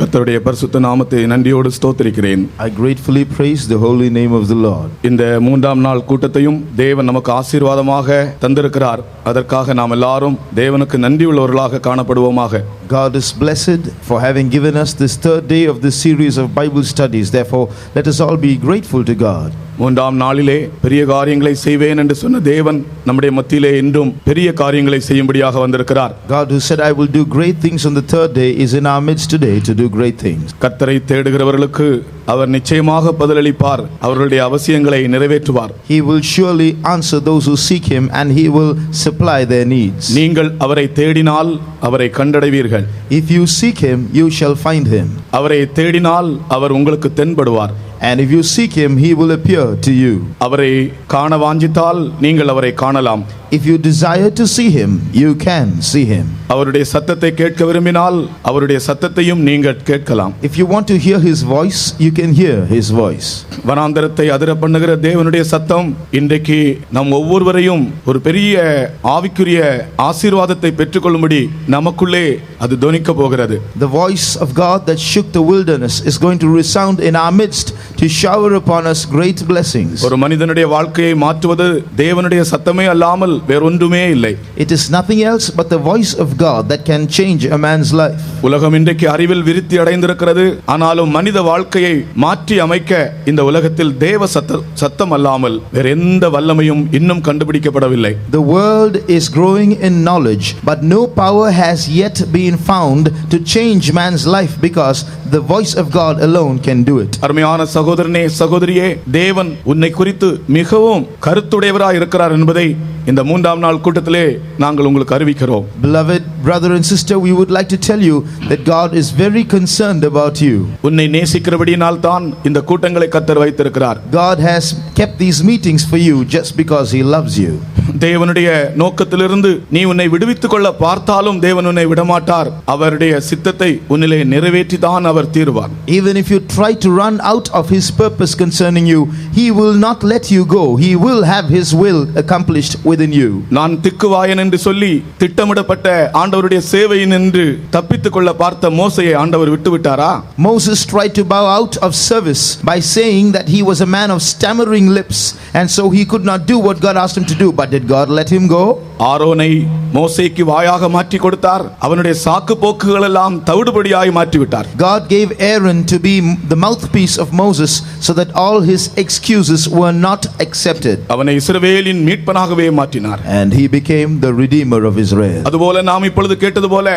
கர்த்தருடைய பரிசுத்த நாமத்தை நன்றியோடு ஸ்தோத்திரிக்கிறேன். I gratefully praise the holy name of the Lord. இந்த மூன்றாம் நாள் கூட்டத்தையும் தேவன் நமக்கு ஆசீர்வாதமாக தந்திருக்கிறார். அதற்காக நாம் எல்லாரும் தேவனுக்கு நன்றி உள்ளவர்களாக காணப்படுவோமாக. God is blessed for having given us this third day of this series of Bible studies. Therefore, let us all be grateful to God. மூன்றாம் நாளிலே பெரிய காரியங்களை செய்வேன் என்று சொன்ன தேவன் நம்முடைய மத்தியிலே இன்றும் பெரிய காரியங்களை செய்யும்படியாக வந்திருக்கிறார். God who said I will do great things on the third day is in our midst today to do great things. கர்த்தரை தேடுகிறவர்களுக்கு அவர் நிச்சயமாக பதிலளிப்பார். அவர்களுடைய அவசியங்களை நிறைவேற்றுவார். He will surely answer those who seek him and he will supply their needs. நீங்கள் அவரை தேடினால் அவரை கண்டடைவீர்கள். If you seek him, you shall find him. அவரை தேடினால் அவர் உங்களுக்கு தென்படுவார். And if you seek him, he will appear to you. அவரை காண வாஞ்சித்தால் நீங்கள் அவரை காணலாம். If you desire to see him, you can see him. அவருடைய சத்தத்தை கேட்க விரும்பினால் அவருடைய சத்தத்தையும் நீங்கள் கேட்கலாம். If you want to hear his voice, you can hear his voice. வனாந்தரத்தை அதிர பண்ணுகிற தேவனுடைய சத்தம் இன்றைக்கு நம் ஒவ்வொருவரையும் ஒரு பெரிய ஆவிக்குரிய ஆசீர்வாதத்தை பெற்றுக்கொள்ளும்படி நமக்குள்ளே அது தொனிக்க போகிறது. The voice of God that shook the wilderness is going to resound in our midst to shower upon us great blessings. ஒரு மனிதனுடைய வாழ்க்கையை மாற்றுவது தேவனுடைய சத்தமே அல்லாமல் வேறொன்றுமே இல்லை. It is nothing else but the voice of God that can change a man's life. உலகம் இன்றைக்கு அறிவில் விருத்தி அடைந்திருக்கிறது. ஆனாலும் மனித வாழ்க்கையை மாற்றி அமைக்க இந்த உலகத்தில் தேவ சத்தம் அல்லாமல் வேற எந்த வல்லமையும் இன்னும் கண்டுபிடிக்கப்படவில்லை. The world is growing in knowledge, but no power has yet been found to change man's life because the voice of God alone can do it. அருமையான சகோதரனே சகோதரியே, தேவன் உன்னை குறித்து மிகவும் கருத்துடையவராய் இருக்கிறார் என்பதை இந்த மூன்றாம் நாள் கூட்டத்திலே நாங்கள் உங்களுக்கு அறிவிக்கிறோம். Beloved brother and sister, we would like to tell you that God is very concerned about you. உன்னை நேசிக்கிறபடியினால் தான் இந்த கூட்டங்களை கர்த்தர் வைத்திருக்கிறார். God has kept these meetings for you just because he loves you. தேவனுடைய நோக்கத்திலிருந்து நீ உன்னை விடுவித்துக் கொள்ள பார்த்தாலும் தேவன் உன்னை விடமாட்டார். அவருடைய சித்தத்தை உன்னிலே நிறைவேற்றி தான் அவர் தீர்வார். Even if you try to run out of his purpose concerning you, he will not let you go. He will have his will accomplished within you. நான் திக்குவாயன் என்று சொல்லி திட்டமிடப்பட்ட ஆண்டவருடைய சேவையின் என்று தப்பித்துக் கொள்ள பார்த்த மோசேயை ஆண்டவர் விட்டுவிட்டாரா? Moses tried to bow out of service by saying that he was a man of stammering lips and so he could not do what God asked him to do. But did God let him go? ஆரோனை மோசேக்கு வாயாக மாற்றி கொடுத்தார். அவனுடைய சாக்கு போக்குகள் எல்லாம் தவிடுபடியாய் மாற்றி விட்டார். God gave Aaron to be the mouthpiece of Moses so that all his excuses were not accepted. அவனை இஸ்ரவேலின் மீட்பனாகவே மாற்றினார். And he became the redeemer of Israel. அதுபோல நாம் இப்பொழுது கேட்டது போல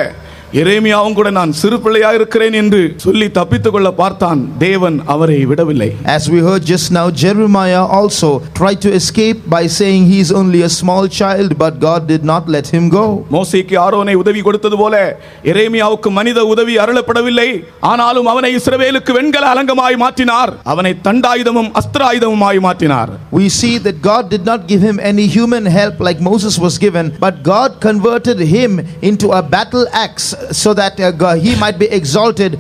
எரேமியாவும் கூட நான் சிறு பிள்ளையாக இருக்கிறேன் என்று சொல்லி தப்பித்துக் கொள்ள பார்த்தான். தேவன் அவரை விடவில்லை. As we heard just now, Jeremiah also tried to escape by saying he is only a small child, but God did not let him go. மோசேக்கு ஆரோனை உதவி கொடுத்தது போல எரேமியாவுக்கு மனித உதவி அருளப்படவில்லை. ஆனாலும் அவனை இஸ்ரவேலுக்கு வெண்கல அலங்கமாய் மாற்றினார். அவனை தண்டாயுதமும் அஸ்திராயுதமுமாய் மாற்றினார். We see that God did not give him any human help like Moses was given, but God converted him into a battle axe so that he might be exalted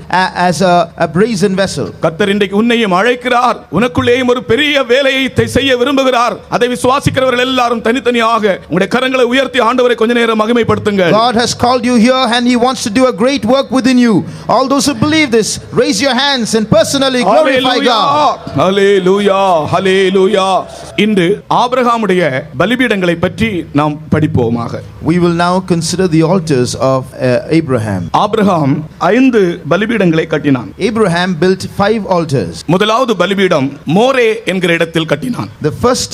as a brazen vessel. கர்த்தர் இன்றைக்கு உன்னையும் அழைக்கிறார். உனக்குள்ளேயும் ஒரு பெரிய வேலையை செய்ய விரும்புகிறார். அதை விசுவாசிக்கிறவர்கள் எல்லாரும் தனித்தனியாக உங்களுடைய கரங்களை உயர்த்தி ஆண்டவரை கொஞ்ச நேரம் மகிமைப்படுத்துங்கள். God has called you here and he wants to do a great work within you. All those who believe this, raise your hands and personally glorify God. ஹல்லேலூயா ஹல்லேலூயா. இன்று ஆபிரகாமுடைய பலிபீடங்களை பற்றி நாம் படிப்போமாக. We will now consider the altars of Abraham. Abraham 5 பலிபீடங்களை கட்டினான். Abraham built 5 altars. முதலாவது பலிபீடம் மோரே என்கிற இடத்தில் கட்டினான். The first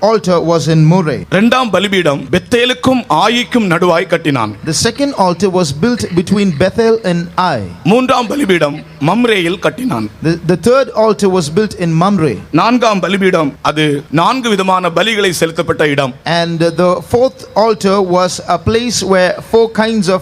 altar was in Moreh. இரண்டாம் பலிபீடம் பெத்தேலுக்கும் ஆயிக்கும் நடுவாய் கட்டினான். The second altar was built between Bethel and Ai. மூன்றாம் பலிபீடம் மம்ரேயில் கட்டினான். The third altar was built in Mamre. நான்காம் பலிபீடம் அது 4 விதமான பலிகளை செலுத்தப்பட்ட இடம். And the fourth altar was a place where 4 kinds of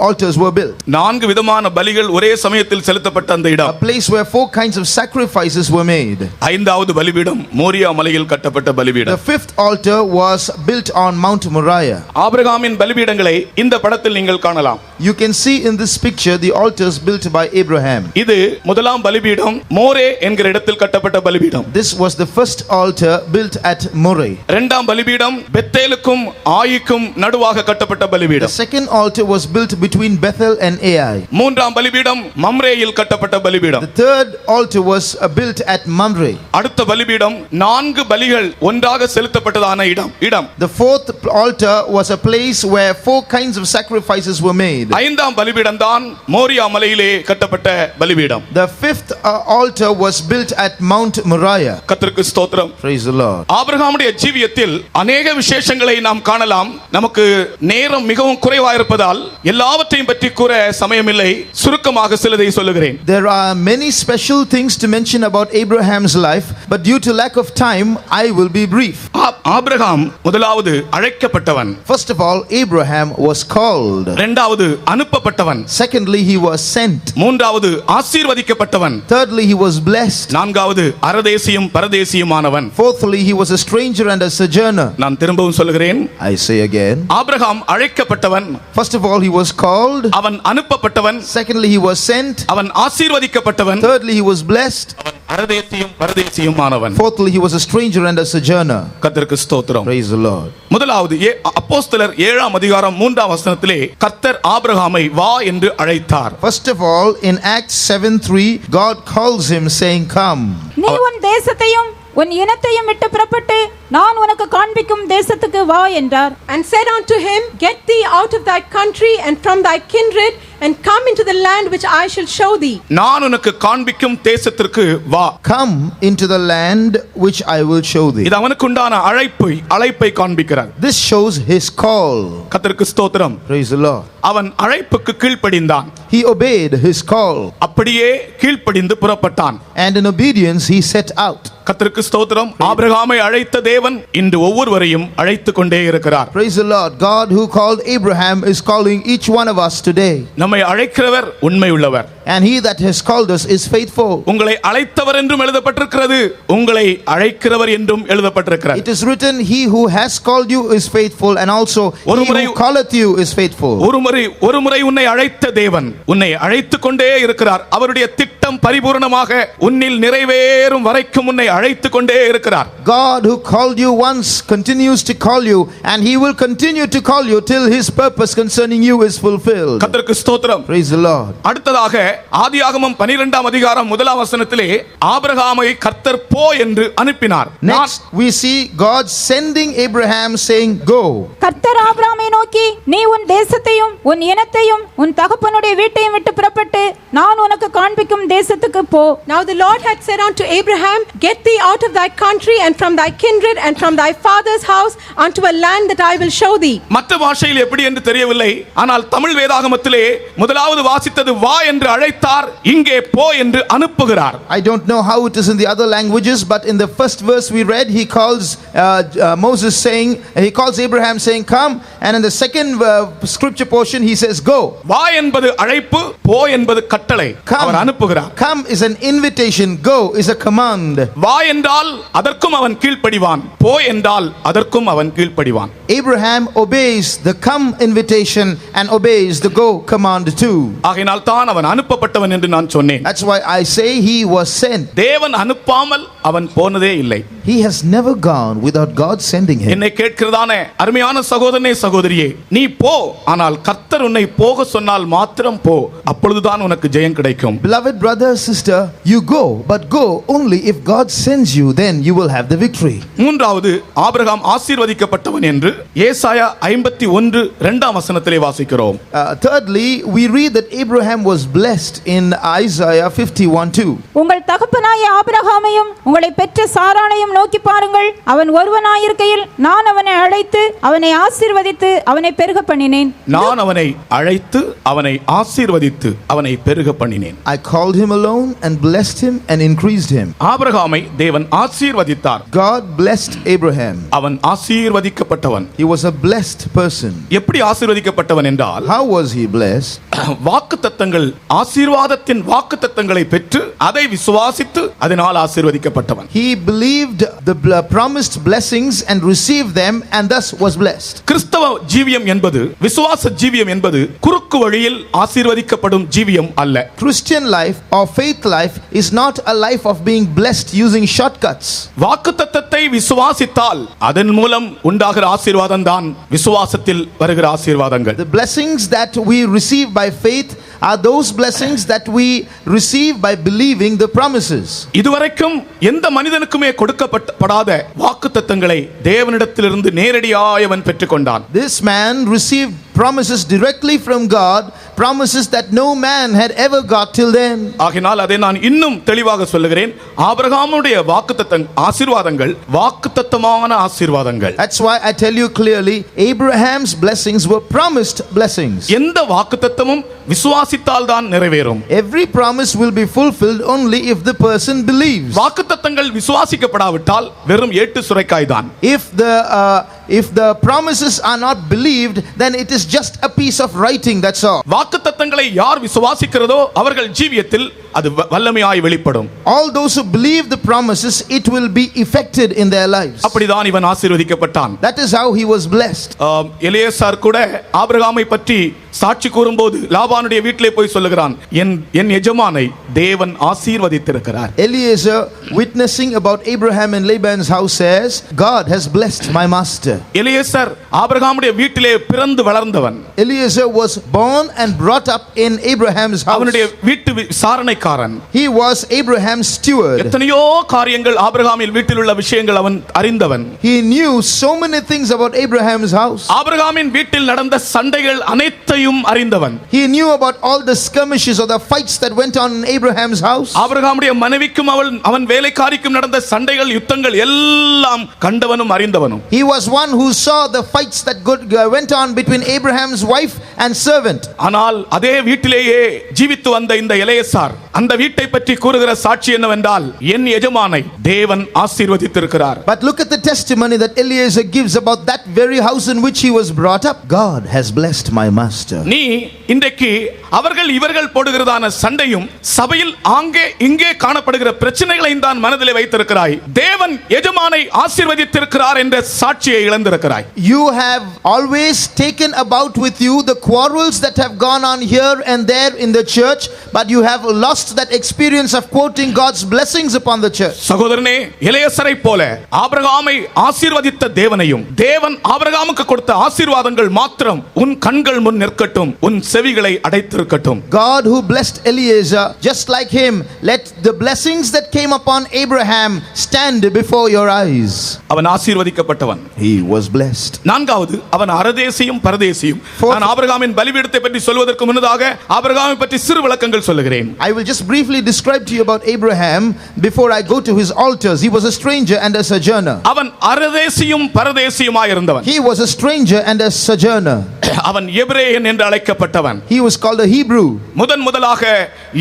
altars were built. 4 விதமான பலிகள் ஒரே சமயத்தில் செலுத்தப்பட்ட அந்த இடம். A place where 4 kinds of sacrifices were made. ஐந்தாவது பலிபீடம் மோரியா மலையில் கட்டப்பட்ட பலிபீடம். The fifth altar was built on Mount Moriah. ஆபிரகாமின் பலிபீடங்களை இந்த படத்தில் நீங்கள் காணலாம். You can see in this picture the altars built by Abraham. இது முதலாம் பலிபீடம் மோரே என்கிற இடத்தில் கட்டப்பட்ட பலிபீடம். This was the first altar altar built at Moreh. இரண்டாம் பலிபீடம் பெத்தேலுக்கும் ஆயிக்கும் நடுவாக கட்டப்பட்ட The பலிபீடம். second altar was built between Bethel and Ai. மூன்றாம் பலிபீடம் மம்ரேயில் கட்டப்பட்ட பலிபீடம். The third altar was built at Mamre. அடுத்த பலிபீடம் 4 பலிகள் ஒன்றாக செலுத்தப்பட்டதான இடம். The fourth altar was a place where 4 kinds of sacrifices were made. ஐந்தாம் பலிபீடம் தான் மோரியா மலையிலே கட்டப்பட்ட பலிபீடம். The fifth altar was built at Mount Moriah. கர்த்தருக்கு ஸ்தோத்திரம். Praise the Lord. ஆபிரகாமுடைய ஜீவியத்தில் அநேக விசேஷங்களை நாம் காணலாம். நமக்கு நேரம் மிகவும் குறைவாயிருப்பதால் எல்லாவற்றையும் பற்றி கூற சமயமில்லை. சுருக்கமாக சிலதை சொல்லுகிறேன். There are many special things to mention about Abraham's life, but due to lack of time, I will be brief. Abraham முதலாவது அழைக்கப்பட்டவன். First of all, Abraham was called. இரண்டாவது அனுப்பப்பட்டவன். Secondly, he was sent. மூன்றாவது ஆசீர்வதிக்கப்பட்டவன். Thirdly, he was blessed. நான்காவது அரதேசியும் பரதேசியுமானவன். Fourthly, he was a stranger and a sojourner. நான் திரும்பவும் சொல்லுகிறேன். I say again. Abraham அழைக்கப்பட்டவன். First of all, he was called. அவன் அனுப்பப்பட்டவன். Secondly, he was sent. அவன் ஆசீர்வதிக்கப்பட்டவன். Thirdly, he was blessed. அவன் அரதேசியும் பரதேசியுமானவன். Fourthly, he was a stranger and a sojourner. கர்த்தருக்கு ஸ்தோத்திரம். Praise the Lord. முதலாவது அப்போஸ்தலர் 7ஆம் அதிகாரம் 3ஆம் வசனத்திலே கர்த்தர் ஆபிரகாமை வா என்று அழைத்தார். First of all, in Acts 7:3, God calls him saying, "Come." நீ உன் தேசத்தையும் உன் இனத்தையும் விட்டு புறப்பட்டு நான் உனக்கு காண்பிக்கும் தேசத்துக்கு வா என்றார். And said unto him, Get thee out of thy country and from thy kindred, and come into the land which I shall show thee. நான் உனக்கு காண்பிக்கும் தேசத்திற்கு வா. Come into the land which I will show thee. இது அவனுக்குண்டான அழைப்பை காண்பிக்கிறார். This shows his call. கர்த்தருக்கு ஸ்தோத்திரம். Praise the Lord. அவன் அழைப்புக்கு கீழ்ப்படிந்தான். He obeyed his call. அப்படியே கீழ்ப்படிந்து புறப்பட்டான். And in obedience he set out. கர்த்தருக்கு ஸ்தோத்திரம். ஆபிரகாமை அழைத்த தேவன் இன்று ஒவ்வொருவரையும் அழைத்துக் கொண்டே இருக்கிறார். Praise the Lord. God who called Abraham is calling each one of us today. நம்மை அழைக்கிறவர் உண்மையுள்ளவர். And he that has called us is faithful. உங்களை அழைத்தவர் என்றும் எழுதப்பட்டிருக்கிறது, உங்களை அழைக்கிறவர் என்றும் எழுதப்பட்டிருக்கிறது. It is written, he who has called you is faithful, and also he who calleth you is faithful. ஒரு முறை உன்னை அழைத்த தேவன் உன்னை அழைத்துக் கொண்டே இருக்கிறார். அவருடைய திட்டம் பரிபூரணமாக உன்னில் நிறைவேறும் வரைக்கும் உன்னை அழைத்துக் கொண்டே இருக்கிறார். God who called you once continues to call you, and he will continue to call you till his purpose concerning you is fulfilled. கர்த்தருக்கு ஸ்தோத்திரம். Praise the Lord. அடுத்ததாக ஆதியாகமம் 12ஆம் அதிகாரம் 1ஆம் வசனத்திலே ஆபிரகாமை கர்த்தர் போ என்று அனுப்பினார். Next we see God sending Abraham saying, "Go." கர்த்தர் ஆபிரகாமை நோக்கி நீ உன் தேசத்தையும் உன் இனத்தையும் உன் தகப்பனுடைய வீட்டையும் விட்டு புறப்பட்டு நான் உனக்கு காண்பிக்கும் தேசத்துக்கு போ. Now the Lord had said unto Abraham, Get thee out of thy country and from thy kindred and from thy father's house unto a land that I will show thee. மற்ற பாஷையில் எப்படி என்று தெரியவில்லை, ஆனால் தமிழ் வேதாகமத்திலே முதலாவது வாசித்தது வா என்று அழைத்தார், இங்கே போ என்று அனுப்புகிறார். I don't know how it is in the other languages, but in the first verse we read, he calls Moses saying, he calls Abraham saying, "Come," and in the second scripture portion he says, "Go." வா என்பது அழைப்பு, போ என்பது கட்டளை. அவர் அனுப்புகிறார். Come is an invitation, go is a command. வா என்றால் அதற்கும் அவன் கீழ்ப்படிவான், போ என்றால் அதற்கும் அவன் கீழ்ப்படிவான். Abraham obeys the come invitation and obeys the go command too. ஆகையால் தான் அவன் அனுப்பப்பட்டவன் என்று நான் சொன்னேன். That's why I say he was sent. தேவன் அனுப்பாமல் அவன் போனதே இல்லை. He has never gone without God sending him. என்னை கேட்கிறதான அருமையான சகோதரனே சகோதரியே, நீ போ, ஆனால் கர்த்தர் உன்னை போக சொன்னால் மாத்திரம் போ, அப்பொழுதுதான் உனக்கு ஜெயம் கிடைக்கும். Beloved brother, sister, you go, but go only if God sends you, then you will have the victory. மூன்றாவது ஆபிரகாம் ஆசீர்வதிக்கப்பட்டவன் என்று ஏசாயா 51:2ஆம் வசனத்திலே வாசிக்கிறோம். Thirdly, we read that Abraham was blessed in Isaiah 51:2. உங்கள் தகப்பனாய ஆபிரகாமையும் உங்களை பெற்ற சாரானையும் நோக்கி பாருங்கள், அவன் ஒருவனாயிருக்கையில் நான் அவனை அழைத்து அவனை ஆசீர்வதித்து அவனை பெருக பண்ணினேன். நான் அவனை அழைத்து அவனை ஆசீர்வதித்து அவனை பெருக பண்ணினேன். I called him alone and blessed him and increased him. ஆபிரகாமை தேவன் ஆசீர்வதித்தார். God blessed Abraham. அவன் ஆசீர்வதிக்கப்பட்டவன். He was a blessed person. எப்படி ஆசீர்வதிக்கப்பட்டவன் என்றால், How was he blessed? வாக்குத்தத்தங்கள், ஆசீர்வாதத்தின் வாக்குத்தத்தங்களை பெற்று அதை விசுவாசித்து அதனால் ஆசீர்வதிக்கப்பட்டவன். He believed the promised blessings and received them and thus was blessed. கிறிஸ்தவ ஜீவியம் என்பது, விசுவாச ஜீவியம் என்பது குறுக்கு வழியில் ஆசீர்வதிக்கப்படும் ஜீவியம் அல்ல. Christian life or faith life is not a life of being blessed using shortcuts. வாக்குத்தத்தத்தை விசுவாசித்தால் அதன் மூலம் உண்டாகிற ஆசீர்வாதம் தான் விசுவாசத்தில் வருகிற ஆசீர்வாதங்கள். The blessings that we receive by faith are those blessings that we receive by believing the promises. இதுவரைக்கும் எந்த மனிதனுக்குமே கொடுக்கப்படாத வாக்குத்தத்தங்களை தேவனிடத்திலிருந்து நேரடியாய் அவன் பெற்றுக்கொண்டான். This man received promises directly from God, promises that no man had ever got till then. ஆகினால் அதை நான் இன்னும் தெளிவாக சொல்லுகிறேன். ஆபிரகாமுடைய வாக்குத்தத்தம் ஆசீர்வாதங்கள் வாக்குத்தத்தமான ஆசீர்வாதங்கள். That's why I tell you clearly, Abraham's blessings were promised blessings. எந்த வாக்குத்தத்தமும் விசுவாசித்தால் தான் நிறைவேறும். Every promise will be fulfilled only if the person believes. வாக்குத்தத்தங்கள் விசுவாசிக்கப்படாவிட்டால் வெறும் ஏட்டு சுரைக்காய் தான். If the promises are not believed, then it is just a piece of writing, that's all. வாக்குத்தத்தங்களை யார் விசுவாசிக்கிறதோ அவர்கள் ஜீவியத்தில் அது வல்லமையாய் வெளிப்படும். All those who believe the promises, it will be effected in their lives. அப்படிதான் இவன் ஆசீர்வதிக்கப்பட்டான். That is how he was blessed. எலியேசார் கூட ஆபிரகாமை பற்றி சாட்சி கூறும்போது லாபானுடைய வீட்டிலே போய் சொல்லுகிறான், என் எஜமானை தேவன் ஆசீர்வதித்திருக்கிறார். Eliezer, witnessing about Abraham and Laban's house, says, God has blessed my master. Eliezer ஆபிரகாமுடைய வீட்டிலே பிறந்து வளர்ந்தவன். Eliezer was born and brought up in Abraham's house. அவனுடைய வீட்டு விசாரணைக்காரன். He was Abraham's steward. எத்தனையோ காரியங்கள் ஆபிரகாமின் வீட்டில் உள்ள விஷயங்கள் அவன் அறிந்தவன். He knew so many things about Abraham's house. ஆபிரகாமின் வீட்டில் நடந்த சண்டைகள் அனைத்தையும் அறிந்தவன். He knew about all the skirmishes or the fights that went on in Abraham's house. ஆபிரகாமுடைய மனைவிக்கும் அவன் வேலைக்காரிக்கும் நடந்த சண்டைகள் யுத்தங்கள் எல்லாம் கண்டவனும் அறிந்தவனும். He was one who saw the fights that went on between Abraham's wife and servant. ஆனால் அதே வீட்டிலேயே ஜீவித்து வந்த இந்த எலியேசார் அந்த வீட்டை பற்றி கூறுகிற சாட்சி என்னவென்றால், என் எஜமானை தேவன் ஆசீர்வதித்திருக்கிறார். But look at the testimony that Eliezer gives about that very house in which he was brought up. God has blessed my master. நீ இன்றைக்கு அவர்கள் இவர்கள் போடுகிறதான சண்டையும் சபையில் அங்கே இங்கே காணப்படுகிற பிரச்சனைகளையும் தான் மனதிலே வைத்திருக்கிறாய். தேவன் எஜமானை ஆசீர்வதித்திருக்கிறார் என்ற சாட்சியை இழந்திருக்கிறாய். You have always taken about with you the quarrels that have gone on here and there in the church, but you have lost that experience of quoting God's blessings upon the church. சகோதரனே, எலியேசரை போல ஆபிரகாமை ஆசீர்வதித்த தேவனையும் தேவன் ஆபிரகாமுக்கு கொடுத்த ஆசீர்வாதங்கள் மாத்திரம் உன் கண்கள் முன் நிற்கட்டும், உன் செவிகளை அடைத்திருக்கட்டும். God who blessed Eliezer, just like him, let the blessings that came upon Abraham stand before your eyes. அவன் ஆசீர்வதிக்கப்பட்டவன். He was blessed. நான்காவது, அவன் அரதேசியும் பரதேசியும். நான் ஆபிரகாமின் பலிபீடத்தை பற்றி சொல்வதற்கு முன்னதாக ஆபிரகாமை பற்றி சிறு விளக்கங்கள் சொல்லுகிறேன். I will just briefly describe to you about Abraham before I go to his altars. He was a stranger and a sojourner. அவன் அரதேசியும் பரதேசியுமாய் இருந்தவன். He was a stranger and a sojourner. அவன் எபிரேயன் என்று அழைக்கப்பட்டவன். He was called a Hebrew. முதலாக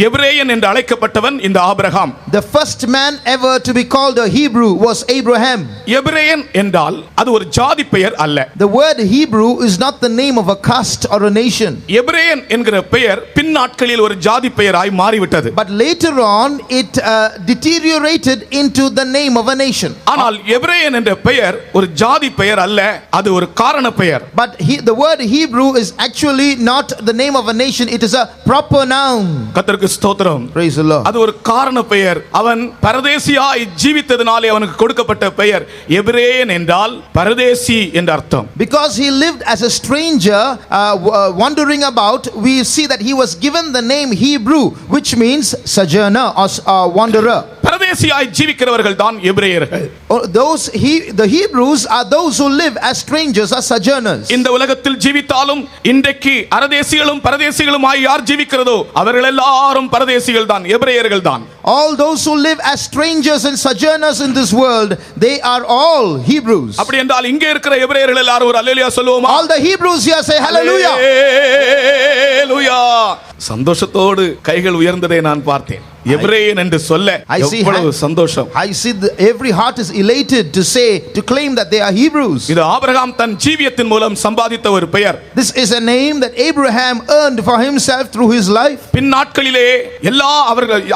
எபிரேயன் என்று அழைக்கப்பட்டவன் இந்த Abraham. The first man ever to be called a Hebrew was Abraham. எபிரேயன் என்றால் அது ஒரு ஜாதி பெயர் அல்ல. The word Hebrew is not the name of a caste or a nation. எபிரேயன் என்கிற பெயர் பின்னாட்களில் ஒரு ஜாதி பெயராய் மாறிவிட்டது. But later on it deteriorated into the name of a nation. ஆனால் எபிரேயன் என்ற பெயர் ஒரு ஜாதி பெயர் அல்ல, அது ஒரு காரண பெயர். But the word Hebrew is actually not the name of a nation, it is a proper noun. கர்த்தருக்கு ஸ்தோத்திரம். Praise the Lord. அது ஒரு காரண பெயர். அவன் பரதேசியாய் ஜீவித்ததனாலே அவனுக்கு கொடுக்கப்பட்ட பெயர் எபிரேயன் என்றால் பரதேசி என்ற அர்த்தம். Because he lived as a stranger wandering about, we see that he was given the name Hebrew, which means sojourner or wanderer. பரதேசியாய் ஜீவிக்கிறவர்கள் தான் எபிரேயர்கள். The Hebrews are those who live as strangers or sojourners. இந்த உலகத்தில் ஜீவித்தாலும் இன்றைக்கு அரதேசிகளும் பரதேசிகளுமாய் யார் ஜீவிக்கிறதோ அவர்கள் எல்லாரும் பரதேசிகள் தான், எபிரேயர்கள் தான். All those who live as strangers and sojourners in this world, they are all Hebrews. அப்படி என்றால் இங்கே இருக்கிற எபிரேயர்கள் எல்லாரும் ஒரு அல்லேலூயா சொல்லுவோமா? All the Hebrews here say hallelujah. அல்லேலூயா. சந்தோஷத்தோடு கைகள் உயர்ந்ததை நான் பார்த்தேன். எபிரேயன் என்று சொல்ல எவ்வளவு சந்தோஷம். I see every heart is elated to say, to claim that they are Hebrews. இது ஆபிரகாம் தன் ஜீவியத்தின் மூலம் சம்பாதித்த ஒரு பெயர். This is a name that Abraham earned for himself through his life. பின் நாட்களிலே எல்லா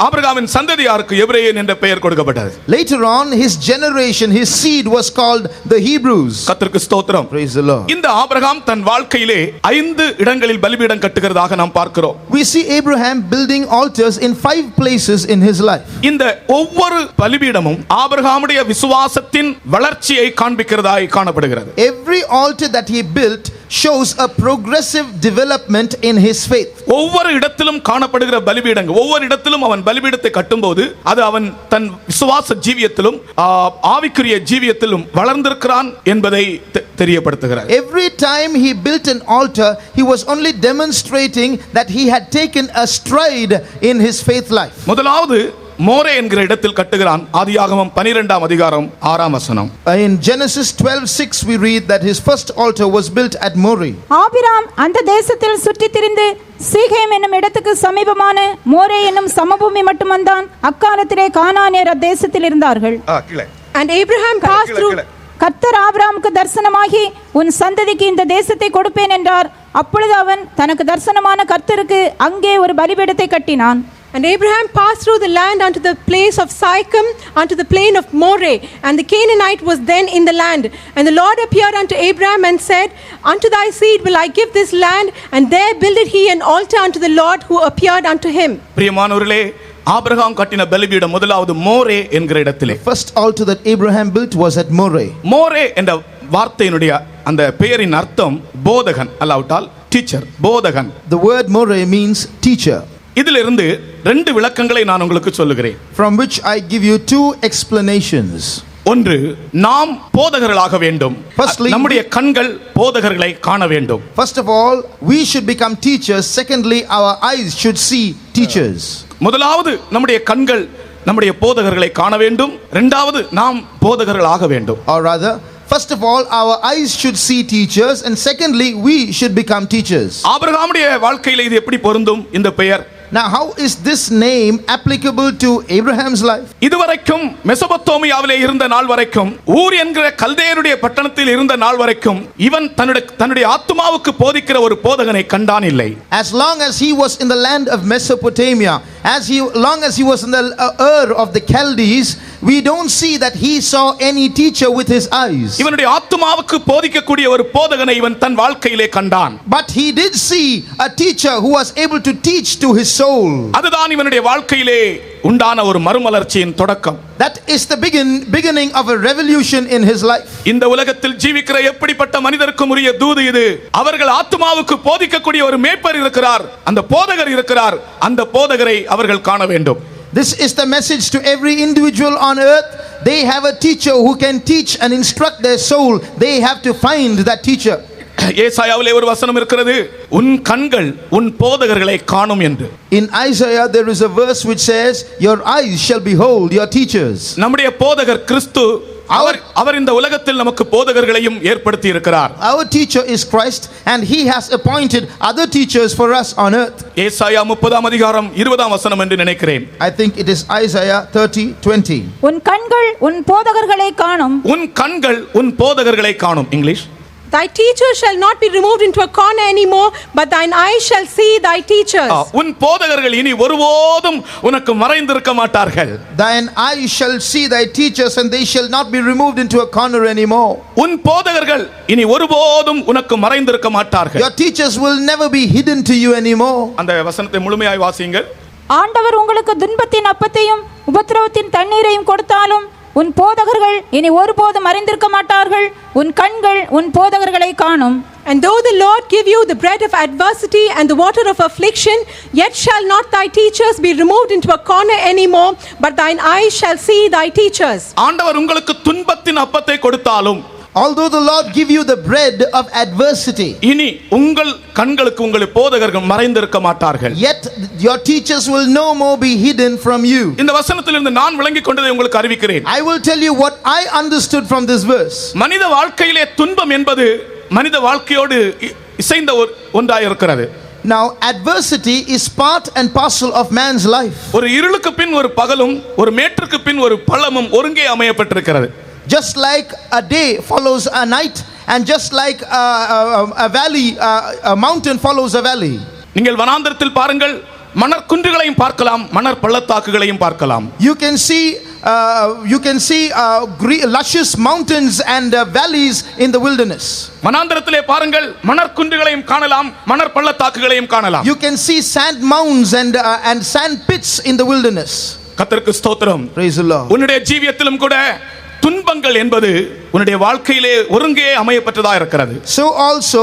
ஆபிரகாமின் சந்ததியாருக்கு எபிரேயன் என்ற பெயர் கொடுக்கப்பட்டது. Later on, his generation, his seed was called the Hebrews. கர்த்தருக்கு ஸ்தோத்திரம். Praise the Lord. இந்த ஆபிரகாம் தன் வாழ்க்கையிலே 5 இடங்களில் பலிபீடம் கட்டுகிறதாக நாம் பார்க்கிறோம். We see Abraham building altars in 5 places in his life. இந்த ஒவ்வொரு பலிபீடமும் ஆபிரகாமுடைய விசுவாசத்தின் வளர்ச்சியை காண்பிக்கிறதாய் காணப்படுகிறது. Every altar that he built shows a progressive development in his faith. ஒவ்வொரு இடத்திலும் காணப்படுகிற பலிபீடங்கள், ஒவ்வொரு இடத்திலும் அவன் பலிபீடத்தை கட்டும்போது அது அவன் தன் விசுவாச ஜீவியத்திலும் ஆவிக்குரிய ஜீவியத்திலும் வளர்ந்திருக்கிறான் என்பதை தெரியப்படுத்துகிறார். Every time he built an altar, he was only demonstrating that he had taken a stride in his faith life. முதலாவது மோரே என்கிற இடத்தில் கட்டுகிறான். ஆதியாகமம் 12ஆம் அதிகாரம் 6ஆம் வசனம். In Genesis 12:6 we read that his first altar was built at Moreh. Abram அந்த தேசத்தில் சுற்றித் திரிந்து சீகேம் என்னும் இடத்துக்கு சமீபமான மோரே என்னும் சமபூமி மட்டும் வந்தான். அக்காலத்திலே கானானியர் அத்தேசத்தில் இருந்தார்கள். And Abraham passed through. கர்த்தர் ஆபிராமுக்கு தரிசனமாகி உன் சந்ததிக்கு இந்த தேசத்தை கொடுப்பேன் என்றார். அப்பொழுது அவன் தனக்கு தரிசனமான கர்த்தருக்கு அங்கே ஒரு பலிபீடத்தை கட்டினான். And Abraham passed through the land unto the place of Sychem, unto the plain of Moreh, and the Canaanite was then in the land. And the Lord appeared unto Abraham and said, Unto thy seed will I give this land, and there builded he an altar unto the Lord who appeared unto him. பிரியமானவர்களே, Abraham கட்டின பலிபீடம் முதலாவது மோரே என்கிற இடத்திலே. First altar that Abraham built was at Moreh. Moreh என்ற வார்த்தையினுடைய அந்த பெயரின் அர்த்தம் போதகன், அல்லாவிட்டால் teacher, போதகன். The word Moreh means teacher. இதிலிருந்து 2 விளக்கங்களை நான் உங்களுக்கு சொல்லுகிறேன். From which I give you 2 explanations. ஒன்று, நாம் போதகர்களாக வேண்டும். Firstly, நம்முடைய கண்கள் போதகர்களை காண வேண்டும். First of all, we should become teachers. Secondly, our eyes should see teachers. முதலாவது நம்முடைய கண்கள் நம்முடைய போதகர்களை காண வேண்டும். இரண்டாவது நாம் போதகர்களாக வேண்டும். Or rather, first of all, our eyes should see teachers, and secondly, we should become teachers. ஆபிரகாமுடைய வாழ்க்கையிலே இது எப்படி பொருந்தும் இந்த பெயர்? Now, how is this name applicable to Abraham's life? இதுவரைக்கும் மெசொப்பொத்தேமியாவிலே இருந்த நாள் வரைக்கும், ஊர் என்கிற கல்தேயருடைய பட்டணத்தில் இருந்த நாள் வரைக்கும் இவன் தன்னுடைய ஆத்துமாவுக்கு போதிக்கிற ஒரு போதகனை கண்டான் இல்லை. As long as he was in the land of Mesopotamia, long as he was in the Ur of the Chaldees, we don't see that he saw any teacher with his eyes. இவனுடைய ஆத்துமாவுக்கு போதிக்கக்கூடிய ஒரு போதகனை இவன் தன் வாழ்க்கையிலே கண்டான். But he did see a teacher who was able to teach to his soul. அதுதான் இவனுடைய வாழ்க்கையிலே உண்டான ஒரு மறுமலர்ச்சியின் தொடக்கம். That is the beginning of a revolution in his life. இந்த உலகத்தில் ஜீவிக்கிற எப்படிப்பட்ட மனிதருக்கும் உரிய தூது இது. அவர்கள் ஆத்துமாவுக்கு போதிக்கக்கூடிய ஒரு மேய்ப்பர் இருக்கிறார், அந்த போதகர் இருக்கிறார். அந்த போதகரை அவர்கள் காண வேண்டும். This is the message to every individual on earth. They have a teacher who can teach and instruct their soul. They have to find that teacher. ஏசாயாவிலே ஒரு வசனம் இருக்கிறது, உன் கண்கள் உன் போதகர்களை காணும் என்று. In Isaiah there is a verse which says, your eyes shall behold your teachers. நம்முடைய போதகர் கிறிஸ்து. அவர் இந்த உலகத்தில் நமக்கு போதகர்களையும் ஏற்படுத்தி இருக்கிறார். Our teacher is Christ, and he has appointed other teachers for us on earth. ஏசாயா 30ஆம் அதிகாரம் 20ஆம் வசனம் என்று நினைக்கிறேன். I think it is Isaiah 30:20. உன் கண்கள் உன் போதகர்களை காணும். உன் கண்கள் உன் போதகர்களை காணும். English. Thy teachers shall not be removed into a corner anymore, but thine eyes shall see thy teachers. உன் போதகர்கள் இனி ஒருபோதும் உனக்கு மறைந்திருக்க மாட்டார்கள். Thine eyes shall see thy teachers, and they shall not be removed into a corner anymore. உன் போதகர்கள் இனி ஒருபோதும் உனக்கு மறைந்திருக்க மாட்டார்கள். Your teachers will never be hidden to you anymore. அந்த வசனத்தை முழுமையாய் வாசியுங்கள். ஆண்டவர் உங்களுக்கு துன்பத்தின் அப்பத்தையும் உபத்திரவத்தின் தண்ணீரையும் கொடுத்தாலும் உன் போதகர்கள் இனி ஒருபோதும் மறைந்திருக்க மாட்டார்கள். உன் கண்கள் உன் போதகர்களை காணும். And though the Lord give you the bread of adversity and the water of affliction, yet shall not thy teachers be removed into a corner anymore, but thine eyes shall see thy teachers. ஆண்டவர் உங்களுக்கு துன்பத்தின் அப்பத்தை கொடுத்தாலும், although the Lord give you the bread of adversity, இனி உங்கள் கண்களுக்கு உங்கள் போதகர்கள் மறைந்திருக்க மாட்டார்கள். yet your teachers will no more be hidden from you. இந்த வசனத்திலிருந்து நான் விளங்கிக் கொண்டதை உங்களுக்கு அறிவிக்கிறேன். I will tell you what I understood from this verse. மனித வாழ்க்கையிலே துன்பம் என்பது மனித வாழ்க்கையோடு இசைந்த ஒன்றாய் இருக்கிறது. Now adversity is part and parcel of man's life. ஒரு இருளுக்கு பின் ஒரு பகலும், ஒரு மேட்டிற்கு பின் ஒரு பள்ளமும் ஒருங்கே அமையப்பட்டிருக்கிறது. Just like a day follows a night, and just like a valley, a mountain follows a valley. நீங்கள் வனாந்தரத்தில் பாருங்கள், மணற்குன்றுகளையும் பார்க்கலாம், மணற் பள்ளத்தாக்குகளையும் பார்க்கலாம். You can see luscious mountains and valleys in the wilderness. மனாந்தரத்திலே பாருங்கள், மணற்குன்றுகளையும் காணலாம், மணற் பள்ளத்தாக்குகளையும் காணலாம். You can see sand mounds and sand pits in the wilderness. கர்த்தருக்கு ஸ்தோத்திரம். Praise the Lord. உன்னுடைய ஜீவியத்திலும் கூட துன்பங்கள் என்பது உன்னுடைய வாழ்க்கையிலே ஒருங்கே அமையப்பட்டதா இருக்கிறது. So also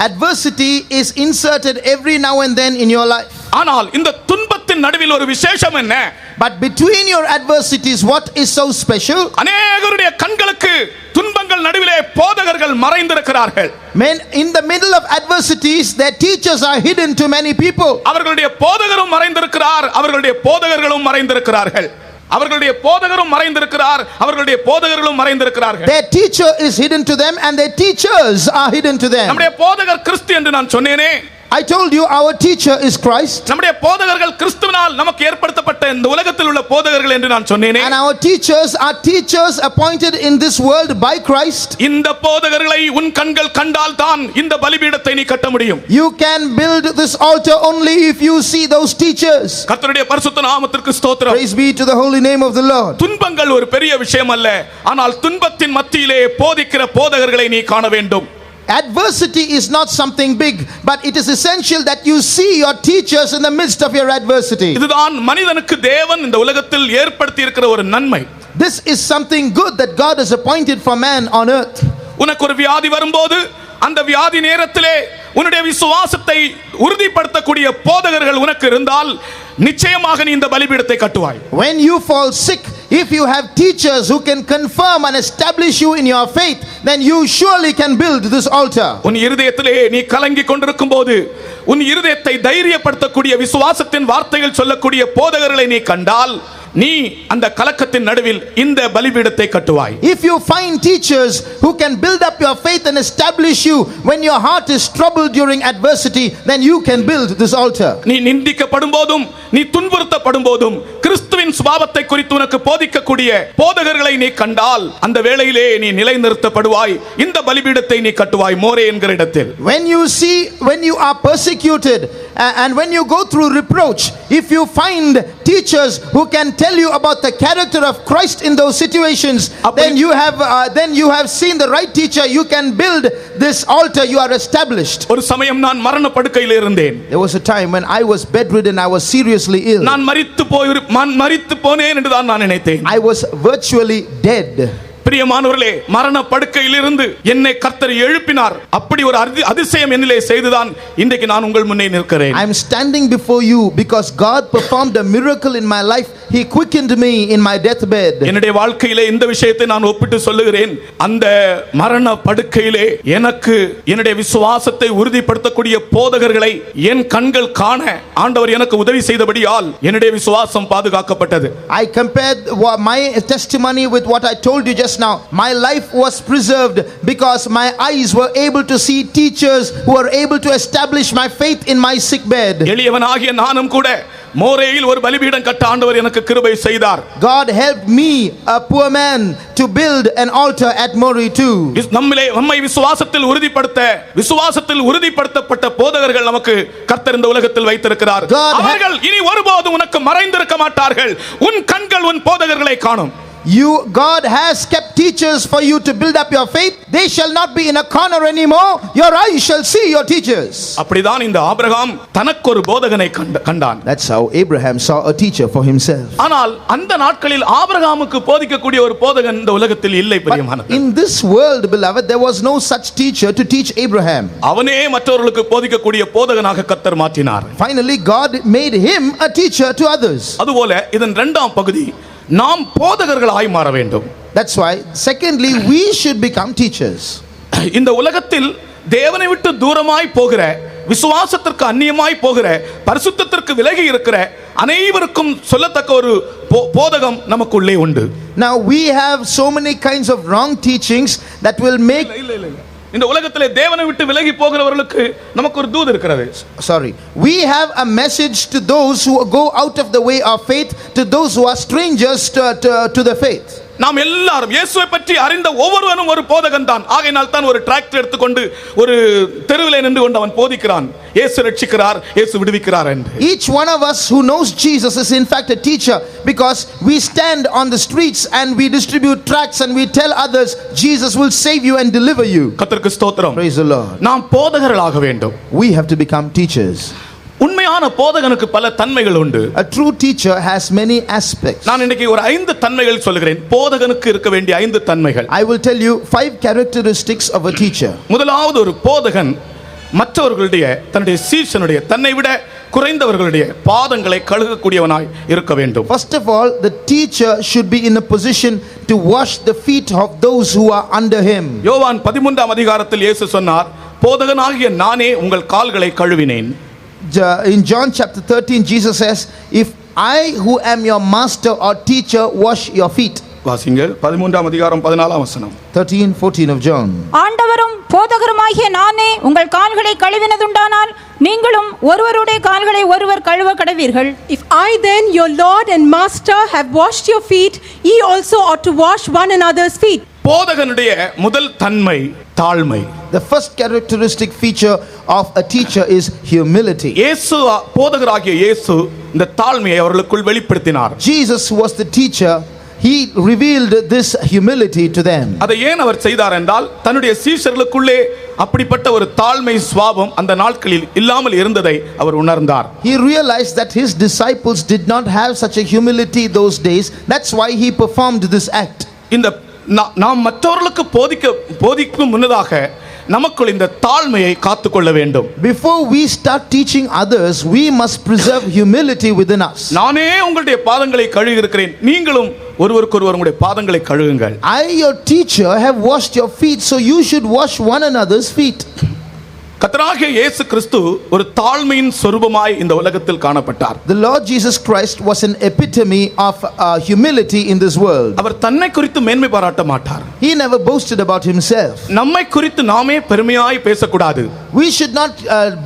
adversity is inserted every now and then in your life. ஆனால் இந்த துன்பத்தின் நடுவில் ஒரு விசேஷம் என்ன? But between your adversities, what is so special? அநேகருடைய கண்களுக்கு துன்பங்கள் நடுவிலே போதகர்கள் மறைந்திருக்கிறார்கள். Men, in the middle of adversities, their teachers are hidden to many people. அவர்களுடைய போதகரும் மறைந்திருக்கிறார், அவர்களுடைய போதகர்களும் மறைந்திருக்கிறார்கள். அவர்களுடைய போதகரும் மறைந்திருக்கிறார், அவர்களுடைய போதகர்களும் மறைந்திருக்கிறார்கள். Their teacher is hidden to them and their teachers are hidden to them. நம்முடைய போதகர் கிறிஸ்து என்று நான் சொன்னேனே. I told you our teacher is Christ. நம்முடைய போதகர்கள் கிறிஸ்துவினால் நமக்கு ஏற்படுத்தப்பட்ட இந்த உலகத்தில் உள்ள போதகர்கள் என்று நான் சொன்னேனே. And our teachers are teachers appointed in this world by Christ. இந்த போதகர்களை உன் கண்கள் கண்டால் தான் இந்த பலிபீடத்தை நீ கட்ட முடியும். You can build this altar only if you see those teachers. கர்த்தருடைய பரிசுத்த நாமத்திற்கு ஸ்தோத்திரம். Praise be to the holy name of the Lord. துன்பங்கள் ஒரு பெரிய விஷயம் அல்ல, ஆனால் துன்பத்தின் மத்தியிலே போதிக்கிற போதகர்களை நீ காண வேண்டும். Adversity is not something big, but it is essential that you see your teachers in the midst of your adversity. இதுதான் மனிதனுக்கு தேவன் இந்த உலகத்தில் ஏற்படுத்தி இருக்கிற ஒரு நன்மை. This is something good that God has appointed for man on earth. உனக்கு ஒரு வியாதி வரும்போது அந்த வியாதி நேரத்திலே உன்னுடைய விசுவாசத்தை உறுதிப்படுத்தக்கூடிய போதகர்கள் உனக்கு இருந்தால் நிச்சயமாக நீ இந்த பலிபீடத்தை கட்டுவாய். When you fall sick, if you have teachers who can confirm and establish you in your faith, then you surely can build this altar. உன் இருதயத்திலே நீ கலங்கிக் கொண்டிருக்கும் போது உன் இருதயத்தை தைரியப்படுத்தக்கூடிய விசுவாசத்தின் வார்த்தைகள் சொல்லக்கூடிய போதகர்களை நீ கண்டால் நீ அந்த கலக்கத்தின் நடுவில் இந்த பலிபீடத்தை கட்டுவாய். If you find teachers who can build up your faith and establish you when your heart is troubled during adversity, then you can build this altar. நீ நிந்திக்கப்படும் போதும் நீ துன்புறுத்தப்படும் போதும் கிறிஸ்துவின் சுபாவத்தை குறித்து உனக்கு போதிக்கக்கூடிய போதகர்களை நீ கண்டால் அந்த வேளையிலே நீ நிலைநிறுத்தப்படுவாய், இந்த பலிபீடத்தை நீ கட்டுவாய் மோரே என்கிற இடத்தில். When you are persecuted and when you go through reproach, if you find teachers who can tell you about the character of Christ in those situations, then you have seen the right teacher. You can build this altar. You are established. ஒரு சமயம் நான் மரண படுக்கையில் இருந்தேன். There was a time when I was bedridden. I was seriously ill. நான் மரித்து போனேன் என்று தான் நான் நினைத்தேன். I was virtually dead. பிரியமானவர்களே, மரண படுக்கையில் இருந்து என்னை கர்த்தர் எழுப்பினார். அப்படி ஒரு அதிசயம் என்னிலே செய்துதான் இன்றைக்கு நான் உங்கள் முன்னே நிற்கிறேன். I am standing before you because God performed a miracle in my life. He quickened me in my deathbed. என்னுடைய வாழ்க்கையிலே இந்த விஷயத்தை நான் ஒப்பிட்டு சொல்லுகிறேன். அந்த மரண படுக்கையிலே எனக்கு என்னுடைய விசுவாசத்தை உறுதிப்படுத்தக்கூடிய போதகர்களை என் கண்கள் காண ஆண்டவர் எனக்கு உதவி செய்தபடியால் என்னுடைய விசுவாசம் பாதுகாக்கப்பட்டது. I compared my testimony with what I told you just now. My life was preserved because my eyes were able to see teachers who were able to establish my faith in my sick bed. எளியவனாகிய நானும் கூட மோரேயில் ஒரு பலிபீடம் கட்ட ஆண்டவர் எனக்கு கிருபை செய்தார். God helped me, a poor man, to build an altar at Moreh too. நம்மை விசுவாசத்தில் உறுதிப்படுத்தப்பட்ட போதகர்கள் நமக்கு கர்த்தர் இந்த உலகத்தில் வைத்திருக்கிறார். அவர்கள் இனி ஒருபோதும் உனக்கு மறைந்திருக்க மாட்டார்கள். உன் கண்கள் உன் போதகர்களை காணும். God has kept teachers for you to build up your faith. They shall not be in a corner anymore. Your eyes shall see your teachers. அப்படிதான் இந்த ஆபிரகாம் தனக்கு ஒரு போதகனை கண்டான். That's how Abraham saw a teacher for himself. ஆனால் அந்த நாட்களில் ஆபிரகாமுக்கு போதிக்கக்கூடிய ஒரு போதகன் இந்த உலகத்தில் இல்லை பிரியமானவர்களே. In this world, beloved, there was no such teacher to teach Abraham. அவனே மற்றவர்களுக்கு போதிக்கக்கூடிய போதகனாக கர்த்தர் மாற்றினார். Finally, God made him a teacher to others. அதுபோல இதன் இரண்டாம் பகுதி நாம் போதகர்களாய் மாற வேண்டும். That's why secondly we should become teachers. இந்த உலகத்தில் தேவனை விட்டு தூரமாய் போகிற, விசுவாசத்திற்கு அந்நியமாய் போகிற, பரிசுத்தத்திற்கு விலகி இருக்கிற அனைவருக்கும் சொல்லத்தக்க ஒரு போதகம் நமக்குள்ளே உண்டு. Now we have so many kinds of wrong teachings that will make இந்த உலகத்திலே தேவனை விட்டு விலகி போகிறவர்களுக்கு நமக்கு ஒரு தூது இருக்கிறது. We have a message to those who go out of the way of faith, to those who are strangers to the faith. நாம் எல்லாரும் இயேசுவை பற்றி அறிந்த ஒவ்வொருவனும் ஒரு போதகன் தான். ஆகையினால் தான் ஒரு டிராக்டர் எடுத்துக்கொண்டு ஒரு தெருவிலே நின்று கொண்டு அவன் போதிக்கிறான், இயேசு ரட்சிக்கிறார், இயேசு விடுவிக்கிறார் என்று. Each one of us who knows Jesus is in fact a teacher, because we stand on the streets and we distribute tracts and we tell others Jesus will save you and deliver you. கர்த்தருக்கு ஸ்தோத்திரம். Praise the Lord. நாம் போதகர்களாக வேண்டும். We have to become teachers. உண்மையான போதகனுக்கு பல தன்மைகள் உண்டு. A true teacher has many aspects. நான் இன்னைக்கு ஒரு 5 தன்மைகள் சொல்கிறேன். போதகனுக்கு இருக்க வேண்டிய 5 தன்மைகள். I will tell you 5 characteristics of a teacher. முதலாவது, ஒரு போதகன் மற்றவர்களுடைய, தன்னுடைய சீஷனுடைய, தன்னை விட குறைந்தவர்களுடைய பாதங்களை கழுகக்கூடியவனாய் இருக்க வேண்டும். First of all, the teacher should be in a position to wash the feet of those who are under him. யோவான் 13ஆம் அதிகாரத்தில் இயேசு சொன்னார், போதகனாகிய நானே உங்கள் கால்களை கழுவினேன். In John chapter 13, Jesus says, if I who am your master or teacher wash your feet. வாசிங்கள் 13ஆம் அதிகாரம் 14ஆம் வசனம். 13:14 of John. ஆண்டவரும் போதகருமாகிய நானே உங்கள் கால்களை கழுவினதுண்டானால் நீங்களும் ஒருவருடைய கால்களை ஒருவர் கழுவ கடவீர்கள். If I then, your Lord and Master, have washed your feet, ye also ought to wash one another's feet. போதகனுடைய முதல் தன்மை தாழ்மை. The first characteristic feature of a teacher is humility. இயேசு, போதகராகிய இயேசு இந்த தாழ்மையை அவர்களுக்குள் வெளிப்படுத்தினார். Jesus was the teacher. He revealed this humility to them. அதை ஏன் அவர் செய்தார் என்றால், தன்னுடைய சீஷர்களுக்குள்ளே அப்படிப்பட்ட ஒரு தாழ்மை சுபாவம் அந்த நாட்களில் இல்லாமல் இருந்ததை அவர் உணர்ந்தார். He realized that his disciples did not have such a humility those days. That's why he performed this act. இந்த நாம் மற்றவர்களுக்கு போதிக்கும் முன்னதாக நமக்குள் இந்த தாழ்மையை காத்துக்கொள்ள வேண்டும். Before we start teaching others, we must preserve humility within us. நானே உங்களுடைய பாதங்களை கழுவி இருக்கிறேன், நீங்களும் ஒருவருக்கொருவர் உங்களுடைய பாதங்களை கழுவுங்கள். I, your teacher, have washed your feet, so you should wash one another's feet. கர்த்தராகிய இயேசு கிறிஸ்து ஒரு தாழ்மையின் சொரூபமாய் இந்த உலகத்தில் காணப்பட்டார். The Lord Jesus Christ was an epitome of humility in this world. அவர் தன்னை குறித்து மேன்மை பாராட்ட மாட்டார். He never boasted about himself. நம்மை குறித்து நாமே பெருமையாய் பேசக்கூடாது. We should not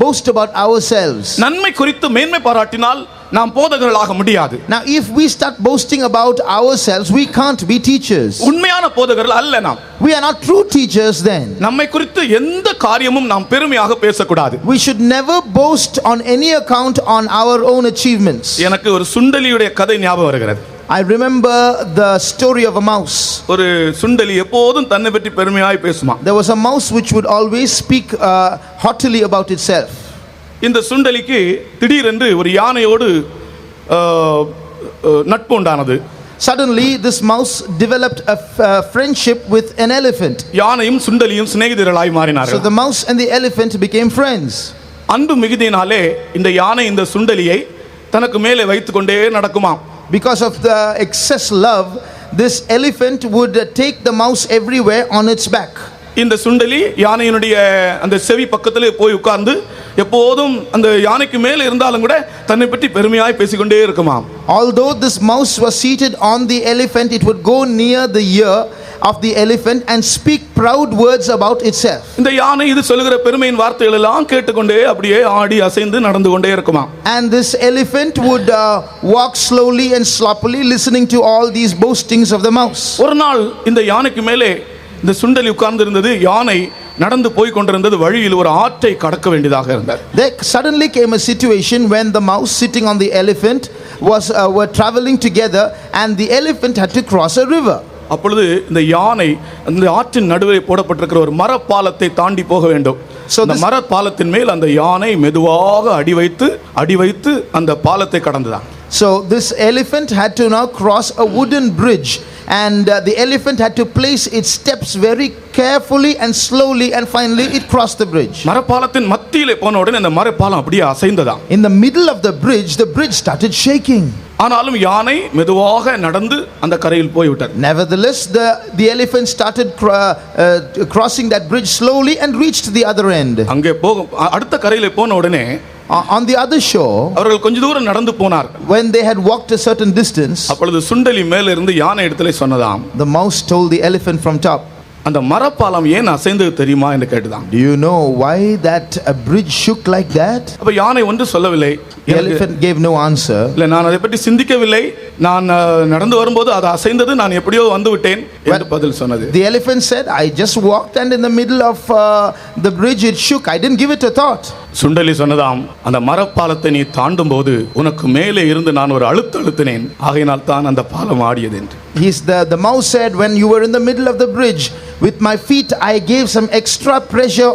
boast about ourselves. நன்மை குறித்து மேன்மை பாராட்டினால் நாம் போதகர்களாக முடியாது. Now if we start boasting about ourselves, we can't be teachers. உண்மையான போதகர்கள் அல்ல நாம். We are not true teachers then. நம்மை குறித்து எந்த காரியமும் நாம் பெருமையாக பேசக்கூடாது. We should never boast on any account on our own achievements. எனக்கு ஒரு சுண்டலியுடைய கதை ஞாபகம் வருகிறது. I remember the story of a mouse. ஒரு சுண்டலி எப்போதும் தன்னை பற்றி பெருமையாய் பேசுமா. There was a mouse which would always speak haughtily about itself. இந்த சுண்டலிக்கு திடீரென்று ஒரு யானையோடு நட்பு உண்டானது. Suddenly this mouse developed a friendship with an elephant. யானையும் சுண்டலியும் சிநேகிதர்களாய் So மாறினார்கள். the mouse and the elephant became friends. அன்பு மிகுதியினாலே இந்த யானை இந்த சுண்டலியை தனக்கு மேலே வைத்துக்கொண்டே நடக்குமாம். Because of the excess love, this elephant would take the mouse everywhere on its back. இந்த சுண்டலி யானையினுடைய அந்த செவி பக்கத்திலே போய் உட்கார்ந்து எப்போதும் அந்த யானைக்கு மேலே இருந்தாலும் கூட தன்னை பற்றி பெருமையாய் பேசிக்கொண்டே இருக்குமாம். Although this mouse was seated on the elephant, it would go near the ear of the elephant and speak proud words about itself. இந்த யானை இது சொல்லுகிற பெருமையின் வார்த்தைகள் எல்லாம் கேட்டுக்கொண்டே அப்படியே ஆடி அசைந்து நடந்து கொண்டே இருக்குமாம். And this elephant would walk slowly and sloppily, listening to all these boastings of the mouse. ஒரு நாள் இந்த யானைக்கு மேலே இந்த சுண்டலி உட்கார்ந்து இருந்தது. யானை நடந்து போய் கொண்டிருந்தது. வழியில் ஒரு ஆற்றை கடக்க வேண்டியதாக இருந்தது. There suddenly came a situation when the mouse sitting on the elephant were traveling together, and the elephant had to cross a river. அப்பொழுது இந்த யானை அந்த ஆற்றின் நடுவே போடப்பட்டிருக்கிற ஒரு மரப்பாலத்தை தாண்டி போக வேண்டும். அந்த மரப்பாலத்தின் மேல் அந்த யானை மெதுவாக அடி வைத்து அந்த பாலத்தை கடந்துதான். So this elephant had to now cross a wooden bridge, and the elephant had to place its steps very carefully and slowly, and finally it crossed the bridge. மரப்பாலத்தின் மத்தியிலே போன உடனே அந்த மரப்பாலம் அப்படியே அசைந்ததாம். In the middle of the bridge started shaking. ஆனாலும் யானை மெதுவாக நடந்து அந்த கரையில் போய் விட்டது. Nevertheless, the elephant started crossing that bridge slowly and reached the other end. அங்கே அடுத்த கரையிலே போன உடனே on the other shore, அவர்கள் கொஞ்ச தூரம் நடந்து போனார். when they had walked a certain distance, அப்பொழுது சுண்டலி மேல இருந்து யானை இடத்திலே சொன்னதாம், the mouse told the elephant from top, அந்த மரப்பாலம் ஏன் அசைந்தது தெரியுமா என்று கேட்டுதான். Do you know why that a bridge shook like that? அப்ப யானை ஒன்று சொல்லவில்லை. The elephant gave no answer. இல்ல, நான் அதை பற்றி சிந்திக்கவில்லை, நான் நடந்து வரும்போது அது அசைந்தது, நான் எப்படியோ வந்து விட்டேன் என்று பதில் சொன்னது. The elephant said, I just walked and in the middle of the bridge it shook. I didn't give it a thought. சுண்டலி சொன்னதாம், அந்த மரப்பாலத்தை நீ தாண்டும் போது உனக்கு மேலே இருந்து நான் ஒரு அழுத்தினேன், ஆகையினால் தான் அந்த பாலம் ஆடியது என்று. The mouse said, when you were in the middle of the bridge, with my feet I gave some extra pressure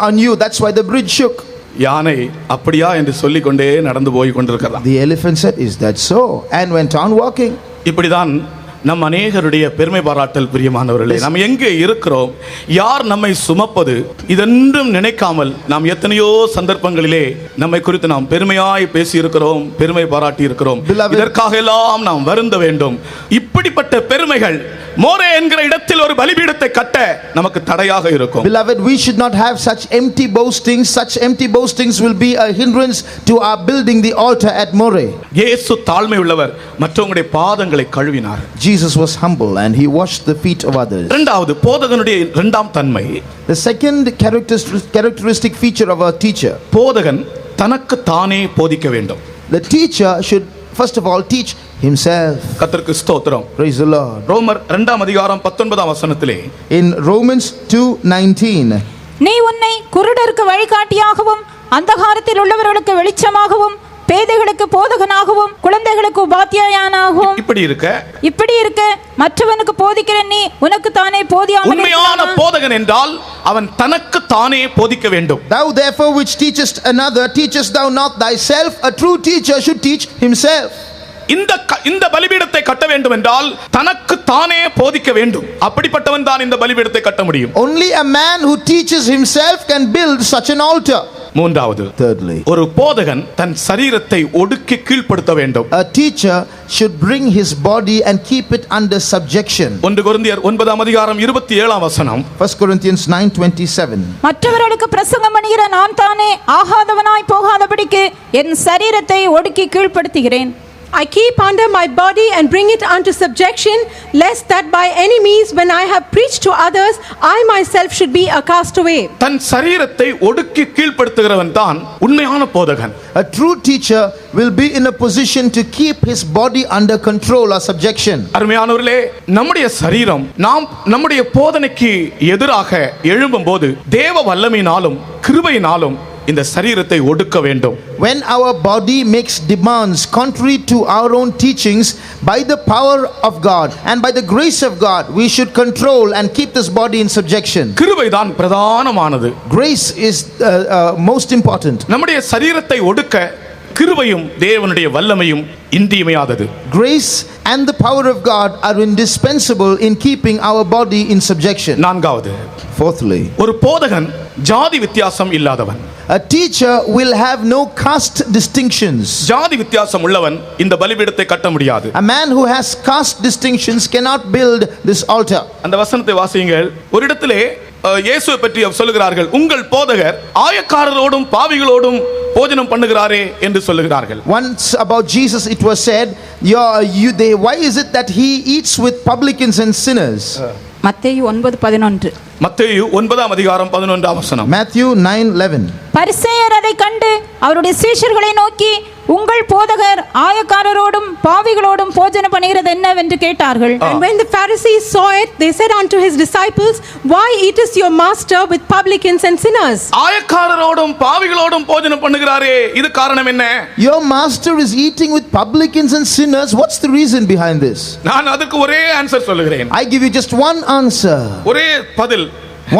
on you. That's why the bridge shook. யானை அப்படியா என்று சொல்லிக் கொண்டே நடந்து போய் கொண்டிருக்கலாம். The elephant said, is that so? And went on walking. இப்படிதான் நம் அநேகருடைய பெருமை பாராட்டல் பிரியமானவர்களே. நாம் எங்கே இருக்கிறோம், யார் நம்மை சுமப்பது, இதென்றும் நினைக்காமல் நாம் எத்தனையோ சந்தர்ப்பங்களிலே நம்மை குறித்து நாம் பெருமையாய் பேசி இருக்கிறோம், பெருமை பாராட்டி இருக்கிறோம். இதற்காக எல்லாம் நாம் வருந்த வேண்டும். இப்படிப்பட்ட பெருமைகள் மோரே என்கிற இடத்தில் ஒரு பலிபீடத்தை கட்ட நமக்கு தடையாக இருக்கும். Beloved, we should not have such empty boastings. Such empty boastings will be a hindrance to our building the altar at Moreh. இயேசு தாழ்மை உள்ளவர், மற்றவங்களுடைய பாதங்களை கழுவினார். Jesus was humble and he washed the feet of others. இரண்டாவது, போதகனுடைய இரண்டாம் தன்மை. The second characteristic feature of a teacher. போதகன் தனக்கு தானே போதிக்க வேண்டும். The teacher should first of all teach himself. கர்த்தருக்கு ஸ்தோத்திரம். Praise the Lord. ரோமர் 2:19 In Romans 2:19, நீ உன்னை குருடருக்கு வழிகாட்டியாகவும் அந்தகாரத்தில் உள்ளவர்களுக்கு வெளிச்சமாகவும் பேதைகளுக்கு போதகனாகவும் குழந்தைகளுக்கு உபாத்தியாயனாகவும் இப்படி இருக்க மற்றவனுக்கு போதிக்கிற நீ உனக்கு தானே போதியாமல். உண்மையான போதகன் என்றால் அவன் தனக்கு தானே போதிக்க வேண்டும். Thou therefore which teachest another, teachest thou not thyself? A true teacher should teach himself. இந்த பலிபீடத்தை கட்ட வேண்டும் என்றால் தனக்கு தானே போதிக்க வேண்டும். அப்படிப்பட்டவன் தான் இந்த பலிபீடத்தை கட்ட முடியும். Only a man who teaches himself can build such an altar. மூன்றாவது, thirdly, ஒரு போதகன் தன் சரீரத்தை ஒடுக்கி கீழ்ப்படுத்த வேண்டும். A teacher should bring his body and keep it under subjection. 1 கொரிந்தியர் 9:27. 1 Corinthians 9:27. மற்றவர்களுக்கு பிரசங்கம் பண்ணுகிற நான் தானே ஆகாதவனாய் போகாதபடிக்கு என் சரீரத்தை ஒடுக்கி கீழ்ப்படுத்துகிறேன். I keep under my body and bring it unto subjection, lest that by any means when I have preached to others, I myself should be a castaway. தன் சரீரத்தை ஒடுக்கி கீழ்ப்படுத்துகிறவன் தான் உண்மையான போதகன். A true teacher will be in a position to keep his body under control or subjection. அருமையானவர்களே, நம்முடைய சரீரம் நாம் நம்முடைய போதனைக்கு எதிராக எழும்பும்போது தேவ வல்லமையினாலும் கிருபையினாலும் இந்த சரீரத்தை ஒடுக்க வேண்டும். When our body makes demands contrary to our own teachings, by the power of God and by the grace of God, we should control and keep this body in subjection. கிருபைதான் பிரதானமானது. Grace is most important. நம்முடைய சரீரத்தை ஒடுக்க கிருபையும் தேவனுடைய வல்லமையும் இன்றியமையாதது. Grace and the power of God are indispensable in keeping our body in subjection. நான்காவது, fourthly, ஒரு போதகன் ஜாதி வித்தியாசம் இல்லாதவன். A teacher will have no caste distinctions. ஜாதி வித்தியாசம் உள்ளவன் இந்த பலிபீடத்தை கட்ட முடியாது. A man who has caste distinctions cannot build this altar. அந்த வசனத்தை வாசியுங்கள். ஒரு இடத்திலே இயேசுவை பற்றி சொல்லுகிறார்கள், உங்கள் போதகர் ஆயக்காரரோடும் பாவிகளோடும் போஜனம் பண்ணுகிறாரே என்று சொல்லுகிறார்கள். Once about Jesus it was said, why is it that he eats with publicans and sinners? மத்தேயு 9:11. மத்தேயு 9:11. Matthew 9:11. பரிசேயர் அதை கண்டு அவருடைய சீஷர்களை நோக்கி, உங்கள் போதகர் ஆயக்காரரோடும் பாவிகளோடும் போஜனம் பண்ணுகிறது என்னவென்று கேட்டார்கள். And when the Pharisees saw it, they said unto his disciples, why eateth your master with publicans and sinners? ஆயக்காரரோடும் பாவிகளோடும் போஜனம் பண்ணுகிறாரே, இது காரணம் என்ன? Your master is eating with publicans and sinners. What's the reason behind this? நான் அதுக்கு ஒரே answer சொல்லுகிறேன். I give you just one answer. ஒரே பதில்.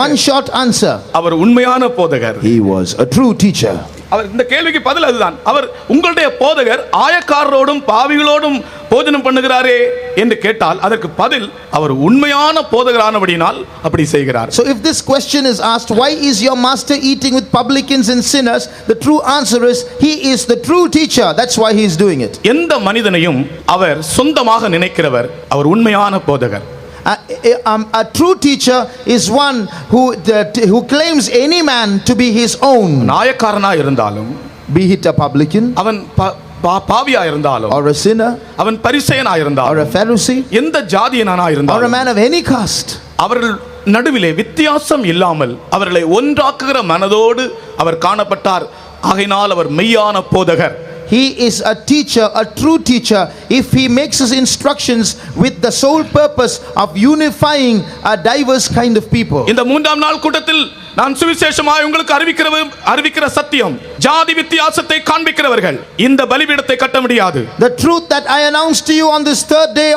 One short answer. அவர் உண்மையான போதகர். He was a true teacher. அவர் இந்த கேள்விக்கு பதில் அதுதான். அவர் உங்களுடைய போதகர் ஆயக்காரரோடும் பாவிகளோடும் போஜனம் பண்ணுகிறாரே என்று கேட்டால் அதற்கு பதில் அவர் உண்மையான போதகரானபடியால் அப்படி செய்கிறார். So if this question is asked, why is your master eating with publicans and sinners, the true answer is he is the true teacher. That's why he is doing it. எந்த மனிதனையும் அவர் சொந்தமாக நினைக்கிறவர் அவர் உண்மையான போதகர். A true teacher is one who claims any man to be his own. நாயக்காரனா இருந்தாலும், be it a publican, அவன் பாவியா இருந்தாலும், or a sinner, அவன் பரிசேயனா இருந்தாலும், or a Pharisee, எந்த ஜாதியனானா இருந்தாலும், or a man of any caste, அவர்கள் நடுவிலே வித்தியாசம் இல்லாமல் அவர்களை ஒன்றாக்குகிற மனதோடு அவர் காணப்பட்டார். ஆகையினால் அவர் மெய்யான போதகர். He is a teacher, a true teacher, if he makes his instructions with the sole purpose of unifying a diverse kind of people. இந்த மூன்றாம் நாள் கூட்டத்தில் நான் சுவிசேஷமாய் உங்களுக்கு அறிவிக்கிற சத்தியம், ஜாதி வித்தியாசத்தை காண்பிக்கிறவர்கள் இந்த பலிபீடத்தை கட்ட முடியாது. The truth that I announced to you on this third day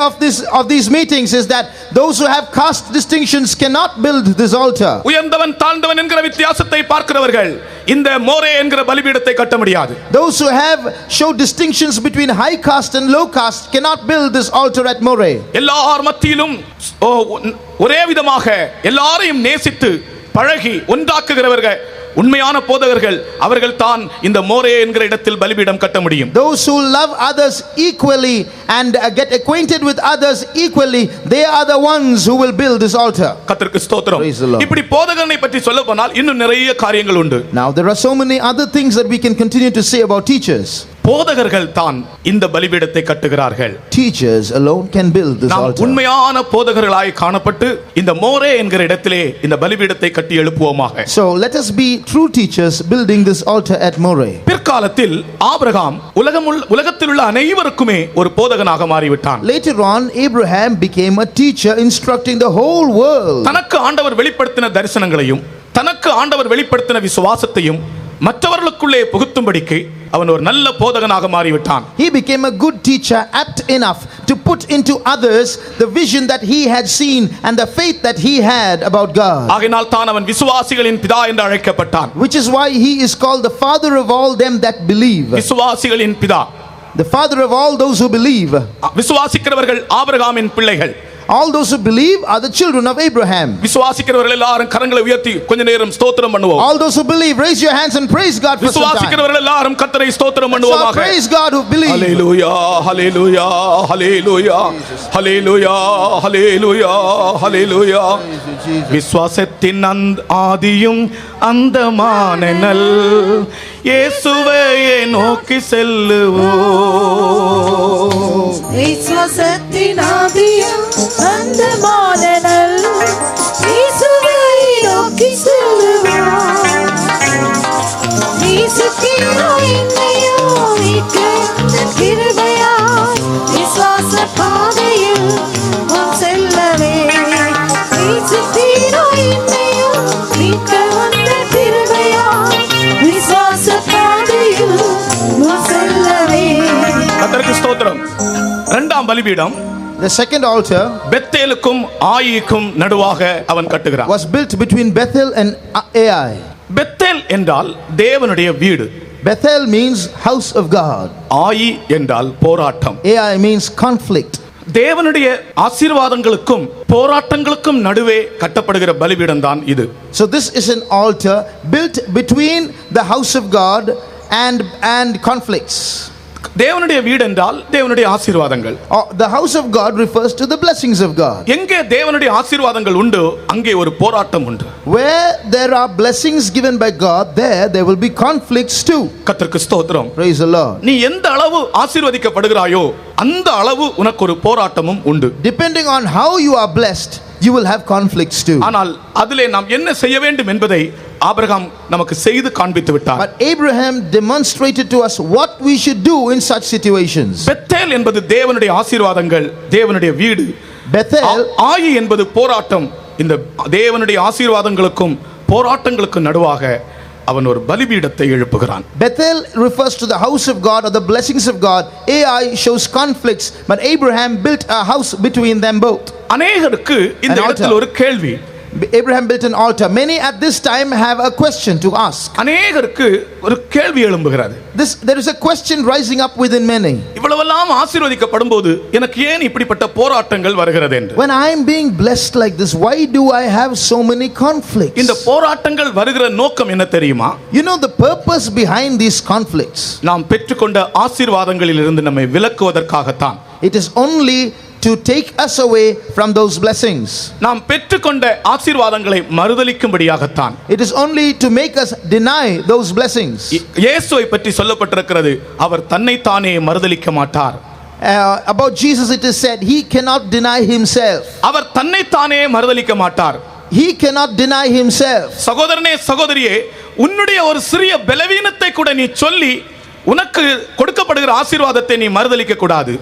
of these meetings is that those who have caste distinctions cannot build this altar. உயர்ந்தவன் தாழ்ந்தவன் என்கிற வித்தியாசத்தை பார்க்கிறவர்கள் இந்த மோரே என்கிற பலிபீடத்தை கட்ட முடியாது. Those who have show distinctions between high caste and low caste cannot build this altar at Moreh. எல்லார் மத்தியிலும் ஒரே விதமாக எல்லாரையும் நேசித்து பழகி ஒன்றாக்குகிறவர்கள் உண்மையான போதகர்கள், அவர்கள் தான் இந்த மோரே என்கிற இடத்தில் பலிபீடம் கட்ட முடியும். Those who love others equally and get acquainted with others equally, they are the ones who will build this altar. கர்த்தருக்கு ஸ்தோத்திரம். Praise the Lord. இப்படி போதகனை பற்றி சொல்ல போனால் இன்னும் நிறைய காரியங்கள் உண்டு. Now there are so many other things that we can continue to say about teachers. போதகர்கள் தான் இந்த பலிபீடத்தை கட்டுகிறார்கள். Teachers alone can build this நாம் altar. உண்மையான போதகர்களாய் காணப்பட்டு இந்த மோரே என்கிற இடத்திலே இந்த பலிபீடத்தை கட்டி எழுப்புவோமாக. So let us be true teachers building this altar at Moreh. பிற்காலத்தில் ஆபிரகாம் உலகத்தில் உள்ள அனைவருக்குமே ஒரு போதகனாக மாறிவிட்டான். Later on Abraham became a teacher instructing the whole world. தனக்கு ஆண்டவர் வெளிப்படுத்தின தரிசனங்களையும் தனக்கு ஆண்டவர் வெளிப்படுத்தின விசுவாசத்தையும் மற்றவர்களுக்குள்ளே புகுத்தும்படிக்கு அவன் ஒரு நல்ல போதகனாக மாறிவிட்டான். He became a good teacher, apt enough to put into others the vision that he had seen and the faith that he had about God. ஆகையால் தான் அவன் விசுவாசிகளின் பிதா என்று அழைக்கப்பட்டான். Which is why he is called the father of all them that believe. விசுவாசிகளின் பிதா, the father of all those who believe. விசுவாசிக்கிறவர்கள் ஆபிரகாமின் பிள்ளைகள். All those who believe are the children of Abraham. விசுவாசிக்கிறவர்கள் எல்லாரும் கரங்களை உயர்த்தி கொஞ்ச நேரம் ஸ்தோத்திரம் பண்ணுவோம். All those who believe, raise your hands and praise God for some time. விசுவாசிக்கிறவர்கள் எல்லாரும் கர்த்தரை ஸ்தோத்திரம் So பண்ணுவோமாக. praise God who believe. ஹalleluya ஹalleluya ஹalleluya ஹalleluya ஹalleluya ஹalleluya. விசுவாசத்தின் ஆதியும் அந்தமானனல் இயேசுவை நோக்கி செல்லுவோம். விசுவாசத்தின் ஆதியும் அந்தமானனல் இயேசுவை நோக்கி செல்லுவோம். நேசிக்கிறோம் என்னையோ மீட்க வந்த கிருபையாய் விசுவாச பாதையில் முன் செல்லவே. நேசிக்கிறோம் என்னையோ மீட்க வந்த கிருபையாய் விசுவாச பாதையில் முன் செல்லவே. கர்த்தருக்கு ஸ்தோத்திரம். இரண்டாம் பலிபீடம் The second altar பெத்தேலுக்கும் ஆயிக்கும் நடுவாக அவன் கட்டுகிறான். was built between Bethel and Ai. Bethel என்றால் தேவனுடைய வீடு. Bethel means house of God. ஆயி என்றால் போராட்டம். Ai means conflict. தேவனுடைய ஆசீர்வாதங்களுக்கும் போராட்டங்களுக்கும் நடுவே கட்டப்படுகிற பலிபீடம் தான் இது. So this is an altar built between the house of God and conflicts. தேவனுடைய வீடு என்றால் தேவனுடைய ஆசீர்வாதங்கள். The house of God refers to the blessings of God. எங்கே தேவனுடைய ஆசீர்வாதங்கள் உண்டு அங்கே ஒரு போராட்டம் உண்டு. Where there are blessings given by God, there will be conflicts too. கர்த்தருக்கு ஸ்தோத்திரம். Praise the Lord. நீ எந்த அளவு ஆசீர்வதிக்கப்படுகிறாயோ அந்த அளவு உனக்கு ஒரு போராட்டமும் உண்டு. Depending on how you are blessed, you will have conflicts too. ஆனால் அதிலே நாம் என்ன செய்ய வேண்டும் என்பதை ஆபிரகாம் நமக்கு செய்து காண்பித்து விட்டார். But Abraham demonstrated to us what we should do in such situations. Bethel என்பது தேவனுடைய ஆசீர்வாதங்கள், தேவனுடைய வீடு. Bethel, ஆயி என்பது போராட்டம். இந்த தேவனுடைய ஆசீர்வாதங்களுக்கும் போராட்டங்களுக்கும் நடுவாக அவன் ஒரு பலிபீடத்தை எழுப்புகிறான். Bethel refers to the house of God or the blessings of God. Ai shows conflicts, but Abraham built a house between them both. அநேகருக்கு இந்த இடத்தில் ஒரு கேள்வி. Abraham built an altar. Many at this time have a question to ask. அநேகருக்கு ஒரு கேள்வி எழும்புகிறது. There is a question rising up within many. இவ்வளவெல்லாம் ஆசீர்வதிக்கப்படும்போது எனக்கு ஏன் இப்படிப்பட்ட போராட்டங்கள் வருகிறது என்று. When I am being blessed like this, why do I have so many conflicts? இந்த போராட்டங்கள் வருகிற நோக்கம் என்ன தெரியுமா? You know the purpose behind these conflicts. நாம் பெற்றுக்கொண்ட ஆசீர்வாதங்களில் இருந்து நம்மை விலக்குவதற்காகத்தான். It is only to take us away from those blessings. நாம் பெற்றுக்கொண்ட ஆசீர்வாதங்களை மறுதலிக்கும்படியாகத்தான். It is only to make us deny those blessings. இயேசுவை பற்றி சொல்லப்பட்டிருக்கிறது, அவர் தன்னைத்தானே மறுதலிக்க மாட்டார். About Jesus it is said he cannot deny himself. அவர் தன்னைத்தானே மறுதலிக்க மாட்டார். he cannot deny himself. சகோதரனே சகோதரியே, உன்னுடைய ஒரு சிறிய பலவீனத்தை கூட நீ சொல்லி உனக்கு கொடுக்கப்படுகிற ஆசீர்வாதத்தை நீ மறுதலிக்க கூடாது.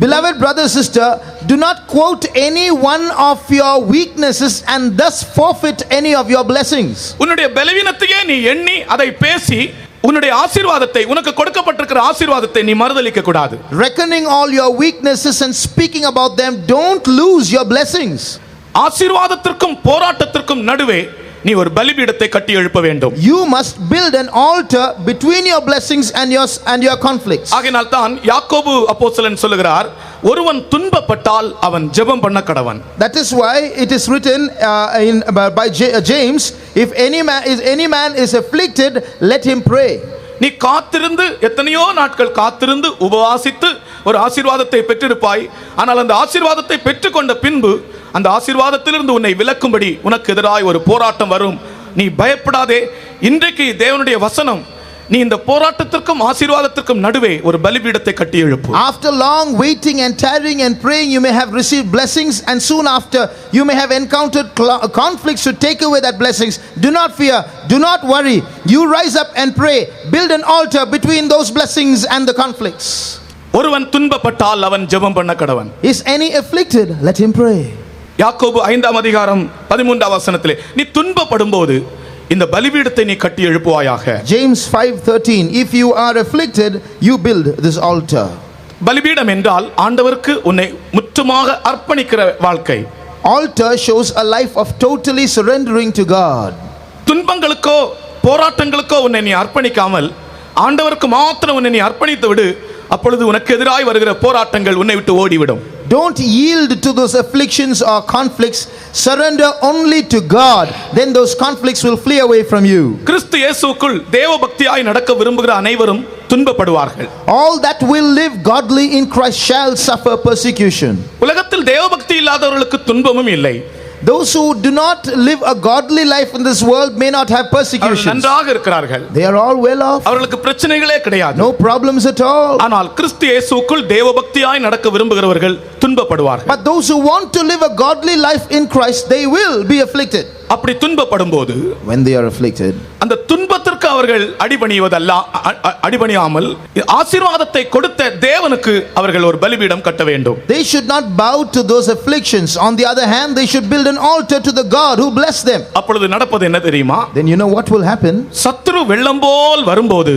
Beloved brother, sister, do not quote any one of your weaknesses and thus forfeit any of your blessings. உன்னுடைய பலவீனத்தையே நீ எண்ணி அதை பேசி உன்னுடைய ஆசீர்வாதத்தை, உனக்கு கொடுக்கப்பட்டிருக்கிற ஆசீர்வாதத்தை நீ மறுதலிக்க கூடாது. Reckoning all your weaknesses and speaking about them, don't lose your blessings. ஆசீர்வாதத்திற்கும் போராட்டத்திற்கும் நடுவே நீ ஒரு பலிபீடத்தை கட்டி எழுப்ப வேண்டும். You must build an altar between your blessings and your conflicts. ஆகையால் தான் யாக்கோபு அப்போஸ்தலன் சொல்லுகிறார், ஒருவன் துன்பப்பட்டால் அவன் ஜெபம் பண்ண கடவன். That is why it is written by James, if any man is afflicted, let him pray. நீ காத்திருந்து எத்தனையோ நாட்கள் காத்திருந்து உபவாசித்து ஒரு ஆசீர்வாதத்தை பெற்றிருப்பாய். ஆனால் அந்த ஆசீர்வாதத்தை பெற்றுக்கொண்ட பின்பு அந்த ஆசீர்வாதத்திலிருந்து உன்னை விலக்கும்படி உனக்கு எதிராய் ஒரு போராட்டம் வரும். நீ பயப்படாதே. இன்றைக்கு தேவனுடைய வசனம், நீ இந்த போராட்டத்திற்கும் ஆசீர்வாதத்திற்கும் நடுவே ஒரு பலிபீடத்தை கட்டி எழுப்பு. After long waiting and tarrying and praying, you may have received blessings, and soon after you may have encountered conflicts to take away that blessings. Do not fear, do not worry. You rise up and pray. Build an altar between those blessings and the conflicts. ஒருவன் துன்பப்பட்டால் அவன் ஜெபம் பண்ண கடவன். Is any afflicted? Let him pray. யாக்கோபு 5ஆம் அதிகாரம் 13ஆம் வசனத்திலே, நீ துன்பப்படும்போது இந்த பலிபீடத்தை நீ கட்டி எழுப்புவாயாக. James 5:13, if you are afflicted, you build this altar. பலிபீடம் என்றால் ஆண்டவருக்கு உன்னை முற்றுமாக அர்ப்பணிக்கிற வாழ்க்கை. Altar shows a life of totally surrendering to God. துன்பங்களுக்கோ போராட்டங்களுக்கோ உன்னை நீ அர்ப்பணிக்காமல் ஆண்டவருக்கு மாத்திரம் உன்னை நீ அர்ப்பணித்து விடு. அப்பொழுது உனக்கு எதிராய் வருகிற போராட்டங்கள் உன்னை விட்டு ஓடிவிடும். Don't yield to those afflictions or conflicts. Surrender only to God. Then those conflicts will flee away from you. கிறிஸ்து இயேசுவுக்குள் தேவபக்தியாய் நடக்க விரும்புகிற அனைவரும் துன்பப்படுவார்கள். All that will live godly in Christ shall suffer persecution. உலகத்தில் தேவபக்தி இல்லாதவர்களுக்கு துன்பமும் இல்லை. Those who do not live a godly life in this world may not have persecutions. நன்றாக இருக்கிறார்கள். They are all well off. அவர்களுக்கு பிரச்சனைகளே கிடையாது. No problems at all. ஆனால் கிறிஸ்து இயேசுவுக்குள் தேவபக்தியாய் நடக்க விரும்புகிறவர்கள் துன்பப்படுவார்கள். But those who want to live a godly life in Christ, they will be afflicted. அப்படி துன்பப்படும்போது, when they are afflicted, அந்த துன்பத்திற்கு அவர்கள் அடிபணியாமல் ஆசீர்வாதத்தை கொடுத்த தேவனுக்கு அவர்கள் ஒரு பலிபீடம் கட்ட வேண்டும். They should not bow to those afflictions. On the other hand, they should build an altar to the God who blessed them. அப்பொழுது நடப்பது என்ன தெரியுமா? Then you know what will happen? சத்துரு வெள்ளம் போல் வரும்போது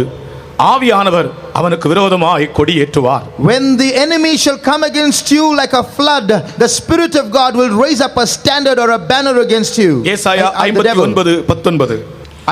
ஆவியானவர் அவனுக்கு விரோதமாய் கொடியேற்றுவார். When the enemy shall come against you like a flood, the Spirit of God will raise up a standard or a banner against you. ஏசாயா 59:19.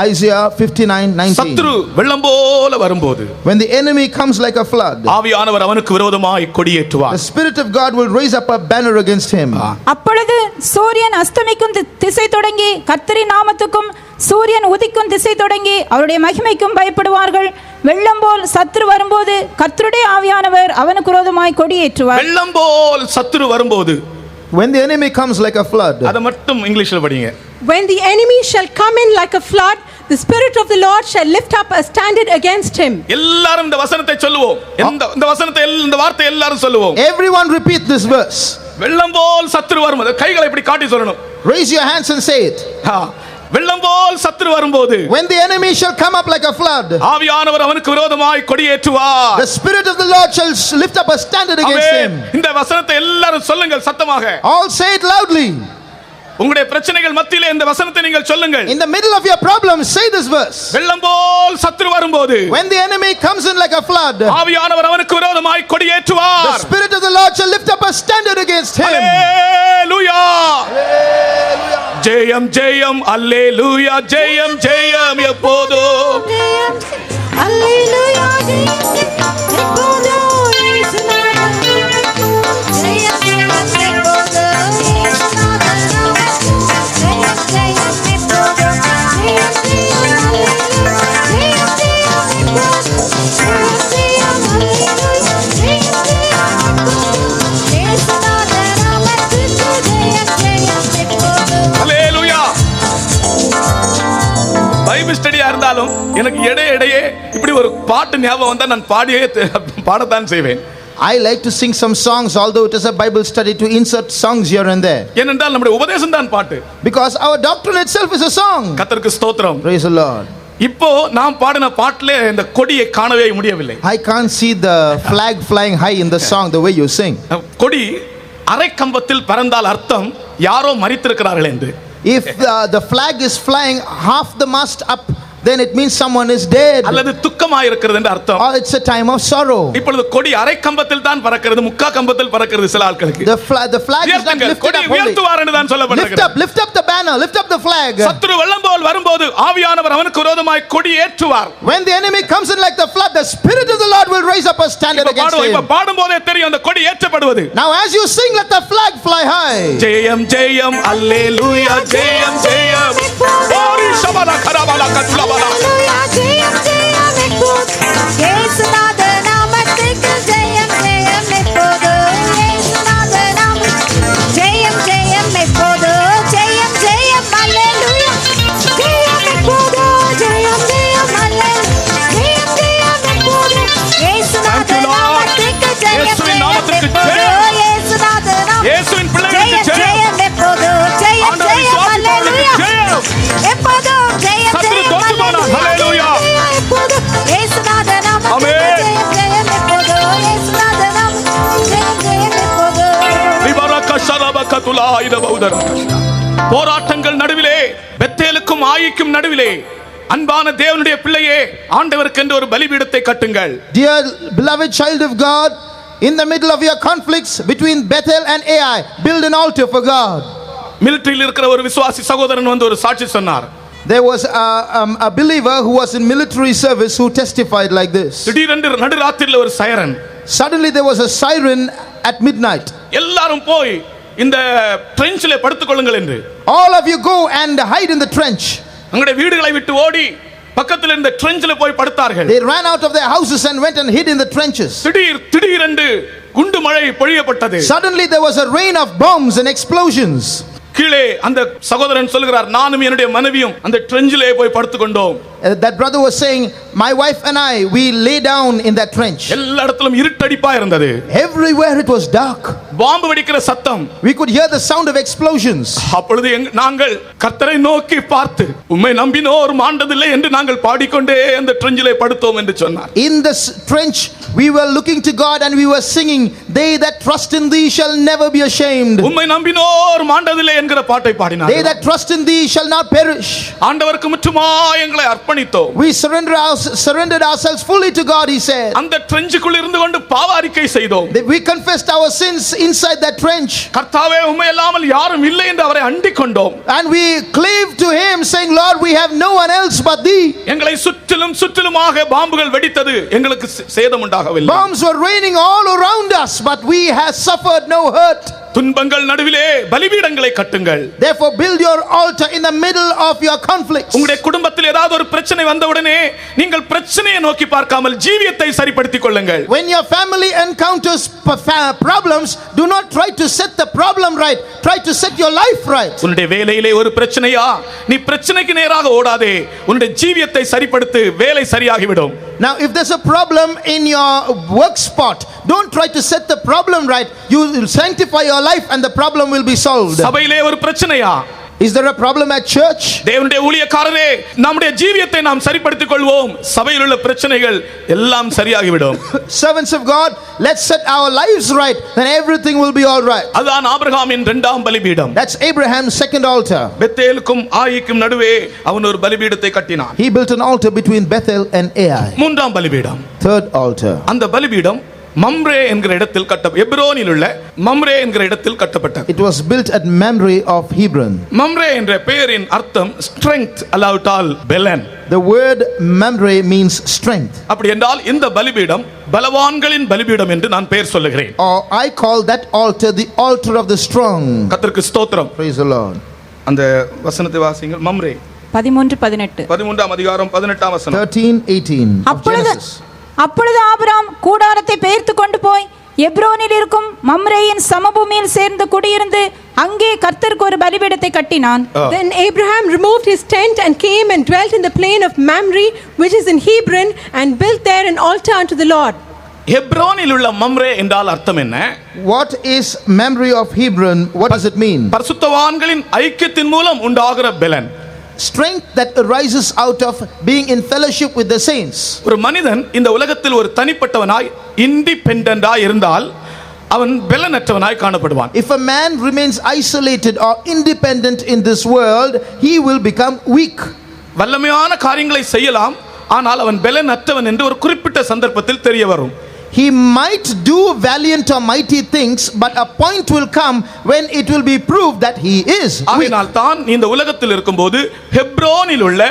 Isaiah 59:19. சத்துரு வெள்ளம் போல வரும்போது, when the enemy comes like a flood, ஆவியானவர் அவனுக்கு விரோதமாய் கொடியேற்றுவார். the Spirit of God will raise up a banner against him. அப்பொழுது சூரியன் அஸ்தமிக்கும் திசை தொடங்கி கர்த்தரின் நாமத்துக்கும் சூரியன் உதிக்கும் திசை தொடங்கி அவருடைய மகிமைக்கும் பயப்படுவார்கள். வெள்ளம் போல் சத்துரு வரும்போது கர்த்தருடைய ஆவியானவர் அவனுக்கு விரோதமாய் கொடியேற்றுவார். வெள்ளம் போல் சத்துரு வரும்போது, when the enemy comes like a flood, அத மட்டும் இங்கிலீஷ்ல படிங்க. When the enemy shall come in like a flood, the Spirit of the Lord shall lift up a standard against him. எல்லாரும் இந்த வசனத்தை சொல்லுவோம். இந்த வசனத்தை இந்த வார்த்தை எல்லாரும் சொல்லுவோம். Everyone repeat this verse. வெள்ளம் போல் சத்துரு வரும்போது கைகளை இப்படி காட்டி சொல்லணும். Raise your hands and say it. வெள்ளம் போல் சத்துரு வரும்போது, when the enemy shall come up like a flood, ஆவியானவர் அவனுக்கு விரோதமாய் கொடியேற்றுவார். the Spirit of the Lord shall lift up a standard against him. இந்த வசனத்தை எல்லாரும் சொல்லுங்கள் சத்தமாக. All say it loudly. உங்களுடைய பிரச்சனைகள் மத்தியிலே இந்த வசனத்தை நீங்கள் சொல்லுங்கள். In the middle of your problems, say this verse. வெள்ளம் போல் சத்துரு வரும்போது, when the enemy comes in like a flood, ஆவியானவர் அவனுக்கு விரோதமாய் கொடியேற்றுவார். the Spirit of the Lord shall lift up a standard against him. Hallelujah. ஜெயம் ஜெயம் அல்லேலூயா, ஜெயம் ஜெயம் எப்போதும். அல்லேலூயா, ஜெயம் எப்போதும் இயேசுநாதன். ஜெயம் ஜெயம் எப்போதும் இயேசுநாதன். ஜெயம் ஜெயம் எப்போதும். ஜெயம் ஜெயம் அல்லேலூயா, ஜெயம் ஜெயம் எப்போதும். ஜெயம் ஜெயம் அல்லேலூயா, ஜெயம் ஜெயம் எப்போதும். இயேசுநாதன் நாமத்துக்கு ஜெயம் ஜெயம் எப்போதும். அல்லேலூயா. பைபிள் ஸ்டடியா இருந்தாலும் எனக்கு இடையே இப்படி ஒரு பாட்டு ஞாபகம் வந்தா நான் பாடத்தான் செய்வேன். I like to sing some songs, although it is a Bible study, to insert songs here and there. ஏனென்றால் நம்முடைய உபதேசம் தான் பாட்டு. Because our doctrine itself is a song. கர்த்தருக்கு ஸ்தோத்திரம். Praise the Lord. இப்போ நாம் பாடின பாட்டிலே இந்த கொடியை காணவே முடியவில்லை. I can't see the flag flying high in the song the way you sing. கொடி அரை கம்பத்தில் பறந்தால் அர்த்தம் யாரோ மரித்திருக்கிறார்கள் என்று. If the flag is flying half the mast up, then it means someone is dead. அல்லது துக்கமாக இருக்கிறது என்று அர்த்தம். Or it's a time of sorrow. இப்பொழுது கொடி அரை கம்பத்தில் தான் பறக்கிறது, முக்கா கம்பத்தில் பறக்கிறது சில ஆட்களுக்கு. The flag is not lifted கொடி up only. உயர்த்துவார் என்று தான் சொல்லப்படுகிறது. Lift up the banner, lift up the flag. சத்துரு வெள்ளம் போல் வரும்போது ஆவியானவர் அவனுக்கு விரோதமாய் கொடி ஏற்றுவார். When the enemy comes in like the flood, the spirit of the Lord will raise up a standard against him. இப்ப பாடும்போதே தெரியும் அந்த கொடி ஏற்றப்படுவது. Now as you sing, let the flag fly high. ஜெயம் ஜெயம் அல்லேலூயா ஜெயம் ஜெயம் ஓரி ஷபல கரபல கதுலபல ஜெயம் ஜெயம் எப்போது இயேசுநாத நாமத்துக்கு ஜெயம் ஜெயம் எப்போது இயேசுநாத நாமத்துக்கு ஜெயம் ஜெயம் எப்போது ஜெயம் ஜெயம் அல்லேலூயா ஜெயம் எப்போது ஜெயம் ஜெயம் அல்லேலூயா ஜெயம் ஜெயம் எப்போது இயேசுநாத நாமத்துக்கு ஜெயம் ஜெயம் எப்போது இயேசுநாத நாமத்துக்கு இயேசுவின் பிள்ளைகளுக்கு ஜெயம் ஜெயம் ஜெயம் எப்போது ஜெயம் ஜெயம் அல்லேலூயா எப்போது ஜெயம் சத்துரு ஜெயம் தோற்று போனான். ஹல்லேலூயா. எப்போது இயேசுநாத நாமத்துக்கு ஆமென். ஜெயம் ஜெயம் எப்போது இயேசுநாத நாமத்துக்கு ஜெயம் ஜெயம் எப்போது விபரக ஷரப கதுலா இதபௌதர போராட்டங்கள் நடுவிலே பெத்தேலுக்கும் ஆயிக்கும் நடுவிலே அன்பான தேவனுடைய பிள்ளையே ஆண்டவருக்கு என்று ஒரு பலிபீடத்தை கட்டுங்கள். Dear beloved child of God, in the middle of your conflicts between Bethel and Ai, build an altar for God. மிலிட்டரியில் இருக்கிற ஒரு விசுவாசி சகோதரன் வந்து ஒரு சாட்சி சொன்னார். There was a believer who was in military service who testified like this. திடீரென்று நடுராத்திரியில் ஒரு siren. Suddenly there was a siren at midnight. எல்லாரும் போய் இந்த ட்ரெஞ்சிலே படுத்துக் கொள்ளுங்கள் என்று. All of you go and hide in the trench. அங்களுடைய வீடுகளை விட்டு ஓடி பக்கத்தில் இருந்த ட்ரெஞ்சிலே போய் படுத்தார்கள். They ran out of their houses and went and hid in the trenches. திடீரென்று குண்டு மழை பொழியப்பட்டது. Suddenly there was a rain of bombs and explosions. கீழே அந்த சகோதரன் சொல்கிறார், நானும் என்னுடைய மனைவியும் அந்த ட்ரெஞ்சிலே போய் படுத்துக்கொண்டோம். That brother was saying, my wife and I, we lay down in that trench. எல்லா இடத்திலும் இருட்டடிப்பா இருந்தது. Everywhere it was dark. பாம்பு வெடிக்கிற சத்தம். We could hear the sound of explosions. அப்பொழுது நாங்கள் கர்த்தரை நோக்கி பார்த்து உம்மை நம்பினோர் மாண்டதில்லை என்று நாங்கள் பாடிக்கொண்டே அந்த ட்ரெஞ்சிலே படுத்தோம் என்று சொன்னார். In this trench we were looking to God and we were singing, they that trust in thee shall never be ashamed. உம்மை நம்பினோர் மாண்டதில்லை என்கிற பாட்டை பாடினார். They that trust in thee shall not perish. ஆண்டவருக்கு முற்றுமாய் எங்களை அர்ப்பணித்தோம். We surrendered ourselves fully to God, he said. அந்த ட்ரெஞ்சுக்குள் இருந்து கொண்டு பாவ அறிக்கை செய்தோம். We confessed our sins inside that trench. கர்த்தாவே உம்மை அல்லாமல் யாரும் இல்லை என்று அவரை அண்டிக் கொண்டோம். And we cleaved to him saying, Lord, we have no one else but thee. எங்களை சுற்றிலுமாக பாம்புகள் வெடித்தது, எங்களுக்கு சேதம் உண்டாகவில்லை. Bombs were raining all around us, but we have suffered no hurt. துன்பங்கள் நடுவிலே பலிபீடங்களை கட்டுங்கள். Therefore build your altar in the middle of your conflicts. உங்களுடைய குடும்பத்தில் ஏதாவது ஒரு பிரச்சனை வந்தவுடனே நீங்கள் பிரச்சனையை நோக்கி பார்க்காமல் ஜீவியத்தை சரிப்படுத்திக் கொள்ளுங்கள். When your family encounters problems, do not try to set the problem right. Try to set your life right. உன்னுடைய வேலையிலே ஒரு பிரச்சனையா, நீ பிரச்சனைக்கு நேராக ஓடாதே, உன்னுடைய ஜீவியத்தை சரிப்படுத்து, வேலை சரியாகிவிடும். Now if there's a problem in your work spot, don't try to set the problem right. You sanctify your life and the problem will be solved. சபையிலே ஒரு பிரச்சனையா, Is there a problem at church? தேவனுடைய ஊழியக்காரரே, நம்முடைய ஜீவியத்தை நாம் சரிப்படுத்திக் கொள்வோம், சபையில் உள்ள பிரச்சனைகள் எல்லாம் சரியாகிவிடும். Servants of God, let's set our lives right, then everything will be all right. அதுதான் ஆபிரகாமின் இரண்டாம் பலிபீடம். That's Abraham's second altar. பெத்தேலுக்கும் ஆயிக்கும் நடுவே அவன் ஒரு பலிபீடத்தை கட்டினான். He built an altar between Bethel and Ai. மூன்றாம் பலிபீடம். Third altar. அந்த பலிபீடம் மம்ரே என்கிற இடத்தில் எப்ரோனில் உள்ள மம்ரே என்கிற இடத்தில் கட்டப்பட்டது. It was built at Mamre of Hebron. Mamre என்ற பெயரின் அர்த்தம் strength அல்லாவிட்டால் பெலன். The word Mamre means strength. அப்படி என்றால் இந்த பலிபீடம் பலவான்களின் பலிபீடம் என்று நான் பெயர் சொல்லுகிறேன். Or I call that altar the altar of the strong. கர்த்தருக்கு ஸ்தோத்திரம். Praise the Lord. அந்த வசனத்தை வாசிங்கள். மம்ரே 13:18 13ஆம் அதிகாரம் 18ஆம் வசனம். 13:18 of Genesis. அப்பொழுது ஆபிரகாம் கூடாரத்தை பெயர்த்து கொண்டு போய் எப்ரோனில் இருக்கும் மம்ரேயின் சமபூமியில் சேர்ந்து குடியிருந்து அங்கே கர்த்தருக்கு ஒரு பலிபீடத்தை கட்டினான். Then Abraham removed his tent and came and dwelt in the plain of Mamre, which is in Hebron, and built there an altar unto the Lord. ஹெப்ரோனில் உள்ள மம்ரே என்றால் அர்த்தம் என்ன? What is Mamre of Hebron? What does it mean? பரிசுத்தவான்களின் ஐக்கியத்தின் மூலம் உண்டாகிற பெலன். Strength that arises out of being in fellowship with the saints. ஒரு மனிதன் இந்த உலகத்தில் ஒரு தனிப்பட்டவனாய் இண்டிபெண்டன்டாய் இருந்தால் அவன் பெலனற்றவனாய் காணப்படுவான். If a man remains isolated or independent in this world, he will become weak. வல்லமையான காரியங்களை செய்யலாம், ஆனால் அவன் பெலனற்றவன் என்று ஒரு குறிப்பிட்ட சந்தர்ப்பத்தில் தெரிய வரும். He might do valiant or mighty things, but a point will come when it will be proved that he is weak. ஆகையால் தான் இந்த உலகத்தில் இருக்கும்போது ஹெப்ரோனில் உள்ள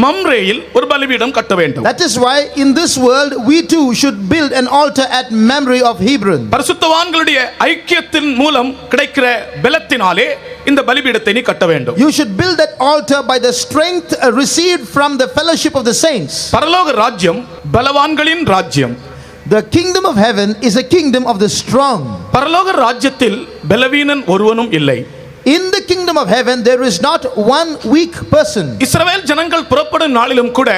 மம்ரேயில் ஒரு பலிபீடம் கட்ட வேண்டும். That is why in this world we too should build an altar at Mamre of Hebron. பரிசுத்தவான்களுடைய ஐக்கியத்தின் மூலம் கிடைக்கிற பலத்தினாலே இந்த பலிபீடத்தை நீ கட்ட வேண்டும். You should build that altar by the strength received from the fellowship of the saints. பரலோக ராஜ்யம் பலவான்களின் ராஜ்யம். The kingdom of heaven is a kingdom of the strong. பரலோக ராஜ்யத்தில் பலவீனன் ஒருவனும் இல்லை. In the kingdom of heaven there is not one weak person. இஸ்ரவேல் ஜனங்கள் புறப்படும் நாளிலும் கூட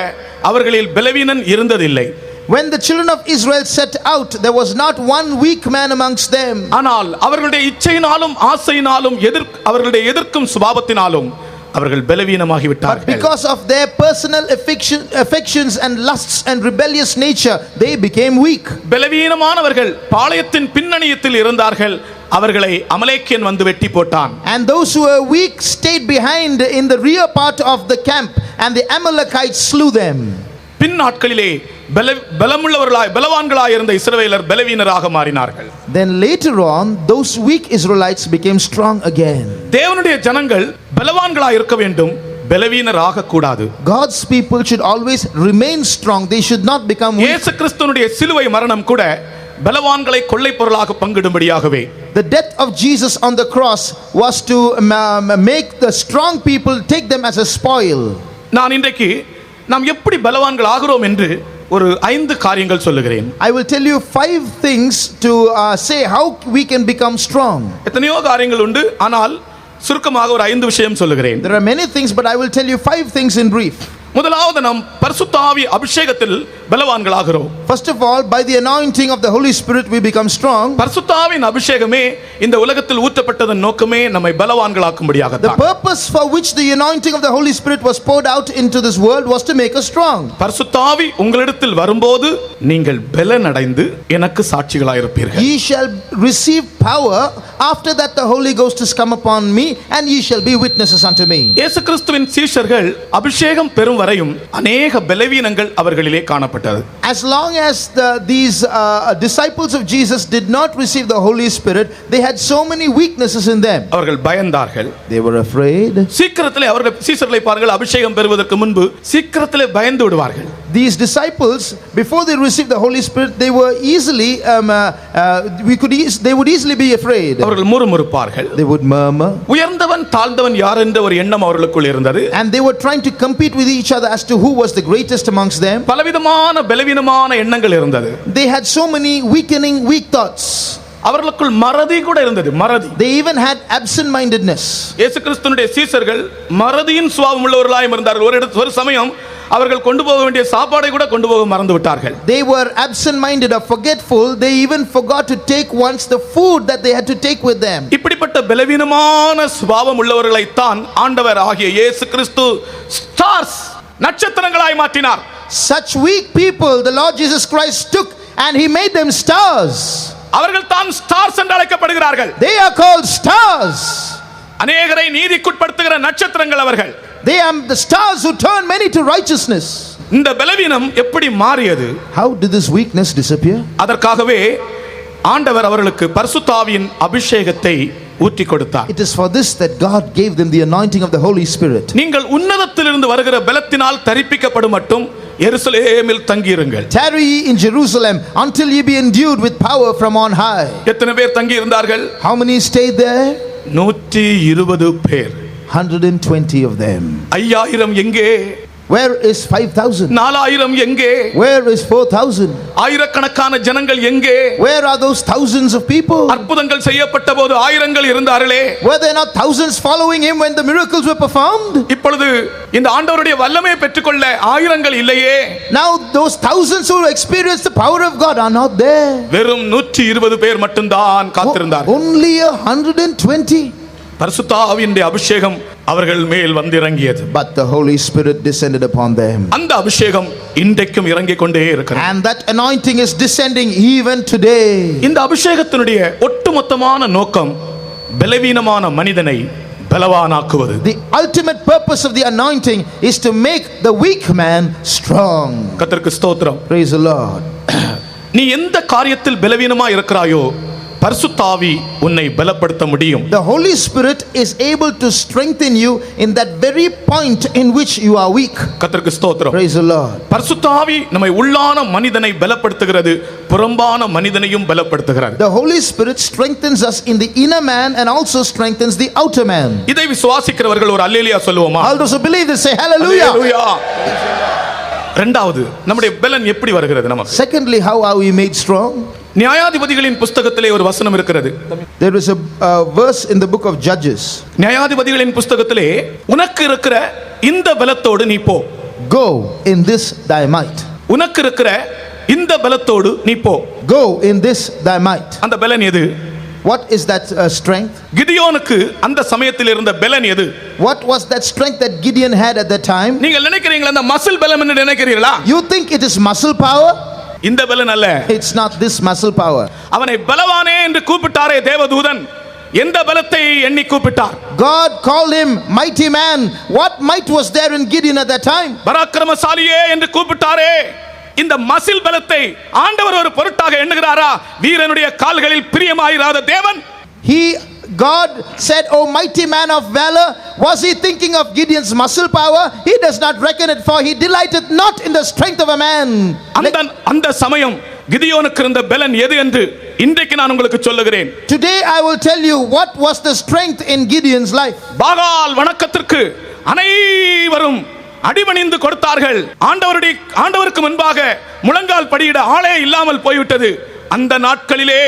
அவர்களில் பலவீனன் இருந்ததில்லை. When the children of Israel set out, there was not one weak man amongst them. ஆனால் அவர்களுடைய இச்சையினாலும் ஆசையினாலும் அவர்களுடைய எதிர்க்கும் சுபாவத்தினாலும் அவர்கள் பலவீனமாகி விட்டார்கள். Because of their personal affections and lusts and rebellious nature, they became weak. பலவீனமானவர்கள் பாளையத்தின் பின்னணியத்தில் இருந்தார்கள். அவர்களை அமலேக்கியன் வந்து வெட்டி போட்டான். And those who were weak stayed behind in the rear part of the camp, and the Amalekites slew them. பின் நாட்களிலே பலவான்களாய் இருந்த இஸ்ரவேலர் பலவீனராக மாறினார்கள். Then later on those weak Israelites became strong again. தேவனுடைய ஜனங்கள் பலவான்களாய் இருக்க வேண்டும், பலவீனராக கூடாது. God's people should always remain strong. They should not become weak. இயேசு கிறிஸ்துவினுடைய சிலுவை மரணம் கூட பலவான்களை கொள்ளை பொருளாக பங்கிடும்படியாகவே. The death of Jesus on the cross was to make the strong people take them as a spoil. நான் இன்றைக்கு நாம் எப்படி பலவான்கள் ஆகிறோம் என்று ஒரு 5 காரியங்கள் சொல்லுகிறேன். I will tell you 5 things to say how we can become strong. எத்தனையோ காரியங்கள் உண்டு, ஆனால் சுருக்கமாக ஒரு 5 விஷயம் சொல்லுகிறேன். There are many things, but I will tell you 5 things in brief. முதலாவது நாம் பரிசுத்த ஆவி அபிஷேகத்தில் பலவான்களாகிறோம். First of all, by the anointing of the Holy Spirit we become strong. பரிசுத்த ஆவியின் அபிஷேகமே இந்த உலகத்தில் ஊற்றப்பட்டதன் நோக்கமே நம்மை பலவான்களாக்கும்படியாக The purpose for which the anointing of the Holy Spirit was poured out into this world was to make us strong. பரிசுத்த ஆவி உங்களிடத்தில் வரும்போது நீங்கள் பலனடைந்து எனக்கு சாட்சிகளாய் இருப்பீர்கள். Ye shall receive power, after that the Holy Ghost has come upon me, and ye shall be witnesses unto me. இயேசு கிறிஸ்துவின் சீஷர்கள் அபிஷேகம் பெறும் வரையும் அநேக பலவீனங்கள் அவர்களிலே காணப்பட்டது. As long as these disciples of Jesus did not receive the Holy Spirit, they had so many weaknesses in them. அவர்கள் பயந்தார்கள். They were afraid. சீக்கிரத்திலே அவர்கள் சீஷர்களை பாருங்கள், அபிஷேகம் பெறுவதற்கு முன்பு சீக்கிரத்திலே பயந்து விடுவார்கள். These disciples, before they received the Holy Spirit, they were easily they would easily be afraid. அவர்கள் முறுமுறுப்பார்கள். They would murmur. உயர்ந்தவன் தாழ்ந்தவன் யார் என்ற ஒரு எண்ணம் அவர்களுக்குள் இருந்தது. And they were trying to compete with each other as to who was the greatest amongst them. பலவிதமான பலவீனமான எண்ணங்கள் இருந்தது. They had so many weak thoughts. அவர்களுக்குள் மறதி கூட இருந்தது. மறதி. They even had absent mindedness. இயேசு கிறிஸ்துவினுடைய சீஷர்கள் மறதியின் சுபாவம் உள்ளவர்களாய் இருந்தார்கள். ஒரு சமயம் அவர்கள் கொண்டு போக வேண்டிய சாப்பாடை கூட கொண்டு போக மறந்து விட்டார்கள். They were absent minded or forgetful. They even forgot to take once the food that they had to take with them. இப்படிப்பட்ட பலவீனமான சுபாவம் உள்ளவர்களை தான் ஆண்டவர் ஆகிய இயேசு கிறிஸ்து ஸ்டார்ஸ் நட்சத்திரங்களாய் மாற்றினார். Such weak people the Lord Jesus Christ took and he made them stars. அவர்கள் தான் ஸ்டார்ஸ் என்று அழைக்கப்படுகிறார்கள். They are called stars. அநேகரை நீதிக்குட்படுத்துகிற நட்சத்திரங்கள் அவர்கள். They are the stars who turn many to righteousness. இந்த பலவீனம் எப்படி மாறியது? How did this weakness disappear? அதற்காகவே ஆண்டவர் அவர்களுக்கு பரிசுத்த ஆவியின் அபிஷேகத்தை ஊற்றி கொடுத்தார். It is for this that God gave them the anointing of the Holy Spirit. நீங்கள் உன்னதத்திலிருந்து வருகிற பலத்தினால் தரிப்பிக்கப்படும் மட்டும் எருசலேமில் தங்கியிருங்கள். Tarry in Jerusalem until ye be endued with power from on high. எத்தனை பேர் தங்கி இருந்தார்கள்? How many stayed there? 120 பேர். 120 of them. 5000 எங்கே? Where is 5,000? 4000 எங்கே? Where is 4,000? ஆயிரக்கணக்கான ஜனங்கள் எங்கே? Where are those thousands of people? அற்புதங்கள் செய்யப்பட்ட போது ஆயிரங்கள் இருந்தார்களே. Were there not thousands following him when the miracles were performed? இப்பொழுது இந்த ஆண்டவருடைய வல்லமையை பெற்றுக்கொள்ள ஆயிரங்கள் இல்லையே. Now those thousands who experienced the power of God are not there. வெறும் 120 பேர் மட்டும்தான் காத்திருந்தார்கள். Only 120. பரிசுத்த ஆவியினுடைய அபிஷேகம் அவர்கள் மேல் வந்திறங்கியது. But the Holy Spirit descended upon them. அந்த அபிஷேகம் இன்றைக்கும் இறங்கிக் கொண்டே இருக்கிறது. And that anointing is descending even today. இந்த அபிஷேகத்தினுடைய ஒட்டுமொத்தமான நோக்கம் பலவீனமான மனிதனை பலவானாக்குவது. The ultimate purpose of the anointing is to make the weak man strong. கர்த்தருக்கு ஸ்தோத்திரம். Praise the Lord. நீ எந்த காரியத்தில் பலவீனமா இருக்கிறாயோ பரிசுத்த ஆவி உன்னை பலப்படுத்த முடியும். The Holy Spirit is able to strengthen you in that very point in which you are weak. கர்த்தருக்கு ஸ்தோத்திரம். Praise the Lord. பரிசுத்த ஆவி நம்மை உள்ளான மனிதனை பலப்படுத்துகிறது, புறம்பான மனிதனையும் பலப்படுத்துகிறது. The Holy Spirit strengthens us in the inner man and also strengthens the outer man. இதை விசுவாசிக்கிறவர்கள் ஒரு அல்லேலூயா சொல்லுவோமா? All those who believe this say hallelujah. அல்லேலூயா. இரண்டாவது, நம்முடைய பலன் எப்படி வருகிறது நமக்கு? Secondly, how are we made strong? நியாயாதிபதிகளின் புத்தகத்திலே ஒரு வசனம் இருக்கிறது. There is a verse in the book of Judges. நியாயாதிபதிகளின் புத்தகத்திலே உனக்கு இருக்கிற இந்த பலத்தோடு நீ போ. Go in this thy might. உனக்கு இருக்கிற இந்த பலத்தோடு நீ போ. Go in this thy might. அந்த பலன் எது? What is that strength? கிதியோனுக்கு அந்த சமயத்தில் இருந்த பலன் எது? What was that strength that Gideon had at that time? நீங்கள் நினைக்கிறீங்களா அந்த மசில் பலம் என்று நினைக்கிறீர்களா? You think it is muscle power? இந்த பலன் அல்ல. It's not this muscle power. அவனை பலவானே என்று கூப்பிட்டாரே தேவதூதன், எந்த பலத்தை எண்ணி கூப்பிட்டார்? God called him mighty man. What might was there in Gideon at that time? பராக்கிரமசாலியே என்று கூப்பிட்டாரே, இந்த மசில் பலத்தை ஆண்டவர் ஒரு பொருட்டாக எண்ணுகிறாரா? வீரனுடைய கால்களில் பிரியமாயிராத தேவன். God said, "Oh mighty man of valor." Was he thinking of Gideon's muscle power? He does not reckon it, for he delighteth not in the strength of a man. அந்த சமயம் கிதியோனுக்கு இருந்த பலன் எது என்று இன்றைக்கு நான் உங்களுக்கு சொல்லுகிறேன். Today I will tell you what was the strength in Gideon's life. பாகால் வணக்கத்திற்கு அனைவரும் அடிபணிந்து கொடுத்தார்கள். ஆண்டவருக்கு முன்பாக முழங்கால் படியிட ஆளே இல்லாமல் போய்விட்டது. அந்த நாட்களிலே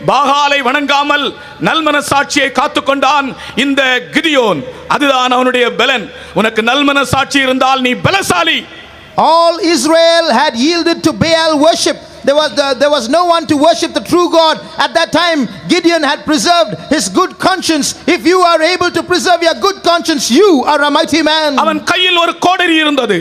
பாகாலை வணங்காமல் நல்மனசாட்சியை காத்துக்கொண்டான் இந்த கிதியோன். அதுதான் அவனுடைய பலன். உனக்கு நல்மனசாட்சி இருந்தால் நீ பலசாலி. All Israel had yielded to Baal worship. There was no one to worship the true God. At that time Gideon had preserved his good conscience. If you are able to preserve your good conscience, you are a mighty man. அவன் கையில் ஒரு கோடரி இருந்தது.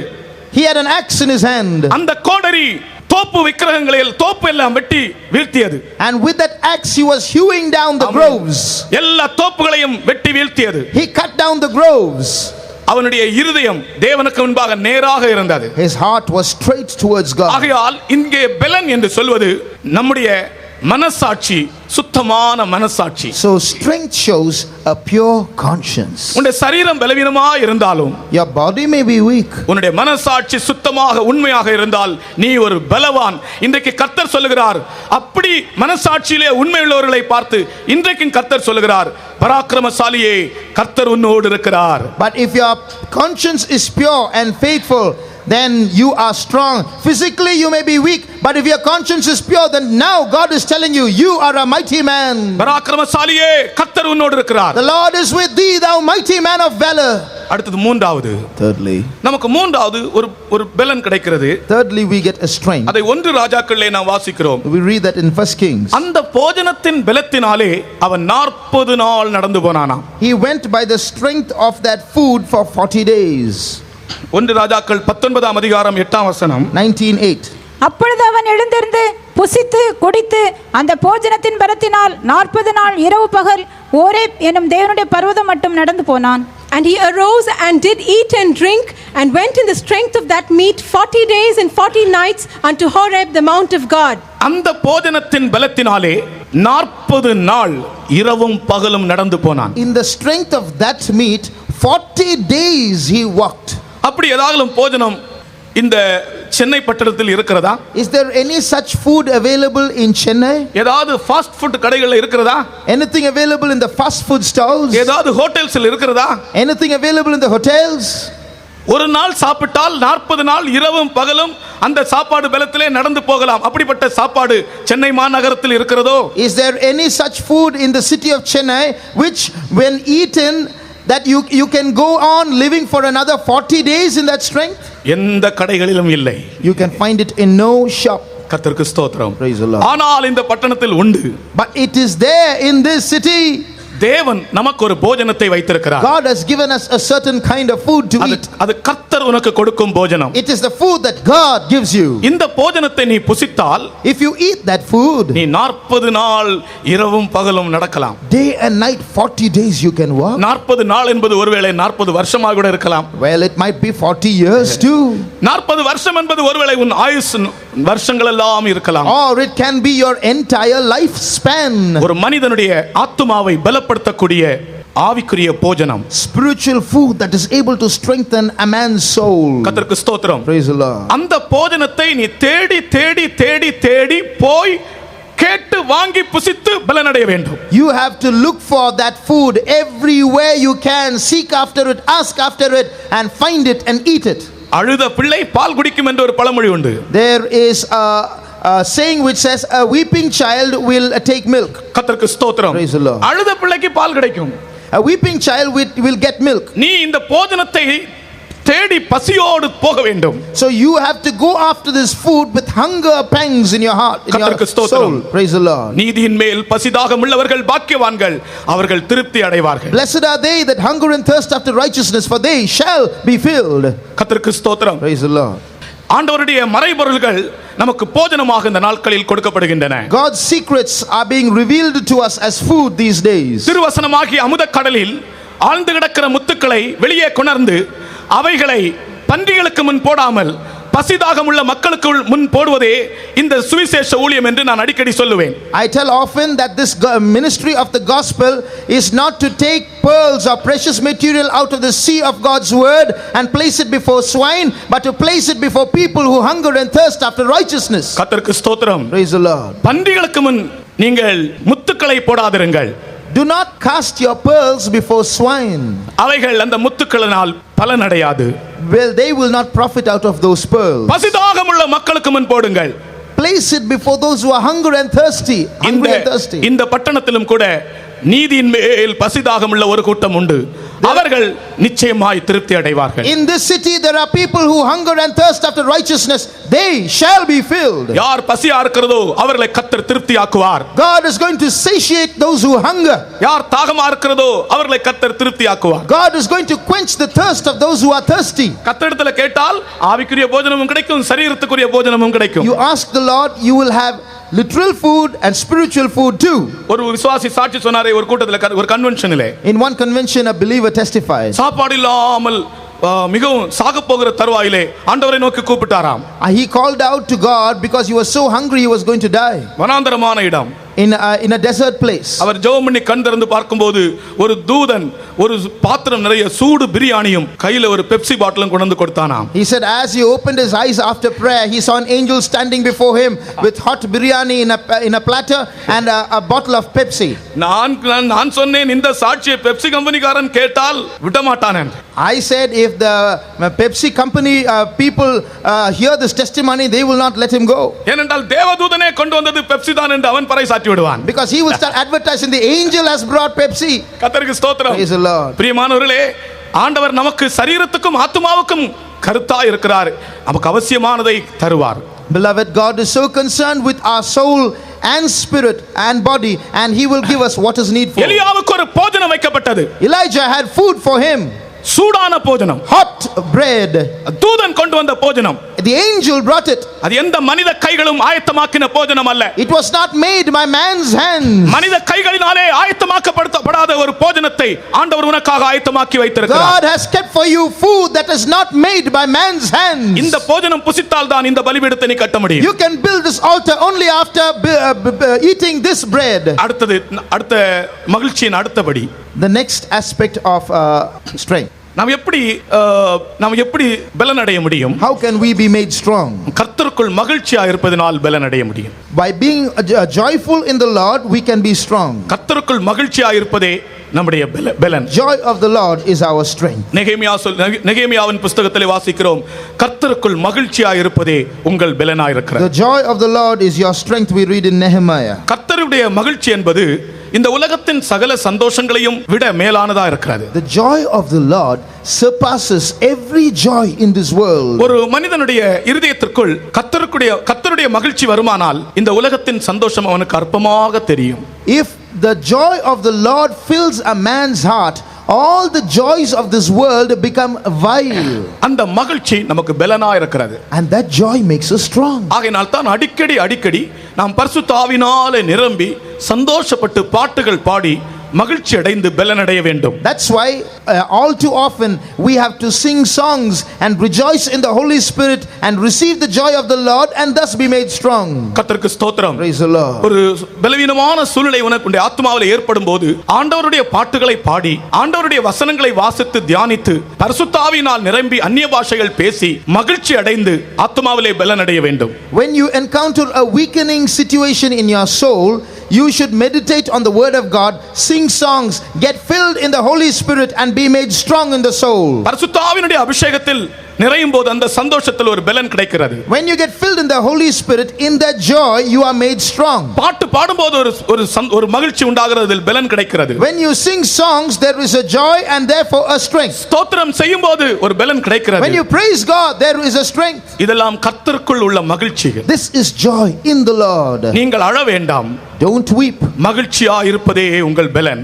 He had an axe in his hand. அந்த கோடரி தோப்பு விக்கிரகங்களில் தோப்பு எல்லாம் வெட்டி வீழ்த்தியது. And with that axe he was hewing down the groves. எல்லா தோப்புகளையும் வெட்டி வீழ்த்தியது. He cut down the groves. அவனுடைய இருதயம் தேவனுக்கு முன்பாக நேராக இருந்தது. His heart was straight towards God. ஆகையால் இங்கே பெலன் என்று சொல்வது நம்முடைய மனசாட்சி, சுத்தமான மனசாட்சி. So strength shows a pure conscience. உன்னுடைய சரீரம் பலவீனமா இருந்தாலும், your body may be weak, உன்னுடைய மனசாட்சி சுத்தமாக உண்மையாக இருந்தால் நீ ஒரு பலவான். இன்றைக்கு கர்த்தர் சொல்லுகிறார், அப்படி மனசாட்சியிலே உண்மையுள்ளவர்களை பார்த்து இன்றைக்கும் கர்த்தர் சொல்லுகிறார், பராக்கிரமசாலியே கர்த்தர் உன்னோடு இருக்கிறார். But if your conscience is pure and faithful, then you are strong. Physically you may be weak, but if your conscience is pure, then now God is telling you, you are a mighty man. பராக்கிரமசாலியே கர்த்தர் உன்னோடு இருக்கிறார். The Lord is with thee, thou mighty man of valor. அடுத்து மூன்றாவது, thirdly, நமக்கு மூன்றாவது ஒரு பலன் கிடைக்கிறது. Thirdly we get a strength. அதை 1 ராஜாக்களிலே நாம் வாசிக்கிறோம். We read that in 1 Kings. அந்த போஜனத்தின் பலத்தினாலே அவன் 40 நாள் நடந்து போனானாம். He went by the strength of that food for 40 days. 1 ராஜாக்கள் 19ஆம் அதிகாரம் 8ஆம் வசனம். 19:8. அப்பொழுது அவன் எழுந்திருந்து புசித்து குடித்து அந்த போஜனத்தின் பலத்தினால் 40 நாள் இரவு பகல் ஓரேப் என்னும் தேவனுடைய பர்வதம் மட்டும் நடந்து போனான். And he arose and did eat and drink and went in the strength of that meat 40 days and 40 nights unto Horeb the mount of God. அந்த போஜனத்தின் பலத்தினாலே 40 நாள் இரவும் பகலும் நடந்து போனான். In the strength of that meat 40 days he walked. அப்படி ஏதாவது போஜனம் இந்த சென்னை பட்டணத்தில் இருக்கிறதா? Is there any such food available in Chennai? ஏதாவது ஃபாஸ்ட் ஃபுட் கடைகள்ல இருக்கிறதா? Anything available in the fast food stalls? ஏதாவது ஹோட்டல்ஸ்ல இருக்கிறதா? Anything available in the hotels? ஒரு நாள் சாப்பிட்டால் 40 நாள் இரவும் பகலும் அந்த சாப்பாடு பலத்திலே நடந்து போகலாம். அப்படிப்பட்ட சாப்பாடு சென்னை மாநகரத்தில் இருக்கிறதோ? Is there any such food in the city of Chennai which when eaten that you can go on living for another 40 days in that strength? எந்த கடைகளிலும் இல்லை. You can find it in no shop. கர்த்தருக்கு ஸ்தோத்திரம். Praise the Lord. ஆனால் இந்த பட்டணத்தில் உண்டு. But it is there in this city. தேவன் நமக்கு ஒரு போஜனத்தை வைத்திருக்கிறார். God has given us a certain kind of food to eat. அது கர்த்தர் உனக்கு கொடுக்கும் போஜனம். It is the food that God gives you. இந்த போஜனத்தை நீ புசித்தால், if you eat that food, நீ 40 நாள் இரவும் பகலும் நடக்கலாம். Day and night 40 days you can walk. 40 நாள் என்பது ஒருவேளை 40 வருஷமாக கூட இருக்கலாம். Well, it might be 40 years too. 40 வருஷம் என்பது ஒருவேளை உன் ஆயுசு வருஷங்கள் எல்லாம் இருக்கலாம். Or it can be your entire lifespan. ஒரு மனிதனுடைய ஆத்துமாவை பலப்படுத்தக்கூடிய ஆவிக்குரிய போஜனம், spiritual food that is able to strengthen a man's soul. கர்த்தருக்கு ஸ்தோத்திரம். Praise the Lord. அந்த போஜனத்தை நீ தேடி தேடி தேடி தேடி போய் கேட்டு வாங்கி புசித்து பலனடைய வேண்டும். You have to look for that food everywhere you can, seek after it, ask after it and find it and eat it. அழுத பிள்ளை பால் குடிக்கும் என்ற ஒரு பழமொழி உண்டு. There is a saying which says a weeping child will take milk. கர்த்தருக்கு ஸ்தோத்திரம். Praise the Lord. அழுத பிள்ளைக்கு பால் கிடைக்கும். A weeping child will get milk. நீ இந்த போஜனத்தை தேடி பசியோடு போக வேண்டும். So you have to go after this food with hunger pangs in your heart, in your soul. Praise the Lord. நீதியின் மேல் பசிதாகம் உள்ளவர்கள் பாக்கியவான்கள், அவர்கள் திருப்தி அடைவார்கள். Blessed are they that hunger and thirst after righteousness, for they shall be filled. கர்த்தருக்கு ஸ்தோத்திரம். Praise the Lord. ஆண்டவருடைய மறைபொருள்கள் நமக்கு போஜனமாக இந்த நாட்களில் கொடுக்கப்படுகின்றன. God's secrets are being revealed to us as food these days. திருவசனமாகிய அமுத கடலில் ஆழ்ந்து கிடக்கிற முத்துக்களை வெளியே கொணர்ந்து அவைகளை பன்றிகளுக்கு முன் போடாமல் பசிதாகம் உள்ள மக்களுக்கு முன் போடுவதே இந்த சுவிசேஷ ஊழியம் என்று நான் அடிக்கடி சொல்லுவேன். I tell often that this ministry of the gospel is not to take pearls or precious material out of the sea of God's word and place it before swine, but to place it before people who hunger and thirst after righteousness. கர்த்தருக்கு ஸ்தோத்திரம். Praise the Lord. பன்றிகளுக்கு முன் நீங்கள் முத்துக்களை போடாதிருங்கள். Do not cast your pearls before swine. அவைகள் அந்த முத்துக்களினால் பலனடையாது. Well, they will not profit out of those pearls. பசிதாகம் உள்ள மக்களுக்கு முன் போடுங்கள். Place it before those who are hungry and thirsty. இந்த பட்டணத்திலும் கூட நீதியின் மேல் பசிதாகம் உள்ள ஒரு கூட்டம் உண்டு. அவர்கள் நிச்சயமாய் திருப்தி அடைவார்கள். In this city there are people who hunger and thirst after righteousness. They shall be filled. யார் பசியா இருக்கிறதோ அவர்களை கர்த்தர் திருப்தியாக்குவார். God is going to satiate those who hunger. யார் தாகமா இருக்கிறதோ அவர்களை கர்த்தர் திருப்தியாக்குவார். God is going to quench the thirst of those who are thirsty. கர்த்தரிடத்துல கேட்டால் ஆவிக்குரிய போஜனமும் கிடைக்கும், சரீரத்துக்குரிய போஜனமும் கிடைக்கும். You ask the Lord, you will have literal food and spiritual food too. ஒரு விசுவாசி சாட்சி சொன்னாரே ஒரு கூட்டத்துல, ஒரு கன்வென்ஷனிலே. In one convention a believer testified. சாப்பாடு இல்லாமல் மிகவும் சாக போகிற தருவாயிலே ஆண்டவரை நோக்கி கூப்பிட்டாராம். He called out to God because he was so hungry he was going to die. வனாந்தரமான இடம். In a desert place. அவர் ஜெபம் பண்ணி கண் திறந்து பார்க்கும்போது ஒரு தூதன் ஒரு பாத்திரம் நிறைய சூடு பிரியாணியும் கையில ஒரு பெப்சி பாட்டிலும் கொண்டு வந்து கொடுத்தானாம். He said as he opened his eyes after prayer he saw an angel standing before him with hot biryani in a platter and a bottle of Pepsi. நான் சொன்னேன் இந்த சாட்சியை பெப்சி கம்பெனிக்காரன் கேட்டால் விட மாட்டானே. I said if the Pepsi company people hear this testimony they will not let him go. ஏனென்றால் தேவதூதனே கொண்டு வந்தது பெப்சி தான் என்று அவன் பறைசாற்றி விடுவான். Because he will start advertising the angel has brought Pepsi. கர்த்தருக்கு ஸ்தோத்திரம். Praise the Lord. பிரியமானவர்களே, ஆண்டவர் நமக்கு சரீரத்துக்கும் ஆத்துமாவுக்கும் கருத்தாய் இருக்கிறார். நமக்கு அவசியமானதை தருவார். Beloved, God is so concerned with our soul and spirit and body and he will give us what is needful. எலியாவுக்கு ஒரு போஜனம் வைக்கப்பட்டது. Elijah had food for him. சூடான போஜனம், hot bread. தூதன் கொண்டு வந்த போஜனம். The angel brought it. அது எந்த மனித கைகளும் ஆயத்தமாக்கின போஜனம் அல்ல. It was not made by man's hands. மனித கைகளினாலே ஆயத்தமாக்கப்படாத ஒரு போஜனத்தை ஆண்டவர் உனக்காக ஆயத்தமாக்கி வைத்திருக்கிறார். God has kept for you food that is not made by man's hands. இந்த போஜனம் புசித்தால் தான் இந்த பலிபீடத்தை நீ கட்ட முடியும். You can build this altar only after eating this bread. அடுத்த மகிழ்ச்சியின் அடுத்தபடி, the next aspect of strength. நாம் எப்படி பலன் அடைய முடியும்? How can we be made strong? கர்த்தருக்குள் மகிழ்ச்சியா இருப்பதனால் பலன் அடைய முடியும். By being joyful in the Lord we can be strong. கர்த்தருக்குள் மகிழ்ச்சியா இருப்பதே நம்முடைய பலன். Joy of the Lord is our strength. நெகேமியாவின் புத்தகத்தில் வாசிக்கிறோம், கர்த்தருக்குள் மகிழ்ச்சியாய் இருப்பதே உங்கள் பலனாய் இருக்கிறது. The joy of the Lord is your strength, we read in Nehemiah. கர்த்தருடைய மகிழ்ச்சி என்பது இந்த உலகத்தின் சகல சந்தோஷங்களையும் விட மேலானதா இருக்கிறது. The joy of the Lord surpasses every joy in this world. ஒரு மனிதனுடைய இருதயத்திற்குள் கர்த்தருடைய மகிழ்ச்சி வருமானால் இந்த உலகத்தின் சந்தோஷம் அவனுக்கு அற்பமாக தெரியும். If the joy of the Lord fills a man's heart, all the joys of this world become vile. அந்த மகிழ்ச்சி நமக்கு பலனா இருக்கிறது. And that joy makes us strong. ஆகையால் தான் அடிக்கடி நாம் பரிசுத்த ஆவியினாலே நிரம்பி சந்தோஷப்பட்டு பாட்டுகள் பாடி மகிழ்ச்சி அடைந்து பலனடைய வேண்டும். That's why all too often we have to sing songs and rejoice in the Holy Spirit and receive the joy of the Lord and thus be made strong. கர்த்தருக்கு ஸ்தோத்திரம். Praise the Lord. ஒரு பலவீனமான சூழ்நிலை உனக்கு ஆத்மாவில் ஏற்படும் போது ஆண்டவருடைய பாட்டுகளை பாடி ஆண்டவருடைய வசனங்களை வாசித்து தியானித்து பரிசுத்த ஆவியினால் நிரம்பி அந்நிய பாஷைகள் பேசி மகிழ்ச்சி அடைந்து ஆத்மாவிலே பலனடைய வேண்டும். When you encounter a weakening situation in your soul, you should meditate on the word of God, sing songs, get filled in the Holy Spirit and be made strong in the soul. பரிசுத்த ஆவியினுடைய அபிஷேகத்தில் நிறையும் போது அந்த சந்தோஷத்தில் ஒரு பலன் கிடைக்கிறது. When you get filled in the Holy Spirit, in that joy you are made strong. பாட்டு பாடும்போது ஒரு மகிழ்ச்சி உண்டாகிறதில் பலன் கிடைக்கிறது. When you sing songs, there is a joy and therefore a strength. ஸ்தோத்திரம் செய்யும்போது ஒரு பலன் கிடைக்கிறது. When you praise God, there is a strength. இதெல்லாம் கர்த்தருக்குள் உள்ள மகிழ்ச்சிகள். This is joy in the Lord. நீங்கள் அழ வேண்டாம். Don't weep. மகிழ்ச்சியா இருப்பதே உங்கள் பலன்.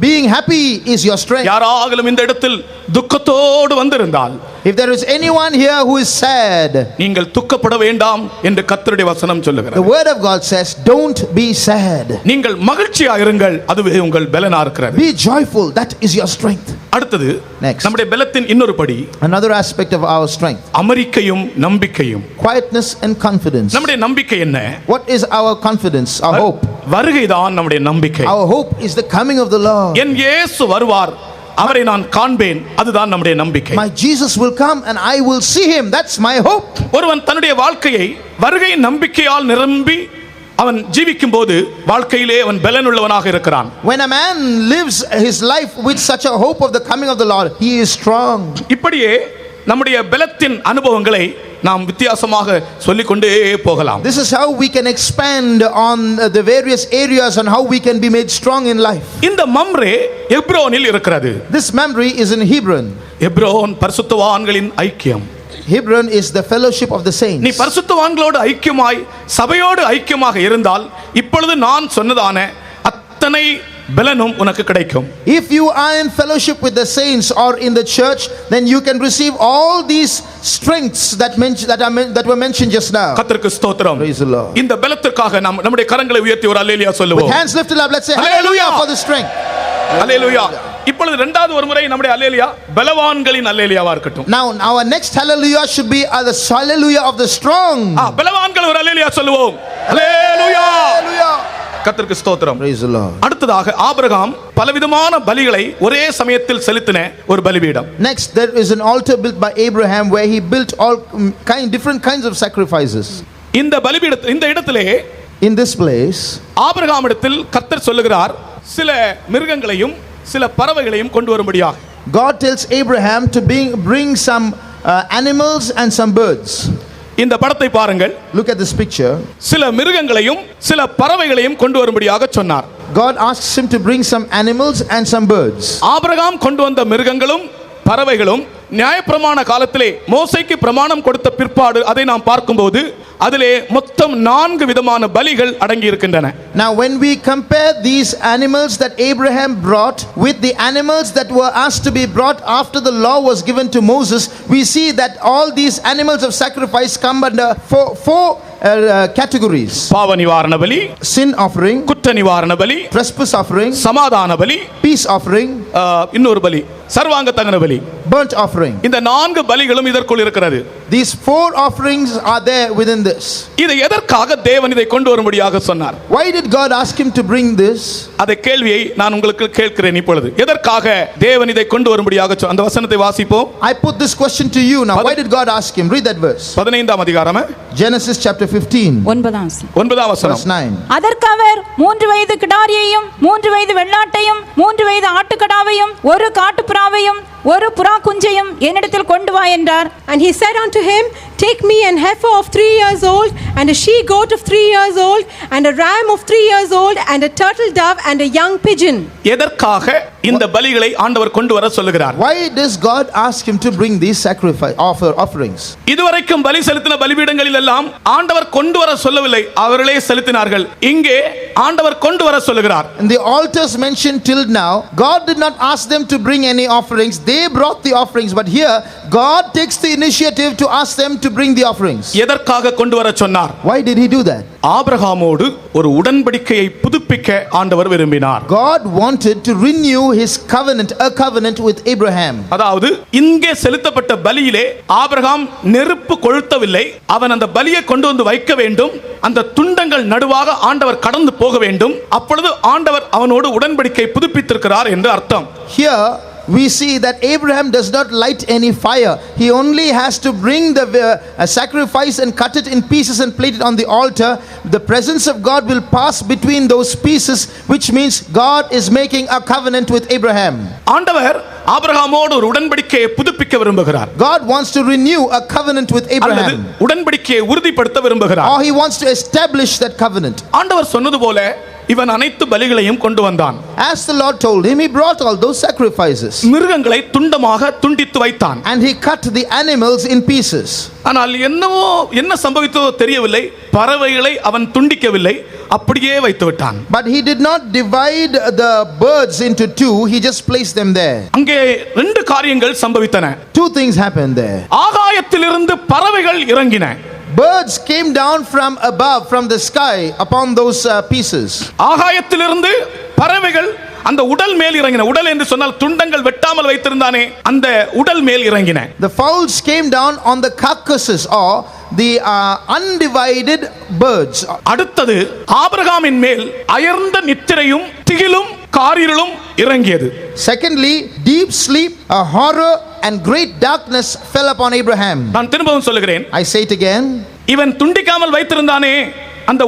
Being happy is your strength. யாராகிலும் இந்த இடத்தில் துக்கத்தோடு வந்திருந்தால், if there is anyone here who is sad, நீங்கள் துக்கப்பட வேண்டாம் என்று கர்த்தருடைய வசனம் சொல்லுகிறது. the word of God says, don't be sad. நீங்கள் மகிழ்ச்சியா இருங்கள், அதுவே உங்கள் பலனா இருக்கிறது. Be joyful, that is your strength. அடுத்தது Next. நம்முடைய பலத்தின் இன்னொரு படி, another aspect of our strength, அமெரிக்கையும் நம்பிக்கையும். quietness and confidence. நம்முடைய நம்பிக்கை என்ன? What is our confidence, our hope? வருகைதான் நம்முடைய நம்பிக்கை. Our hope is the coming of the Lord. என் இயேசு வருவார், அவரை நான் காண்பேன், அதுதான் நம்முடைய நம்பிக்கை. My Jesus will come and I will see him, that's my hope. ஒருவன் தன்னுடைய வாழ்க்கையை வருகை நம்பிக்கையால் நிரம்பி அவன் ஜீவிக்கும் போது வாழ்க்கையிலே அவன் பலன் உள்ளவனாக இருக்கிறான். When a man lives his life with such a hope of the coming of the Lord, he is strong. இப்படியே நம்முடைய பலத்தின் அனுபவங்களை நாம் வித்தியாசமாக சொல்லிக்கொண்டே போகலாம். This is how we can expand on the various areas and how we can be made strong in life. இந்த மம்ரே எப்ரோனில் இருக்கிறது. This memory is in Hebron. Hebron பரிசுத்தவான்களின் ஐக்கியம். Hebron is the fellowship of the saints. நீ பரிசுத்தவான்களோடு ஐக்கியமாய் சபையோடு ஐக்கியமாக இருந்தால் இப்பொழுது நான் சொன்னதான அத்தனை பலனும் உனக்கு கிடைக்கும். If you are in fellowship with the saints or in the church, then you can receive all these strengths that were mentioned just now. கர்த்தருக்கு ஸ்தோத்திரம். Praise the Lord. இந்த பலத்திற்காக நம்முடைய கரங்களை உயர்த்தி ஒரு அல்லேலூயா சொல்லுவோம். With hands lifted up, let's say Hallelujah. hallelujah for the strength. அல்லேலூயா. இப்பொழுது இரண்டாவது ஒரு முறை நம்முடைய அல்லேலூயா பலவான்களின் அல்லேலூயாவா இருக்கட்டும். Now our next hallelujah should be the hallelujah of the strong. பலவான்கள் ஒரு அல்லேலூயா சொல்லுவோம். அல்லேலூயா. Hallelujah. கர்த்தருக்கு ஸ்தோத்திரம். Praise the Lord. அடுத்ததாக ஆபிரகாம் பலவிதமான பலிகளை ஒரே சமயத்தில் செலுத்தின ஒரு பலிபீடம். Next, there is an altar built by Abraham where he built all different kinds of sacrifices. இந்த பலிபீடத்தில் இந்த இடத்திலே In this place, ஆபிரகாமிடத்தில் கர்த்தர் சொல்லுகிறார், சில மிருகங்களையும் சில பறவைகளையும் கொண்டு வரும்படியாக. God tells Abraham to bring some animals and some birds. இந்த படத்தை பாருங்கள். Look at this picture. சில மிருகங்களையும் சில பறவைகளையும் கொண்டு வரும்படியாக சொன்னார். God asks him to bring some animals and some birds. Abraham கொண்டு வந்த மிருகங்களும் பறவைகளும் நியாயப்பிரமாண காலத்திலே மோசேக்கு பிரமாணம் கொடுத்த பிற்பாடு அதை நாம் பார்க்கும்போது அதிலே மொத்தம் 4 விதமான பலிகள் அடங்கி இருக்கின்றன. Now when we compare these animals that Abraham brought with the animals that were asked to be brought after the law was given to Moses, we see that all these animals of sacrifice come under four categories. பாவ நிவாரண பலி, Sin offering, குற்ற நிவாரண பலி, trespass offering, சமாதான பலி, peace offering, இன்னொரு பலி சர்வாங்க தகன பலி, burnt offering. இந்த 4 பலிகளும் இதற்குள் இருக்கிறது. These 4 offerings are there within this. இதை எதற்காக தேவன் இதை கொண்டு வரும்படியாக சொன்னார்? Why did God ask him to bring this? அந்த கேள்வியை நான் உங்களுக்கு கேட்கிறேன் இப்பொழுது. எதற்காக தேவன் இதை கொண்டு வரும்படியாக அந்த வசனத்தை வாசிப்போம். I put this question to you now. Why did God ask him? Read that verse. 15ஆம் அதிகாரம் Genesis chapter 15 9ஆம் வசனம். verse 9. அதற்கு அவர் 3 வயது கிடாரியையும் 3 வயது வெள்ளாட்டையும் 3 வயது ஆட்டுக்கடாவையும் ஒரு காட்டுப்புறாவையும் ஒரு புறா குஞ்சையும் என்னிடத்தில் கொண்டு வா என்றார். And he said unto him, Take me an heifer of 3 years old, and a she goat of 3 years old, and a ram of 3 years old, and a turtle dove, and a young pigeon. எதற்காக இந்த பலிகளை ஆண்டவர் கொண்டு வர சொல்லுகிறார்? Why does God ask him to bring these offerings? இதுவரைக்கும் பலி செலுத்தின பலிபீடங்களில் எல்லாம் ஆண்டவர் கொண்டு வர சொல்லவில்லை, அவர்களே செலுத்தினார்கள். இங்கே ஆண்டவர் கொண்டு வர சொல்லுகிறார். In the altars mentioned till now, God did not ask them to bring any offerings. They brought the offerings, but here God takes the initiative to ask them to bring the offerings. எதற்காக கொண்டு வர சொன்னார்? Why did he do that? ஆபிரகாமோடு ஒரு உடன்படிக்கையை புதுப்பிக்க ஆண்டவர் விரும்பினார். God wanted to renew his covenant, a covenant with Abraham. அதாவது இங்கே செலுத்தப்பட்ட பலியிலே ஆபிரகாம் நெருப்பு கொளுத்தவில்லை, அவன் அந்த பலியை கொண்டு வந்து வைக்க வேண்டும், அந்த துண்டங்கள் நடுவாக ஆண்டவர் கடந்து போக வேண்டும், அப்பொழுது ஆண்டவர் அவனோடு உடன்படிக்கை புதுப்பித்திருக்கிறார் என்று அர்த்தம். Here we see that Abraham does not light any fire. He only has to bring the sacrifice and cut it in pieces and place it on the altar. The presence of God will pass between those pieces, which means God is making a covenant with Abraham. ஆண்டவர் ஆபிரகாமோடு ஒரு உடன்படிக்கையை புதுப்பிக்க விரும்புகிறார். God wants to renew a covenant with Abraham. உடன்படிக்கையை உறுதிப்படுத்த விரும்புகிறார். Or he wants to establish that covenant. ஆண்டவர் சொன்னது போல இவன் அனைத்து பலிகளையும் கொண்டு வந்தான். As the Lord told him, he brought all those sacrifices. மிருகங்களை துண்டமாக துண்டித்து வைத்தான். And he cut the animals in pieces. ஆனால் என்ன சம்பவித்ததோ தெரியவில்லை, பறவைகளை அவன் துண்டிக்கவில்லை, அப்படியே வைத்து விட்டான். But he did not divide the birds into two, he just placed them there. அங்கே ரெண்டு காரியங்கள் சம்பவித்தன. Two things happened there. ஆகாயத்திலிருந்து பறவைகள் இறங்கின. Birds came down from above, from the sky, upon those pieces. ஆகாயத்திலிருந்து பறவைகள் அந்த உடல் மேல் இறங்கின. உடல் என்று சொன்னால் துண்டங்கள் வெட்டாமல் வைத்திருந்தானே, அந்த உடல் மேல் இறங்கின. The fowls came down on the carcasses, or the undivided birds. அடுத்தது ஆபிரகாமின் மேல் அயர்ந்த நித்திரையும் திகிலும் காரிருளும் இறங்கியது. Secondly, deep sleep, a horror and great darkness fell upon Abraham. நான் திரும்பவும் சொல்லுகிறேன், I say it again. இவன் துண்டிக்காமல் வைத்திருந்தானே அந்த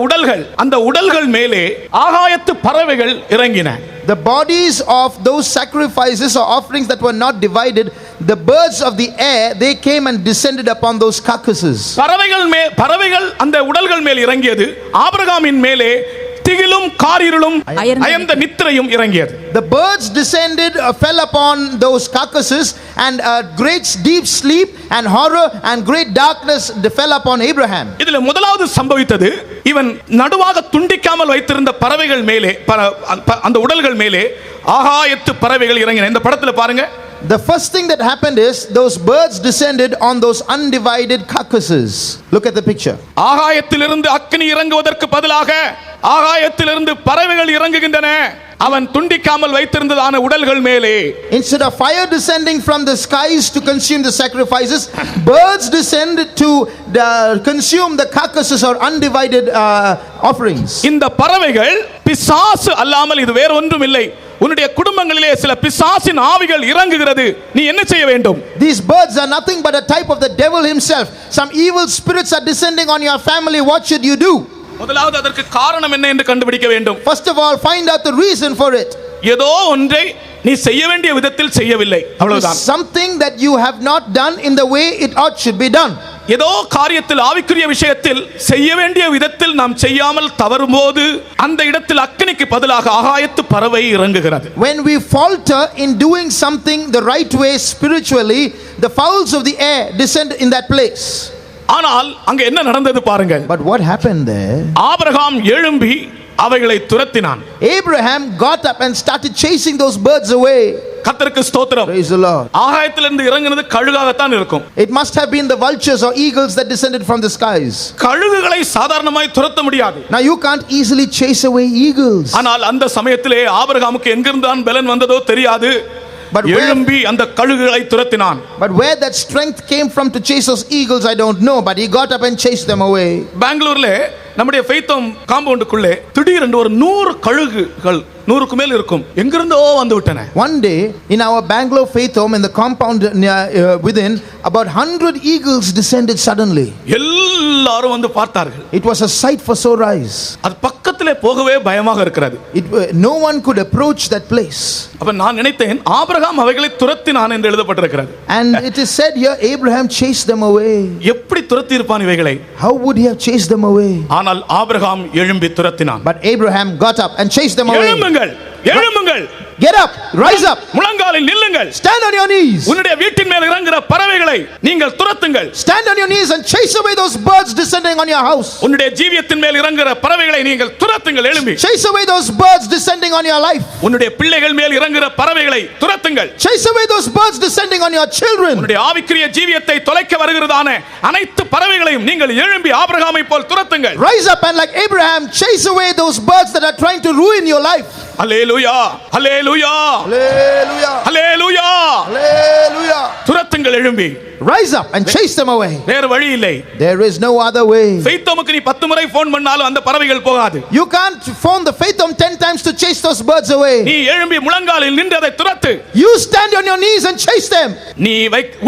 உடல்கள் மேலே ஆகாயத்து பறவைகள் இறங்கின. The bodies of those sacrifices or offerings that were not divided, the birds of the air, they came and descended upon those carcasses. பறவைகள் அந்த உடல்கள் மேல் இறங்கியது, ஆபிரகாமின் மேலே திகிலும் காரிருளும் அயர்ந்த நித்திரையும் இறங்கியது. The birds descended, fell upon those carcasses, and great deep sleep and horror and great darkness fell upon Abraham. இதில் முதலாவது சம்பவித்தது, இவன் நடுவாக துண்டிக்காமல் வைத்திருந்த பறவைகள் மேலே, அந்த உடல்கள் மேலே ஆகாயத்து பறவைகள் இறங்கின. இந்த படத்தில் பாருங்க. The first thing that happened is those birds descended on those undivided carcasses. Look at the picture. ஆகாயத்திலிருந்து அக்கினி இறங்குவதற்கு பதிலாக ஆகாயத்திலிருந்து பறவைகள் இறங்குகின்றன. அவன் துண்டிக்காமல் வைத்திருந்ததான உடல்கள் மேலே. Instead of fire descending from the skies to consume the sacrifices, birds descend to consume the carcasses or undivided offerings. இந்த பறவைகள் பிசாசு அல்லாமல் இது வேற ஒன்றும் இல்லை. உன்னுடைய குடும்பங்களிலே சில பிசாசின் ஆவிகள் இறங்குகிறது, நீ என்ன செய்ய வேண்டும்? These birds are nothing but a type of the devil himself. Some evil spirits are descending on your family. What should you do? முதலாவது அதற்கு காரணம் என்ன என்று கண்டுபிடிக்க வேண்டும். First of all, find out the reason for it. ஏதோ ஒன்றை நீ செய்ய வேண்டிய விதத்தில் செய்யவில்லை, அவ்வளவுதான். Something that you have not done in the way it ought should be done. ஏதோ காரியத்தில் ஆவிக்குரிய விஷயத்தில் செய்ய வேண்டிய விதத்தில் நாம் செய்யாமல் தவறும்போது அந்த இடத்தில் அக்கினிக்கு பதிலாக ஆகாயத்து பறவை இறங்குகிறது. When we falter in doing something the right way spiritually, the fowls of the air descend in that place. ஆனால் அங்க என்ன நடந்தது பாருங்க. But what happened there? Abraham எழும்பி அவைகளை துரத்தினான். Abraham got up and started chasing those birds away. கர்த்தருக்கு ஸ்தோத்திரம். Praise the Lord. ஆகாயத்திலிருந்து இறங்குனது கழுகாகத்தான் இருக்கும். It must have been the vultures or eagles that descended from the skies. கழுகுகளை சாதாரணமாய் துரத்த முடியாது. Now you can't easily chase away eagles. ஆனால் அந்த சமயத்திலே ஆபிரகாமுக்கு எங்கிருந்தான் பலன் வந்ததோ தெரியாது. எழும்பி அந்த கழுகுகளை துரத்தினான். But where that strength came from to chase those eagles, I don't know, but he got up and chased them away. பெங்களூர்ல நம்முடைய ஃபெய்த்தோம் காம்பவுண்டுக்குள்ளே திடீரென்று ஒரு 100 கழுகுகள் 100க்கு மேல் இருக்கும். எங்கிருந்தோ வந்து விட்டன. One day in our Bangalore faith home, in the compound within, about 100 eagles descended suddenly. எல்லாரும் வந்து பார்த்தார்கள். It was a sight for sore eyes. அது பக்கத்திலே போகவே பயமாக இருக்கிறது. No one could approach that place. அப்ப நான் நினைத்தேன் ஆபிரகாம் அவைகளை துரத்தினான் என்று எழுதப்பட்டிருக்கிறது. And it is said here Abraham chased them away. எப்படி துரத்தி இருப்பான் இவைகளை? How would he have chased them away? ஆனால் ஆபிரகாம் எழும்பி துரத்தினான். But Abraham got up and chased them away. எழும்புங்கள், எழும்புங்கள். Get up, rise up. முழங்காலில் நில்லுங்கள். Stand on your knees. உன்னுடைய வீட்டின் மேல் இறங்குற பறவைகளை நீங்கள் துரத்துங்கள். Stand on your knees and chase away those birds descending on your house. உன்னுடைய ஜீவியத்தின் மேல் இறங்குற பறவைகளை நீங்கள் துரத்துங்கள். எழும்பி Chase away those birds descending on your life. உன்னுடைய பிள்ளைகள் மேல் இறங்குற பறவைகளை துரத்துங்கள். Chase away those birds descending on your children. உன்னுடைய ஆவிக்குரிய ஜீவியத்தை தொலைக்க வருகிறதான அனைத்து பறவைகளையும் நீங்கள் எழும்பி ஆபிரகாமை போல் துரத்துங்கள். Rise up and like Abraham chase away those birds that are trying to ruin your life. Hallelujah, hallelujah, Hallelujah. Hallelujah. Hallelujah. துரத்துங்கள் எழும்பி. Rise up and chase them away. வேறு வழி இல்லை. There is no other way. ஃபெய்த்தோமுக்கு நீ 10 முறை phone பண்ணாலும் அந்த பறவைகள் போகாது. You can't phone the faith home 10 times to chase those birds away. நீ எழும்பி முழங்காலில் நின்று அதை துரத்து. You stand on your knees and chase them. நீ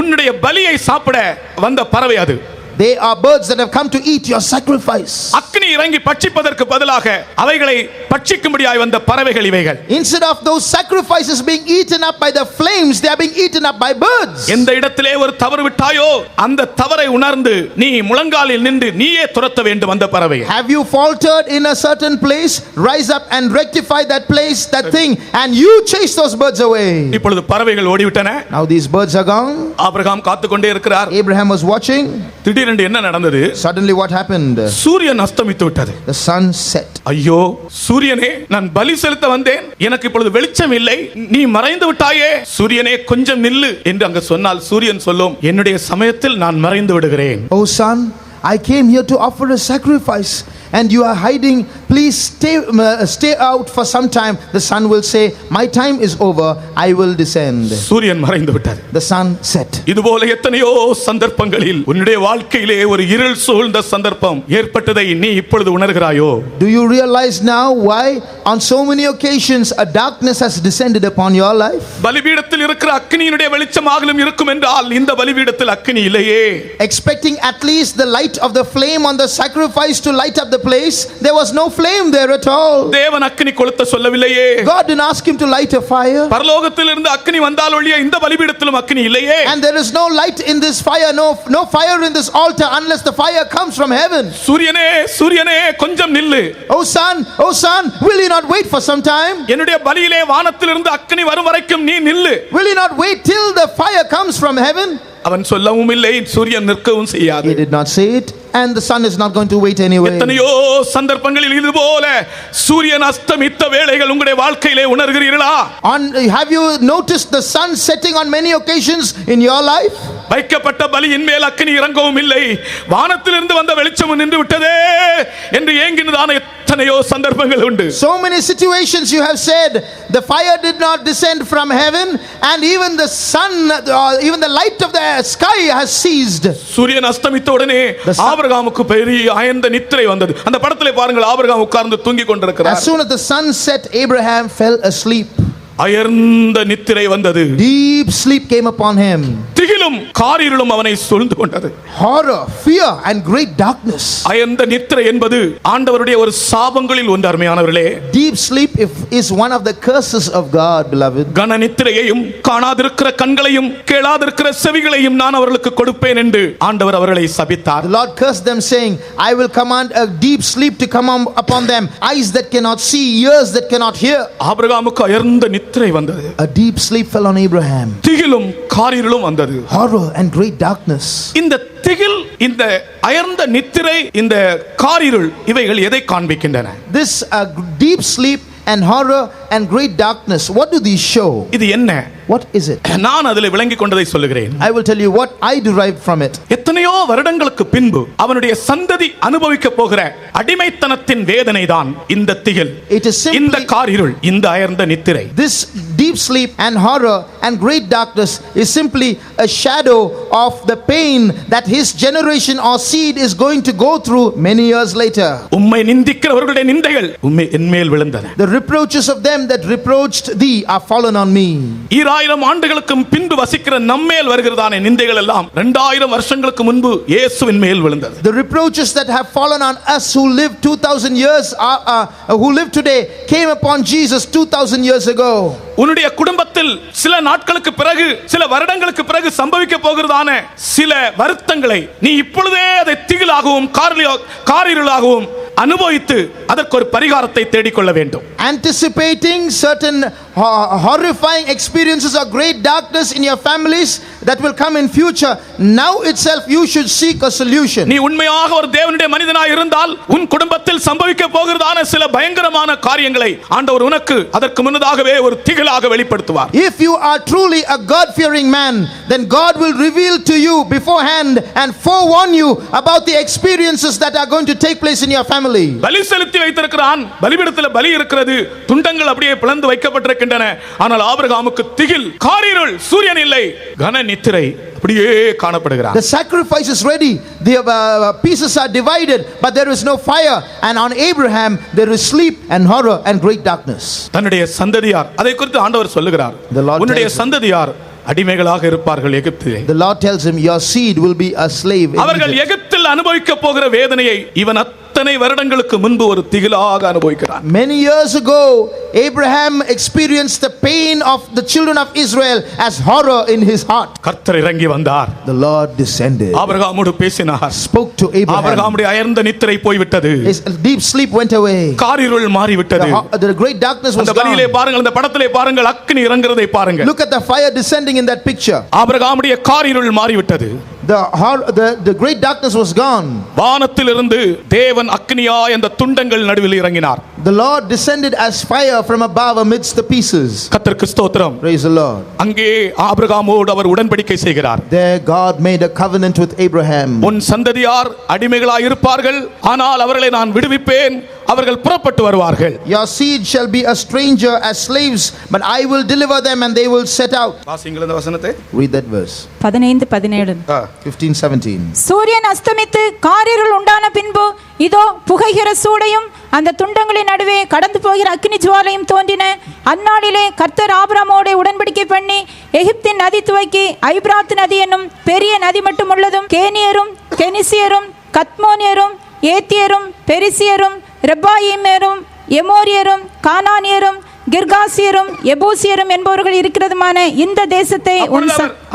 உன்னுடைய பலியை சாப்பிட வந்த பறவை அது. They are birds that have come to eat your sacrifice. அக்கினி இறங்கி பட்சிப்பதற்கு பதிலாக அவைகளை பட்சிக்கும்படியாய் வந்த பறவைகள் இவைகள். Instead of those sacrifices being eaten up by the flames, they are being eaten up by birds. எந்த இடத்திலே ஒரு தவறு விட்டாயோ அந்த தவறை உணர்ந்து நீ முழங்காலில் நின்று நீயே துரத்த வேண்டும் அந்த பறவை. Have you faltered in a certain place? Rise up and rectify that place, that thing, and you chase those birds away. இப்பொழுது பறவைகள் ஓடிவிட்டன. Now these birds are gone. Abraham காத்துக்கொண்டே இருக்கிறார். Abraham was watching. திடீரென்று என்ன நடந்தது? Suddenly what happened? சூரியன் அஸ்தமித்து விட்டது. The sun set. ஐயோ சூரியனே, நான் பலி செலுத்த வந்தேன், எனக்கு இப்பொழுது வெளிச்சம் இல்லை, நீ மறைந்து விட்டாயே. சூரியனே கொஞ்சம் நில்லு என்று அங்க சொன்னால் சூரியன் சொல்லும், என்னுடைய சமயத்தில் நான் மறைந்து விடுகிறேன். Oh son, I came here to offer a sacrifice and you are hiding. Please stay out for some time. The sun will say, my time is over, I will descend. சூரியன் மறைந்து விட்டது. The sun set. இதுபோல எத்தனையோ சந்தர்ப்பங்களில் உன்னுடைய வாழ்க்கையிலே ஒரு இருள் சூழ்ந்த சந்தர்ப்பம் ஏற்பட்டதை நீ இப்பொழுது உணர்கிறாயோ? Do you realize now why on so many occasions a darkness has descended upon your life? பலிபீடத்தில் இருக்கிற அக்கினியினுடைய வெளிச்சமாகலும் இருக்கும் என்றால் இந்த பலிபீடத்தில் அக்கினி இல்லையே. Expecting at least the light of the flame on the sacrifice to light up the place, there was no flame there at all. தேவன் அக்கினி கொளுத்த சொல்லவில்லையே. God didn't ask him to light a fire. பரலோகத்தில் இருந்து அக்கினி வந்தால் ஒழிய இந்த பலிபீடத்திலும் அக்கினி இல்லையே. And there is no light in this fire, no fire in this altar unless the fire comes from heaven. சூரியனே, சூரியனே கொஞ்சம் நில்லு. Oh son, will you not wait for some time? என்னுடைய பலியிலே வானத்திலிருந்து அக்கினி வரும் வரைக்கும் நீ நில்லு. Will you not wait till the fire comes from heaven? அவன் சொல்லவும் இல்லை, சூரியன் நிற்கவும் செய்யாது. He did not say it, and the sun is not going to wait anyway. எத்தனையோ சந்தர்ப்பங்களில் இது போல சூரியன் அஸ்தமித்த வேளைகள் உங்களுடைய வாழ்க்கையிலே உணர்கிறீர்களா? Have you noticed the sun setting on many occasions in your life? வைக்கப்பட்ட பலியின் மேல் அக்கினி இறங்கவும் இல்லை, வானத்திலிருந்து வந்த வெளிச்சம் நின்று விட்டதே என்று ஏங்கினதான எத்தனையோ சந்தர்ப்பங்கள் உண்டு. So many situations you have said the fire did not descend from heaven, and even the sun, even the light of the sky has ceased. சூரியன் அஸ்தமித்த உடனே ஆபிரகாமுக்கு பெரிய ஆயந்த நித்திரை வந்தது. அந்த படத்திலே பாருங்கள், ஆபிரகாம் உட்கார்ந்து தூங்கிக் கொண்டிருக்கிறார். As soon as the sun set, Abraham fell asleep. அயர்ந்த நித்திரை வந்தது. Deep sleep came upon him. திகிலும் காரிருளும் அவனை சூழ்ந்து கொண்டது. Horror, fear and great darkness. அயர்ந்த நித்திரை என்பது ஆண்டவருடைய ஒரு சாபங்களில் ஒன்று. அருமையானவர்களே, Deep sleep is one of the curses of God, beloved. கன நித்திரையையும் காணாதிருக்கிற கண்களையும் கேளாதிருக்கிற செவிகளையும் நான் அவர்களுக்கு கொடுப்பேன் என்று ஆண்டவர் அவர்களை சபித்தார். The Lord cursed them, saying, I will command a deep sleep to come upon them, eyes that cannot see, ears that cannot hear. ஆபிரகாமுக்கு அயர்ந்த நித்திரை வந்தது. A deep sleep fell on Abraham. திகிலும் காரிருளும் வந்தது. Horror and great darkness. இந்த திகில், இந்த அயர்ந்த நித்திரை, இந்த காரிருள் இவைகள் எதை காண்பிக்கின்றன? This deep sleep and horror and great darkness, what do these show? இது என்ன? What is it? நான் அதில் விளங்கிக் கொண்டதை சொல்லுகிறேன். I will tell you what I derived from it. எத்தனையோ வருடங்களுக்கு பின்பு அவனுடைய சந்ததி அனுபவிக்க போகிற அடிமைத்தனத்தின் வேதனை தான் இந்த திகில், It is simply- இந்த காரிருள், இந்த அயர்ந்த நித்திரை. This deep sleep and horror and great darkness is simply a shadow of the pain that his generation or seed is going to go through many years later. உம்மை நிந்திக்கிறவர்களுடைய நிந்தைகள் உம்மை என்மேல் விழுந்தன. The reproaches of them that reproached thee are fallen on me. 2000 ஆண்டுகளுக்கு பின்பு வசிக்கிற நம்மேல் வருகிறதான நிந்தைகள் எல்லாம் 2000 வருஷங்களுக்கு முன்பு இயேசுவின் மேல் விழுந்தது. The reproaches that have fallen on us who live 2000 years who live today came upon Jesus 2000 years ago. உன்னுடைய குடும்பத்தில் சில நாட்களுக்கு பிறகு, சில வருடங்களுக்கு பிறகு சம்பவிக்க போகிறதான சில வருத்தங்களை நீ இப்பொழுதே அதை திகிலாகவும் காரிருளாகவும் அனுபவித்து அதற்கு ஒரு பரிகாரத்தை தேடிக்கொள்ள வேண்டும். Anticipating certain horrifying experiences of great darkness in your families that will come in future, now itself you should seek a solution. நீ உண்மையாக ஒரு தேவனுடைய மனிதனாய் இருந்தால் உன் குடும்பத்தில் சம்பவிக்க போகிறதான சில பயங்கரமான காரியங்களை ஆண்டவர் உனக்கு அதற்கு முன்னதாகவே ஒரு திகிலாக வெளிப்படுத்துவார். If you are truly a God-fearing man, then God will reveal to you beforehand and forewarn you about the experiences that are going to take place in your family. பலி செலுத்தி வைத்திருக்கிறான், பலிபீடத்தில் பலி இருக்கிறது, துண்டங்கள் அப்படியே பிளந்து வைக்கப்பட்டிருக்கின்றன. ஆனால் ஆபிரகாமுக்கு திகில், காரிருள், சூரியன் இல்லை, கன நித்திரை அப்படியே காணப்படுகிறார். The sacrifice is ready, the pieces are divided, but there is no fire, and on Abraham there is sleep and horror and great darkness. தன்னுடைய சந்ததியார், அதை குறித்து ஆண்டவர் சொல்லுகிறார், The Lord உன்னுடைய tells him- சந்ததியார் அடிமைகளாக இருப்பார்கள் எகிப்திலே. The Lord tells him, your seed will be a slave in அவர்கள் Egypt. எகிப்தில் அனுபவிக்க போகிற வேதனையை இவன் அத்தனை வருடங்களுக்கு முன்பு ஒரு திகிலாக அனுபவிக்கிறான். Many years ago, Abraham experienced the pain of the children of Israel as horror in his heart. கர்த்தர் இறங்கி வந்தார், The Lord descended, ஆபிரகாமோடு பேசினார். spoke to Abraham. ஆபிரகாமுடைய அயர்ந்த நித்திரை போய்விட்டது, His deep sleep went away. காரிருள் மாறிவிட்டது. The great darkness was அந்த வரியிலே gone. பாருங்கள், அந்த படத்திலே பாருங்கள், அக்கினி இறங்குறதை பாருங்கள். Look at the fire descending in that picture. ஆபிரகாமுடைய காரிருள் மாறிவிட்டது. The great darkness was gone. வானத்திலிருந்து தேவன் அக்கினியாய் அந்த துண்டங்கள் நடுவில் இறங்கினார். The Lord descended as fire from above amidst the pieces. கர்த்தருக்கு ஸ்தோத்திரம். Praise the Lord. அங்கே ஆபிரகாமோடு அவர் உடன்படிக்கை செய்கிறார். There God made a covenant with Abraham. உன் சந்ததியார் அடிமைகளாய் இருப்பார்கள், ஆனால் அவர்களை நான் விடுவிப்பேன், அவர்கள் புறப்பட்டு வருவார்கள். Your seed shall be a stranger as slaves, but I will deliver them and they will set out. வாசிங்கள் இந்த வசனத்தை. Read that verse. 15-17 15-17. சூரியன் அஸ்தமித்து காரிருள் உண்டான பின்பு இதோ புகைகிற சூடையும் அந்த துண்டங்களின் நடுவே கடந்து போகிற அக்கினி ஜுவாலையும் தோன்றின. அந்நாளிலே கர்த்தர் ஆபிரமோடு உடன்படிக்கை பண்ணி எகிப்தின் நதி துவக்கி ஐபிராத் நதி என்னும் பெரிய நதி மட்டும் உள்ளதும் கேனியரும் கெனிசியரும் கத்மோனியரும் ஏத்தியரும் பெரிசியரும் ரெப்பாயிமேரும் எமோரியரும் கானானியரும் கிர்காசியரும் எபூசியரும் என்பவர்கள் இருக்கிறதுமான இந்த தேசத்தை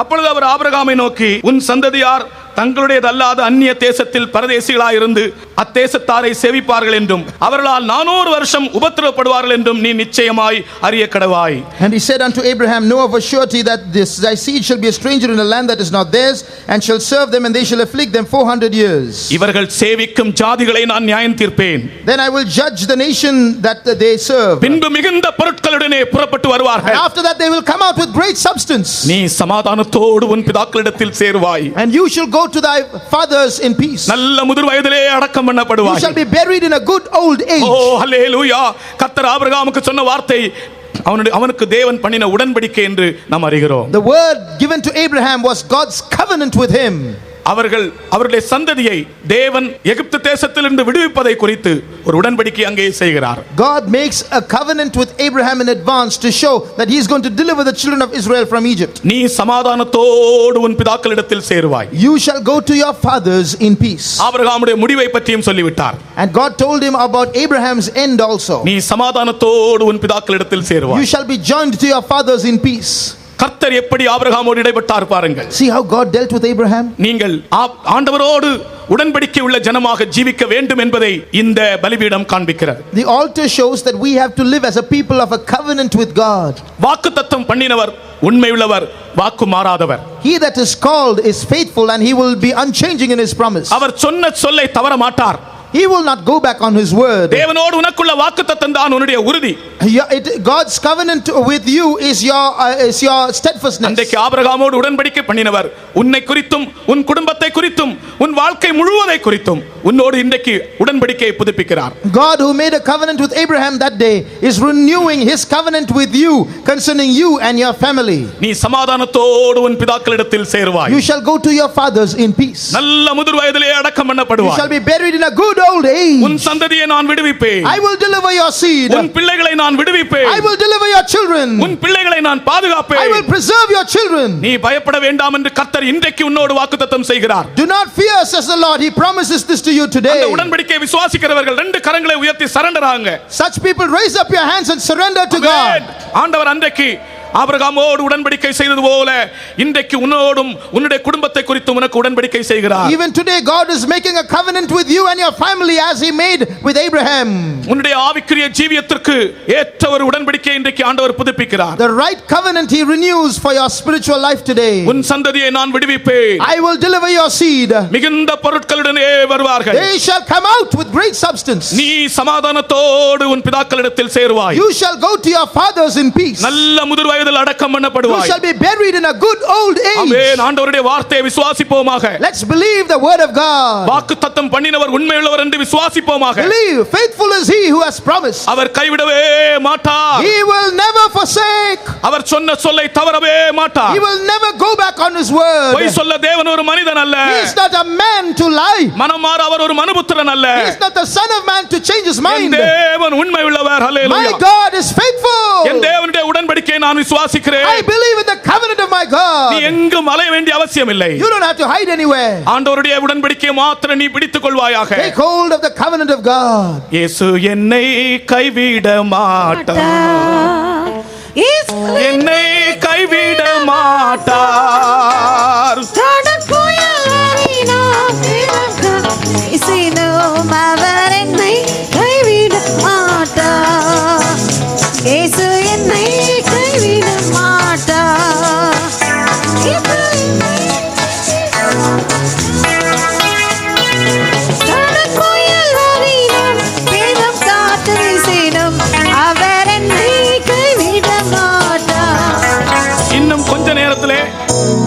அப்பொழுது அவர் ஆபிரகாமை நோக்கி, உன் சந்ததியார் தங்களுடையதல்லாத அந்நிய தேசத்தில் பரதேசிகளாயிருந்து அத்தேசத்தாரை சேவிப்பார்கள் என்றும் அவர்களால் 400 வருஷம் உபத்திரவப்படுவார்கள் என்றும் நீ நிச்சயமாய் அறிய கடவாய். And he said unto Abraham, know of a surety that thy seed shall be a stranger in a land that is not theirs, and shall serve them, and they shall afflict them 400 years. இவர்கள் சேவிக்கும் ஜாதிகளை நான் நியாயம் தீர்ப்பேன். Then I will judge the nation that they serve. பின்பு மிகுந்த பொருட்களுடனே புறப்பட்டு வருவார்கள். And after that they will come out with great substance. நீ சமாதானத்தோடு உன் பிதாக்களிடத்தில் சேருவாய். And you shall go to thy fathers in peace. நல்ல முதிர் வயதிலே அடக்கம் பண்ணப்படுவாய். You shall be buried in a good old age. ஓ ஹல்லேலூயா. கர்த்தர் ஆபிரகாமுக்கு சொன்ன வார்த்தை அவனுக்கு தேவன் பண்ணின உடன்படிக்கை என்று நாம் அறிகிறோம். The word given to Abraham was God's covenant with him. அவர்களுடைய சந்ததியை தேவன் எகிப்து தேசத்திலிருந்து விடுவிப்பதை குறித்து ஒரு உடன்படிக்கை அங்கே செய்கிறார். God makes a covenant with Abraham in advance to show that he is going to deliver the children of Israel from Egypt. நீ சமாதானத்தோடு உன் பிதாக்களிடத்தில் சேருவாய். You shall go to your fathers in peace. ஆபிரகாமுடைய முடிவை பற்றியும் சொல்லிவிட்டார். And God told him about Abraham's end also. நீ சமாதானத்தோடு உன் பிதாக்களிடத்தில் சேருவாய். You shall be joined to your fathers in peace. கர்த்தர் எப்படி ஆபிரகாமோடு இடைப்பட்டார் பாருங்கள். See how God dealt with Abraham. நீங்கள் ஆண்டவரோடு உடன்படிக்கை உள்ள ஜனமாக ஜீவிக்க வேண்டும் என்பதை இந்த பலிபீடம் காண்பிக்கிறது. The altar shows that we have to live as a people of a covenant with God. வாக்குத்தத்தம் பண்ணினவர் உண்மையுள்ளவர், வாக்கு மாறாதவர். He that is called is faithful and he will be unchanging in his promise. அவர் சொன்ன சொல்லை தவற மாட்டார். He will not go back on his word. தேவனோடு உனக்குள்ள வாக்குத்தத்தம் தான் உன்னுடைய உறுதி. God's covenant with you is your steadfastness. அன்றைக்கு ஆபிரகாமோடு உடன்படிக்கை பண்ணினவர் உன்னை குறித்தும் உன் குடும்பத்தை குறித்தும் உன் வாழ்க்கை முழுவதை குறித்தும் உன்னோடு இன்றைக்கு உடன்படிக்கையை புதுப்பிக்கிறார். God who made a covenant with Abraham that day is renewing his covenant with you concerning you and your family. நீ சமாதானத்தோடு உன் பிதாக்களிடத்தில் சேருவாய். You shall go to your fathers in peace. நல்ல முதிர் வயதிலே அடக்கம் You பண்ணப்படுவாய். shall be buried in a good old age. உன் சந்ததியை நான் விடுவிப்பேன். I will deliver your seed. உன் பிள்ளைகளை நான் விடுவிப்பேன். I will deliver your children. உன் பிள்ளைகளை நான் I பாதுகாப்பேன். will preserve your children. நீ பயப்பட வேண்டாம் என்று கர்த்தர் இன்றைக்கு உன்னோடு வாக்குத்தத்தம் செய்கிறார். Do not fear, says the Lord. He promises this to you அந்த today. உடன்படிக்கையை விசுவாசிக்கிறவர்கள் ரெண்டு கரங்களை உயர்த்தி சரண்டர் ஆங்க. Such people raise up your hands and surrender to God. ஆண்டவர் அன்றைக்கு ஆபிரகாமோடு உடன்படிக்கை செய்தது போல இன்றைக்கு உன்னோடும் உன்னுடைய குடும்பத்தை குறித்து உனக்கு உடன்படிக்கை செய்கிறார். Even today God is making a covenant with you and your family as he made with Abraham. உன்னுடைய ஆவிக்குரிய ஜீவியத்திற்கு ஏற்ற ஒரு உடன்படிக்கையை இன்றைக்கு ஆண்டவர் புதுப்பிக்கிறார். The right covenant he renews for your spiritual life today. உன் சந்ததியை நான் விடுவிப்பேன். I will deliver your seed. மிகுந்த பொருட்களுடனே வருவார்கள். They shall come out with great substance. நீ சமாதானத்தோடு உன் பிதாக்களிடத்தில் சேருவாய். You shall go to your fathers in peace. நல்ல முதிர் வயதில் அடக்கம் You பண்ணப்படுவாய். shall be buried in a good old age. ஆமென். ஆண்டவருடைய வார்த்தையை விசுவாசிப்போமாக. Let's believe the word of God. வாக்குத்தத்தம் பண்ணினவர் உண்மையுள்ளவர் என்று விசுவாசிப்போமாக. Believe, faithful is he who has promised. அவர் கைவிடவே மாட்டார். He will never forsake. அவர் சொன்ன சொல்லை தவறவே மாட்டார். He will never go back on his word. பொய் சொல்ல தேவன் ஒரு மனிதன் அல்ல. He is not a man to lie. மனம் மாற அவர் ஒரு மனுபுத்திரன் அல்ல. He is not the son of man to change his N mind. தேவன் உண்மையுள்ளவர். My hallelujah. God is faithful. என் தேவனுடைய உடன்படிக்கையை நான் விசுவாசிக்கிறேன். I believe in the covenant of my நீ God. எங்கும் அலைய வேண்டிய அவசியம் இல்லை. You don't have to hide anywhere. ஆண்டவருடைய உடன்படிக்கையை மாத்திரம் நீ பிடித்துக் கொள்வாயாக. Take hold of the covenant of God. இயேசு என்னை கைவிட மாட்டார். என்னை கைவிட மாட்டார். அவர் என்னை கைவிட மாட்டார். இயேசு என்னை கைவிட மாட்டார். கடற்குயில் வரினும் வேதம் காற்று வீசினும் அவர் என்னை கைவிட மாட்டார்.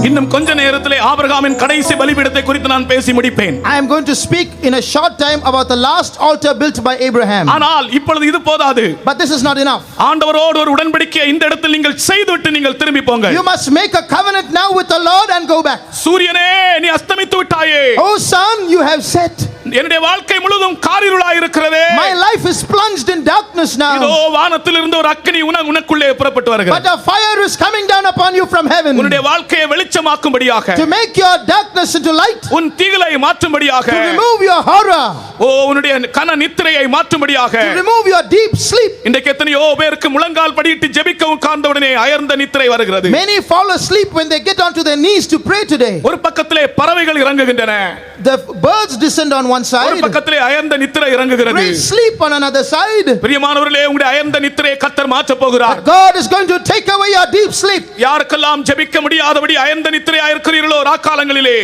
இன்னும் கொஞ்ச நேரத்திலே ஆபிரகாமின் கடைசி பலிபீடத்தை குறித்து நான் பேசி முடிப்பேன். I am going to speak in a short time about the last altar built by Abraham. ஆனால் இப்பொழுது இது போதாது. But this is not enough. ஆண்டவரோடு ஒரு உடன்படிக்கையை இந்த இடத்தில் நீங்கள் செய்துவிட்டு நீங்கள் திரும்பி போங்க. You must make a covenant now with the Lord and go back. சூரியனே நீ அஸ்தமித்து விட்டாயே. Oh sun, you have set. என்னுடைய வாழ்க்கை முழுதும் காரிருளாய் இருக்கிறதே. My life is plunged in darkness இதோ now. வானத்திலிருந்து ஒரு அக்கினி உனக்குள்ளே புறப்பட்டு வருகிறது. But a fire is coming down upon you from heaven உன்னுடைய வாழ்க்கையை வெளிச்சமாக்கும்படியாக, to make your darkness into light, உன் திகிலை மாற்றும்படியாக, to remove your horror, ஓ உன்னுடைய கன நித்திரையை மாற்றும்படியாக. to remove your deep sleep. இன்றைக்கு எத்தனையோ பேருக்கு முழங்கால் படியிட்டு ஜெபிக்க உட்கார்ந்தவுடனே அயர்ந்த நித்திரை வருகிறது. Many fall asleep when they get onto their knees to pray today. ஒரு பக்கத்திலே பறவைகள் இறங்குகின்றன. The birds descend on one ஒரு side, பக்கத்திலே அயர்ந்த நித்திரை இறங்குகிறது. great sleep on another side. பிரியமானவர்களே, உங்களுடைய அயர்ந்த நித்திரையை கர்த்தர் மாற்றப் போகிறார். But God is going to take away your deep sleep. யாருக்கெல்லாம் ஜெபிக்க முடியாதபடி அயர்ந்த நித்திரையா இருக்கிறீர்களோ ராக்காலங்களிலே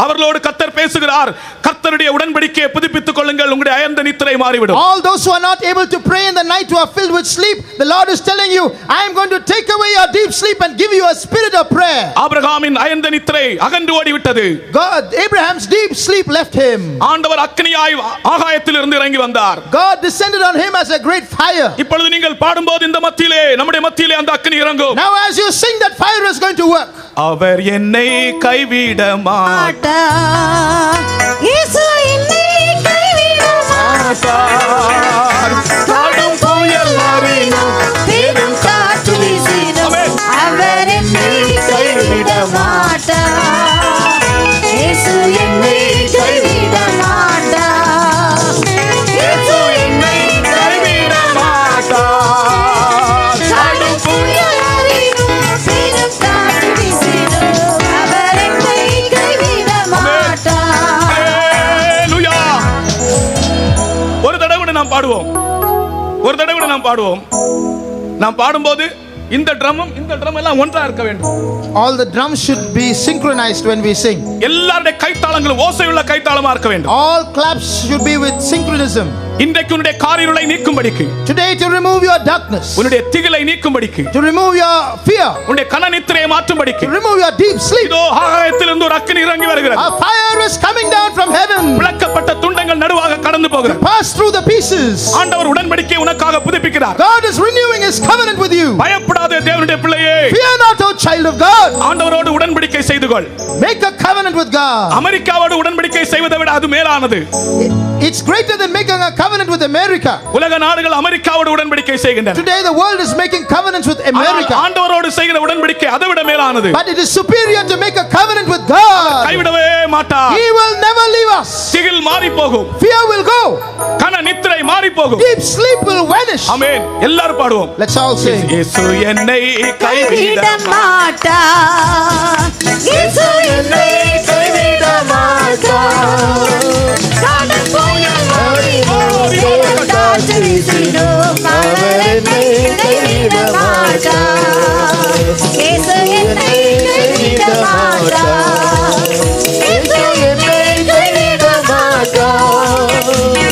அவர்களோடு கர்த்தர் பேசுகிறார். கர்த்தருடைய உடன்படிக்கையை புதுப்பித்துக் கொள்ளுங்கள், உங்களுடைய அயர்ந்த நித்திரை மாறிவிடும். All those who are not able to pray in the night, who are filled with sleep, the Lord is telling you, I am going to take away your deep sleep and give you a spirit of prayer. ஆபிரகாமின் அயர்ந்த நித்திரை அகன்று ஓடிவிட்டது. God, Abraham's deep sleep left him. ஆண்டவர் அக்கினியாய் ஆகாயத்திலிருந்து இறங்கி வந்தார். God descended on him as a great fire. இப்பொழுது நீங்கள் பாடும்போது இந்த மத்தியிலே நம்முடைய மத்தியிலே அந்த அக்கினி இறங்கும். Now as you sing, that fire is going to work. அவர் என்னை கைவிட மாட்டார். இயேசு என்னை கைவிட மாட்டார். கடும் புயல் வரினும் பெரும் காற்று வீசினும் அவர் என்னை கைவிட மாட்டார். இயேசு என்னை கைவிட மாட்டார். இயேசு என்னை கைவிட மாட்டார். கடும் புயல் வரினும் பெரும் காற்று வீசினும் அவர் என்னை கைவிட மாட்டார். ஹல்லேலூயா. ஒரு தடவை கூட நாம் பாடுவோம். நாம் பாடும்போது இந்த ட்ரம்மும் இந்த ட்ரம் எல்லாம் ஒன்றா இருக்க வேண்டும். All the drums should be synchronized when we sing. எல்லாருடைய கைத்தாளங்களும் ஓசையுள்ள கைத்தாளமா இருக்க வேண்டும். All claps should be with synchronism. இன்றைக்கு உன்னுடைய காரிருளை நீக்கும்படிக்கு, Today to remove your darkness, உன்னுடைய திகிலை நீக்கும்படிக்கு, to remove your fear, உன்னுடைய கனநித்திரையை மாற்றும்படிக்கு, to remove your deep sleep. இதோ ஆகாயத்திலிருந்து ஒரு அக்கினி இறங்கி வருகிறது. A fire is coming down from heaven. விளக்கப்பட்ட துண்டங்கள் நடுவாக கடந்து போகிறது. Pass through the pieces. ஆண்டவர் உடன்படிக்கையை உனக்காக புதுப்பிக்கிறார். God is renewing his covenant with you. பயப்படாதே தேவனுடைய பிள்ளையே. Fear not, O child of God. ஆண்டவரோடு உடன்படிக்கை செய்து கொள். Make a covenant with God. அமெரிக்காவோடு உடன்படிக்கை செய்வதை விட அது மேலானது. It's greater than making a covenant with America. உலக நாடுகள் அமெரிக்காவோடு உடன்படிக்கை செய்கின்றன. Today the world is making covenants with America. ஆண்டவரோடு செய்கிற உடன்படிக்கை அதை விட மேலானது. But it is superior to make a covenant with God. கைவிடவே மாட்டார். He will never leave us. திகில் மாறி போகும். Fear will go. கனநித்திரை மாறி போகும். Deep sleep will vanish. ஆமென். எல்லாரும் பாடுவோம். Let's all sing. இயேசு என்னை கைவிட மாட்டார். இயேசு என்னை கைவிட மாட்டார். கடல் புயல் வரும் காற்று வீசிடும் அவர் என்னை கைவிட மாட்டார். இயேசு என்னை கைவிட மாட்டார். இயேசு என்னை கைவிட மாட்டார்.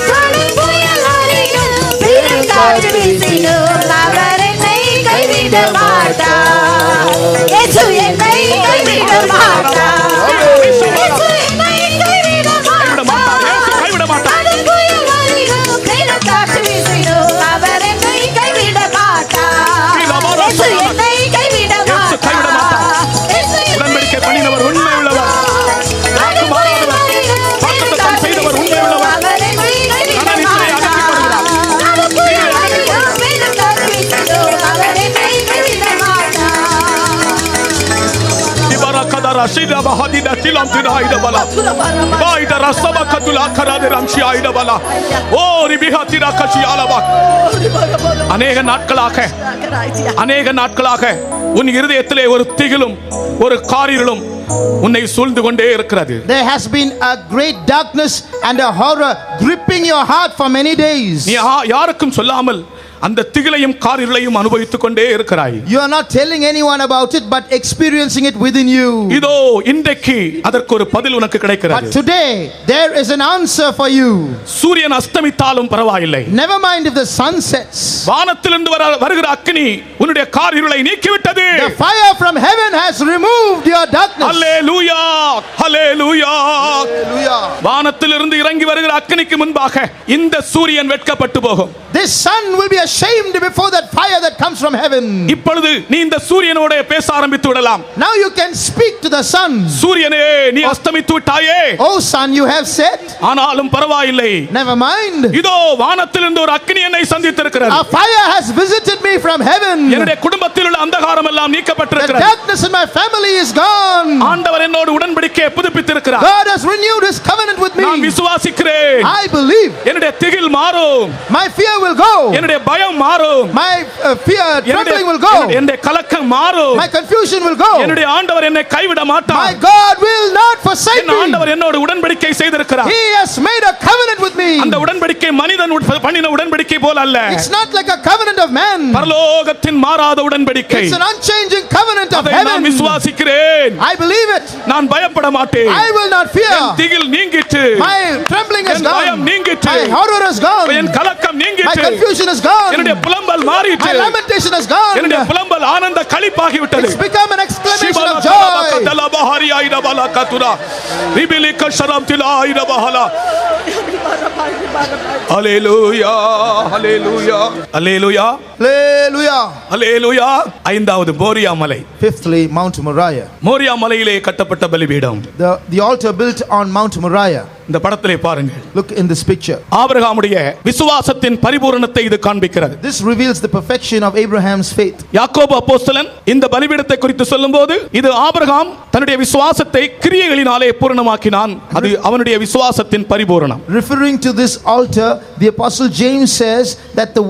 கடல் புயல் வரும் பெரும் காற்று வீசிடும் அவர் என்னை கைவிட மாட்டார். இயேசு என்னை கைவிட மாட்டார். இயேசு என்னை கைவிட மாட்டார். இயேசு கைவிட மாட்டார். கடல் புயல் வரும் பெரும் காற்று வீசிடும் அவர் என்னை கைவிட மாட்டார். இயேசு என்னை கைவிட மாட்டார். இயேசு என்னை உடன்படிக்கை பண்ணினவர் உண்மை உள்ளவர். கடல் புயல் வரும் வாக்குத்தத்தம் செய்தவர் உண்மை உள்ளவர். அவர் என்னை கைவிட கனநித்திரை மாட்டார். கடல் புயல் வரும் பெரும் காற்று வீசிடும் அவர் என்னை கைவிட மாட்டார். இபரகதர சிதப ஹதித சிலம் தினாயிட பல. பாயிட ரசப கதுல கராத ரம்சி ஆயிட பல. ஓ ரிபிஹ திரா கஷி ஆலபா. அநேக நாட்களாக உன் இருதயத்திலே ஒரு திகிலும் ஒரு காரிருளும் உன்னை சூழ்ந்து கொண்டே இருக்கிறது. There has been a great darkness and a horror gripping your heart for many days. நீ யாருக்கும் சொல்லாமல் அந்த திகிலையும் காரிருளையும் அனுபவித்துக் கொண்டே இருக்கிறாய். You are not telling anyone about it but experiencing it within you. இதோ இன்றைக்கு அதற்கு ஒரு பதில் உனக்கு But கிடைக்கிறது. today there is an answer for you. சூரியன் அஸ்தமித்தாலும் பரவாயில்லை. Never mind if the sun sets. வானத்திலிருந்து வருகிற அக்கினி உன்னுடைய காரிருளை நீக்கிவிட்டது. The fire from heaven has removed your darkness. Hallelujah hallelujah. Hallelujah. வானத்திலிருந்து இறங்கி வருகிற அக்கினிக்கு முன்பாக இந்த சூரியன் வெட்கப்பட்டு போகும். This sun will be ashamed before that fire that comes from heaven. இப்பொழுது நீ இந்த சூரியனோட பேச ஆரம்பித்து விடலாம். Now you can speak to the sun. சூரியனே நீ அஸ்தமித்து விட்டாயே. Oh sun, you have set. ஆனாலும் பரவாயில்லை. Never mind. இதோ வானத்திலிருந்து ஒரு அக்கினி என்னை சந்தித்திருக்கிறது. A fire has visited me from heaven. என்னுடைய குடும்பத்தில் உள்ள அந்தகாரம் எல்லாம் The நீக்கப்பட்டிருக்கிறது. darkness in my family is gone. ஆண்டவர் என்னோடு உடன்படிக்கையை புதுப்பித்திருக்கிறார். God has renewed his covenant with நான் me. விசுவாசிக்கிறேன். I believe. என்னுடைய திகில் மாறும். My fear will go. என்னுடைய பயம் மாறும். My fear, trembling will go. என்னுடைய கலக்கம் மாறும். My confusion will go. என்னுடைய ஆண்டவர் என்னை கைவிட My மாட்டார். God will not forsake N me. ஆண்டவர் என்னோடு உடன்படிக்கை செய்திருக்கிறார். He has made a covenant with me. அந்த உடன்படிக்கை மனிதன் பண்ணின உடன்படிக்கை போல அல்ல. It's not like a covenant of man. பரலோகத்தின் மாறாத உடன்படிக்கை. It's an unchanging covenant of அதை நான் heaven. விசுவாசிக்கிறேன். I believe it. நான் பயப்பட மாட்டேன். I will not fear. என் திகில் நீங்கிற்று. My trembling is என் பயம் gone. நீங்கிற்று. My horror is gone. என் கலக்கம் My நீங்கிற்று. confusion is gone. என்னுடைய புலம்பல் மாறிற்று. My lamentation is gone. என்னுடைய புலம்பல் ஆனந்த களிப்பாகி விட்டது. It's become an exclamation of joy. Hallelujah, hallelujah, hallelujah, Hallelujah. hallelujah. ஐந்தாவது மோரியா மலை. Fifthly, Mount Moriah. மோரியா மலையிலே கட்டப்பட்ட பலிபீடம். The altar built on Mount Moriah. இந்த படத்திலே பாருங்கள். Look in this picture. ஆபிரகாமுடைய விசுவாசத்தின் பரிபூரணத்தை இது காண்பிக்கிறது. This reveals the perfection of Abraham's faith. யாக்கோபு அப்போஸ்தலன் இந்த பலிபீடத்தை குறித்து சொல்லும்போது இது ஆபிரகாம் தன்னுடைய விசுவாசத்தை கிரியைகளினாலே பூரணமாக்கினான். அது அவனுடைய விசுவாசத்தின் பரிபூரணம். Referring to this altar, the apostle James says that the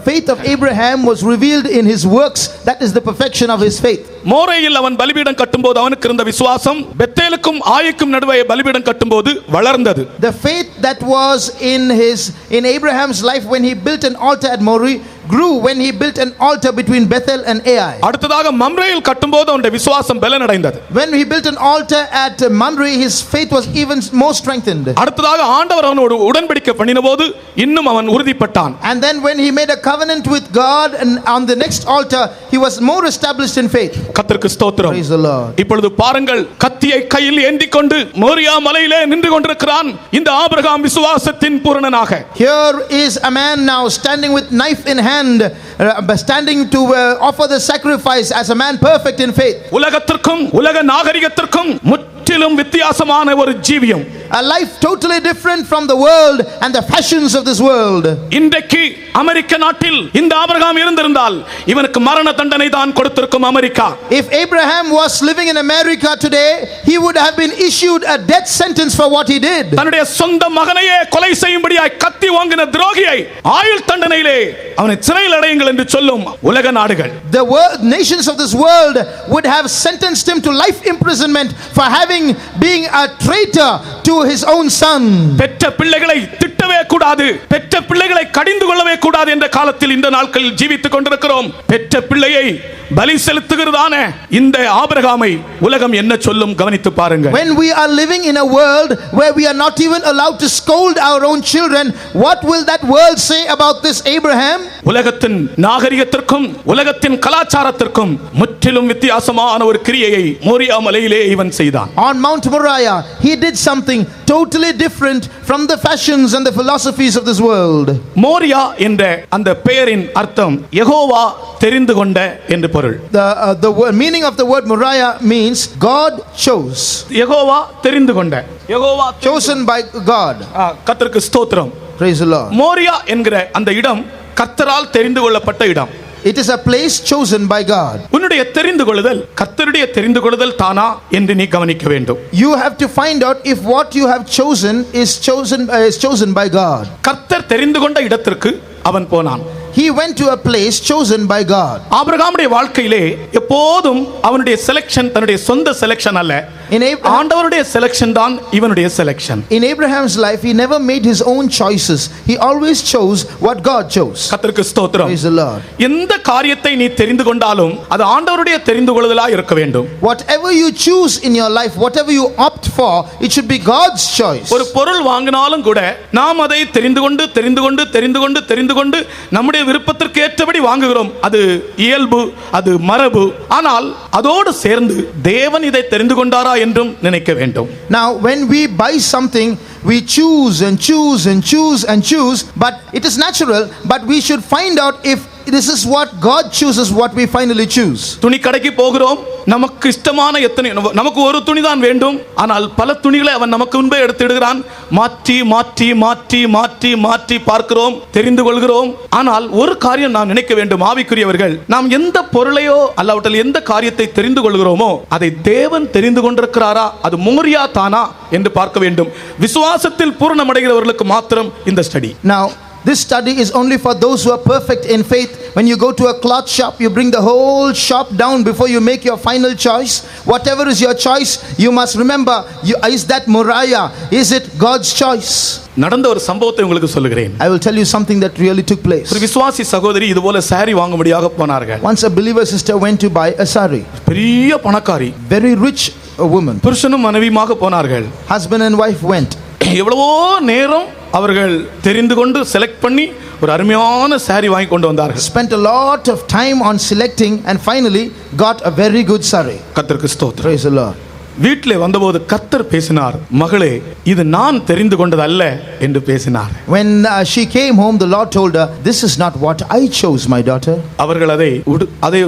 faith of Abraham was revealed in his works. That is the perfection of his faith. மோரேயில் அவன் பலிபீடம் கட்டும்போது அவனுக்கு இருந்த விசுவாசம் பெத்தேலுக்கும் ஆயீக்கும் நடுவே பலிபீடம் கட்டும்போது வளர்ந்தது. The faith that was in Abraham's life when he built an altar at Moriah grew when he built an altar between Bethel and Ai. அடுத்ததாக மம்ரேயில் கட்டும்போது அவனுடைய விசுவாசம் பலனடைந்தது. When he built an altar at Mamre, his faith was even more strengthened. அடுத்ததாக ஆண்டவர் அவனோடு உடன்படிக்கை பண்ணினபோது இன்னும் அவன் உறுதிப்பட்டான். And then when he made a covenant with God, and on the next altar he was more established in faith. கர்த்தருக்கு ஸ்தோத்திரம். Praise the Lord. இப்பொழுது பாருங்கள், கத்தியை கையில் ஏந்திக்கொண்டு மோரியா மலையிலே நின்று கொண்டிருக்கிறான் இந்த ஆபிரகாம் விசுவாசத்தின் பூரணனாக. Here is a man now standing with knife in hand, standing to offer the sacrifice as a man perfect in faith. உலகத்திற்கும் உலக நாகரிகத்திற்கும் முற்றிலும் வித்தியாசமான ஒரு ஜீவியம். A life totally different from the world and the fashions of this world. இன்றைக்கு அமெரிக்க நாட்டில் இந்த Abraham இருந்திருந்தால் இவனுக்கு மரண தண்டனை தான் கொடுத்திருக்கும் America. If Abraham was living in America today, he would have been issued a death sentence for what he did. தன்னுடைய சொந்த மகனையே கொலை செய்யும்படியாய் கத்தி வாங்கின துரோகியை ஆயுள் தண்டனையிலே அவனை சிறையில் அடையுங்கள் என்று சொல்லும் உலக நாடுகள். The nations of this world would have sentenced him to life imprisonment for being a traitor to his own son. பெற்ற பிள்ளைகளை திட்டவே கூடாது, பெற்ற பிள்ளைகளை கடிந்து கொள்ளவே கூடாது என்ற காலத்தில் இந்த நாட்களில் ஜீவித்துக் கொண்டிருக்கிறோம். பெற்ற பிள்ளையை பலி செலுத்துகிறதான இந்த ஆபிரகாமை உலகம் என்ன சொல்லும் கவனித்து பாருங்க. When we are living in a world where we are not even allowed to scold our own children, what will that world say about this Abraham? உலகத்தின் நாகரிகத்திற்கும் உலகத்தின் கலாச்சாரத்திற்கும் முற்றிலும் வித்தியாசமான ஒரு கிரியையை மோரியா மலையிலே இவன் செய்தான். On Mount Moriah he did something totally different from the fashions and the philosophies of this world. Moriah என்ற அந்த பெயரின் அர்த்தம் யெகோவா தெரிந்து கொண்ட என்று பொருள். The meaning of the word Moriah means God chose. Jehovah தெரிந்து கொண்ட, யெகோவா Chosen by God. கர்த்தருக்கு ஸ்தோத்திரம். Praise the Lord. மோரியா என்கிற அந்த இடம் கர்த்தரால் தெரிந்து கொள்ளப்பட்ட இடம். It is a place chosen by God. உன்னுடைய தெரிந்து கொள்ளுதல் கர்த்தருடைய தெரிந்து கொள்ளுதல் தானா என்று நீ கவனிக்க வேண்டும். You have to find out if what you have chosen is chosen by God. கர்த்தர் தெரிந்து கொண்ட இடத்திற்கு அவன் போனான். He went to a place chosen by God. ஆபிரகாமுடைய வாழ்க்கையிலே எப்போதும் அவனுடைய செலக்ஷன் தன்னுடைய சொந்த செலக்ஷன் அல்ல, ஆண்டவருடைய செலக்ஷன் தான் இவனுடைய selection. In Abraham's life he never made his own choices. He always chose what God chose. கர்த்தருக்கு ஸ்தோத்திரம். Praise the Lord. எந்த காரியத்தை நீ தெரிந்து கொண்டாலும் அது ஆண்டவருடைய தெரிந்து கொள்ளுதலாய் இருக்க வேண்டும். Whatever you choose in your life, whatever you opt for, it should be God's choice. ஒரு பொருள் வாங்கினாலும் கூட நாம் அதை தெரிந்து கொண்டு நம்முடைய விருப்பத்திற்கு ஏற்றபடி வாங்குகிறோம். அது இயல்பு, அது மரபு. ஆனால் அதோடு சேர்ந்து தேவன் இதை தெரிந்து கொண்டாரா என்றும் நினைக்க வேண்டும். Now when we buy something, we choose, but it is natural, but we should find out if this is what God chooses, what we finally choose. துணி கடைக்கு போகிறோம், நமக்கு இஷ்டமான நமக்கு ஒரு துணி தான் வேண்டும், ஆனால் பல துணிகளை அவன் நமக்கு முன்பே எடுத்துடுகிறான். மாற்றி பார்க்கிறோம், தெரிந்து கொள்கிறோம். ஆனால் ஒரு காரியம் நாம் நினைக்க வேண்டும், ஆவிக்குரியவர்கள், நாம் எந்த பொருளையோ அல்லாவிட்டால் எந்த காரியத்தை தெரிந்து கொள்கிறோமோ அதை தேவன் தெரிந்து கொண்டிருக்கிறாரா, அது மோரியா தானா என்று பார்க்க வேண்டும். விசுவாசத்தில் பூரணமடைகிறவர்களுக்கு மாத்திரம் இந்த study. Now this study is only for those who are perfect in faith. When you go to a cloth shop, you bring the whole shop down before you make your final choice. Whatever is your choice, you must remember, is that Moriah? Is it God's choice? நடந்த ஒரு சம்பவத்தை உங்களுக்கு சொல்லுகிறேன். I will tell you something that really took place. ஒரு விசுவாசி சகோதரி இதுபோல sorry வாங்கும்படியாக போனார்கள். Once a believer sister went to buy a sari. பெரிய பணக்காரி, very rich woman. புருஷனும் மனைவியுமாக போனார்கள். Husband and wife went. எவ்வளவோ நேரம் அவர்கள் தெரிந்து கொண்டு செலக்ட் பண்ணி ஒரு அருமையான சாரி வாங்கி கொண்டு வந்தார்கள். Spent a lot of time on selecting and finally got a very good sari. கர்த்தருக்கு ஸ்தோத்திரம். Praise the Lord. வீட்டிலே வந்தபோது கர்த்தர் பேசினார், மகளே இது நான் தெரிந்து கொண்டது அல்ல என்று பேசினார். When she came home, the Lord told her, this is not what I chose, my daughter. அவர்கள் அதை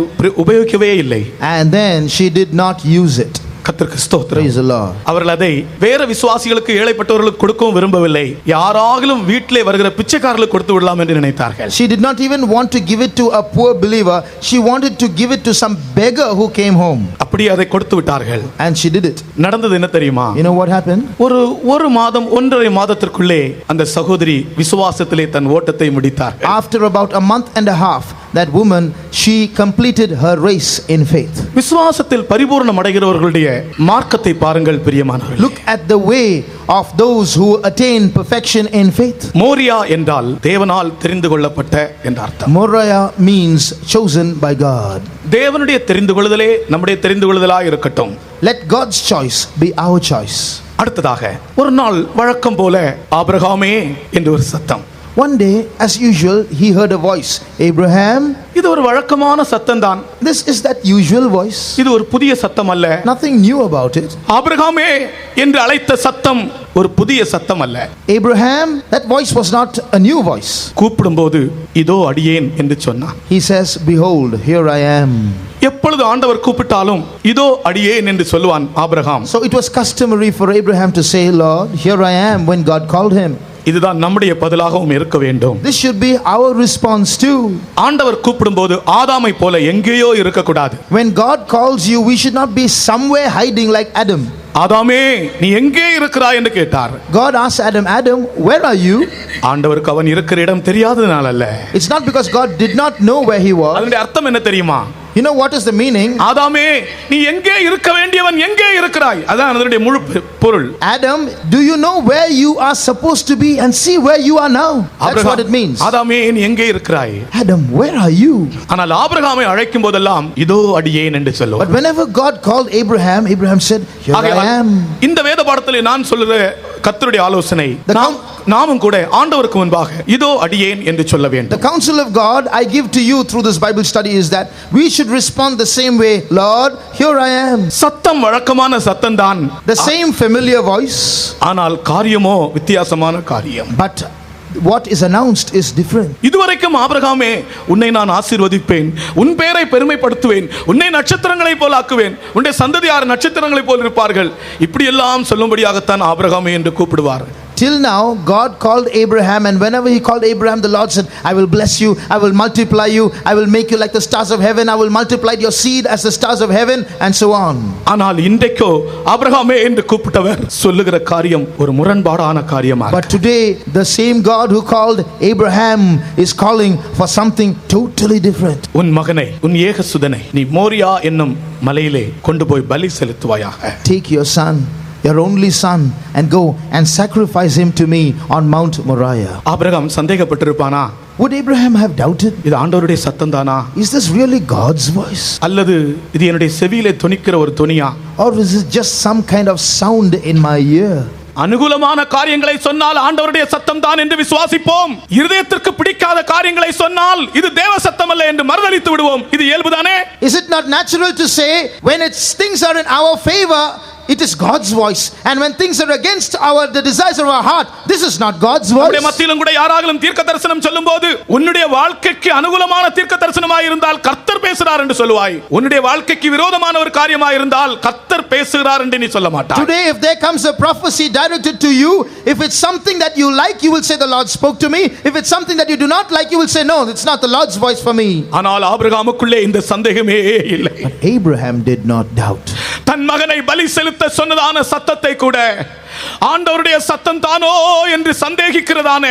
உபயோகிக்கவே இல்லை. And then she did not use it. கர்த்தருக்கு ஸ்தோத்திரம். Praise the Lord. அவர்கள் அதை வேற விசுவாசிகளுக்கு, ஏழைப்பட்டவர்களுக்கு கொடுக்கவும் விரும்பவில்லை. யாராகிலும் வீட்டிலே வருகிற பிச்சைக்காரர்களுக்கு கொடுத்து விடலாம் என்று நினைத்தார்கள். She did not even want to give it to a poor believer. She wanted to give it to some beggar who came home. அப்படி அதை கொடுத்து விட்டார்கள். And she did it. நடந்தது என்ன தெரியுமா? You know what happened? ஒரு மாதம் 1.5 மாதத்திற்குள்ளே அந்த சகோதரி விசுவாசத்திலே தன் ஓட்டத்தை முடித்தார். After about a month and a half, that woman, she completed her race in faith. விசுவாசத்தில் பரிபூரணம் அடைகிறவர்களுடைய மார்க்கத்தை பாருங்கள் பிரியமானவர்களே. Look at the way of those who attain perfection in faith. Moriah என்றால் தேவனால் தெரிந்து கொள்ளப்பட்ட என்ற அர்த்தம். Moriah means chosen by God. தேவனுடைய தெரிந்து கொள்ளுதலே நம்முடைய தெரிந்து கொள்ளுதலாய் இருக்கட்டும். Let God's choice be our choice. அடுத்ததாக ஒரு நாள் வழக்கம் போல ஆபிரகாமே என்று ஒரு சத்தம். One day, as usual, he heard a voice. Abraham. இது ஒரு வழக்கமான சத்தம் தான். This is that usual voice. இது ஒரு புதிய சத்தம் அல்ல. Nothing new about it. ஆபிரகாமே என்று அழைத்த சத்தம் ஒரு புதிய சத்தம் அல்ல. Abraham, that voice was not a new voice. கூப்பிடும்போது இதோ அடியேன் என்று சொன்னான். He says, behold, here I am. எப்பொழுது ஆண்டவர் கூப்பிட்டாலும் இதோ அடியேன் என்று சொல்லுவான் Abraham. So it was customary for Abraham to say, Lord, here I am, when God called him. இதுதான் நம்முடைய பதிலாகவும் இருக்க வேண்டும். This should be our response too. ஆண்டவர் கூப்பிடும்போது ஆதாமை போல எங்கேயோ இருக்க கூடாது. When God calls you, we should not be somewhere hiding like Adam. ஆதாமே நீ எங்கே இருக்கிறாய் என்று கேட்டார். God asked Adam, Adam, where are you? ஆண்டவருக்கு அவன் இருக்கிற இடம் தெரியாததனால அல்ல. It's not because God did not know where he was. அதனுடைய அர்த்தம் என்ன தெரியுமா? You know what is the meaning? ஆதாமே நீ எங்கே இருக்க வேண்டியவன் எங்கே இருக்கிறாய்? அதான் அதனுடைய முழு பொருள். Adam, do you know where you are supposed to be and see where you are now? That's what it means. ஆதாமே நீ எங்கே இருக்கிறாய்? Adam, where are you? ஆனால் ஆபிரகாமை அழைக்கும் போதெல்லாம் இதோ அடியேன் என்று சொல்லுவார். But whenever God called Abraham, Abraham said, here I am. இந்த வேத பாடத்திலே நான் சொல்லுற கர்த்தருடைய ஆலோசனை நாமும் கூட ஆண்டவருக்கு முன்பாக இதோ அடியேன் என்று சொல்ல வேண்டும். The counsel of God I give to you through this Bible study is that we should respond the same way. Lord, here I am. சத்தம் வழக்கமான சத்தம் தான். The same familiar voice. ஆனால் காரியமோ வித்தியாசமான காரியம். But what is announced is different. இதுவரைக்கும் ஆபிரகாமே உன்னை நான் ஆசீர்வதிப்பேன், உன் பெயரை பெருமைப்படுத்துவேன், உன்னை நட்சத்திரங்களைப் போல ஆக்குவேன், உன்னுடைய சந்ததியார் நட்சத்திரங்களைப் போல இருப்பார்கள், இப்படி எல்லாம் சொல்லும்படியாகத்தான் ஆபிரகாமே என்று கூப்பிடுவார். Till now, God called Abraham, and whenever he called Abraham, the Lord said, I will bless you, I will multiply you, I will make you like the stars of heaven, I will multiply your seed as the stars of heaven, and so on. ஆனால் இன்றைக்கோ ஆபிரகாமே என்று கூப்பிட்டவர் சொல்லுகிற காரியம் ஒரு முரண்பாடான காரியமாக. But today, the same God who called Abraham is calling for something totally different. உன் மகனை, உன் ஏகசுதனை நீ மோரியா என்னும் மலையிலே கொண்டு போய் பலி செலுத்துவாயாக. Take your son, your only son, and go and sacrifice him to me on Mount Moriah. Abraham சந்தேகப்பட்டிருப்பானா? Would Abraham have doubted? இது ஆண்டவருடைய சத்தம் தானா? Is this really God's voice? அல்லது இது என்னுடைய செவியிலே தொனிக்கிற ஒரு தொனியா? Or is it just some kind of sound in my ear? அனுகூலமான காரியங்களை சொன்னால் ஆண்டவருடைய சத்தம் தான் என்று விசுவாசிப்போம். இருதயத்திற்கு பிடிக்காத காரியங்களை சொன்னால் இது தேவ சத்தம் அல்ல என்று மறுதலித்து விடுவோம். இது இயல்புதானே? Is it not natural to say when things are in our favor, it is God's voice, and when things are against the desires of our heart, this is not God's voice? நம்முடைய மத்தியிலும் கூட யாராலும் தீர்க்க தரிசனம் சொல்லும்போது உன்னுடைய வாழ்க்கைக்கு அனுகூலமான தீர்க்க தரிசனமாய் இருந்தால் கர்த்தர் பேசுகிறார் என்று சொல்லுவாய். உன்னுடைய வாழ்க்கைக்கு விரோதமான ஒரு காரியமாய் இருந்தால் கர்த்தர் பேசுகிறார் என்று நீ சொல்ல மாட்டாய். Today if there comes a prophecy directed to you, if it's something that you like, you will say the Lord spoke to me. If it's something that you do not like, you will say no, it's not the Lord's voice for me. ஆனால் ஆபிரகாமுக்குள்ளே இந்த சந்தேகமே இல்லை. But Abraham did not doubt. தன் மகனை பலி செலுத்த சொன்னதான சத்தத்தை கூட ஆண்டவருடைய சத்தம் தானோ என்று சந்தேகிக்கிறதான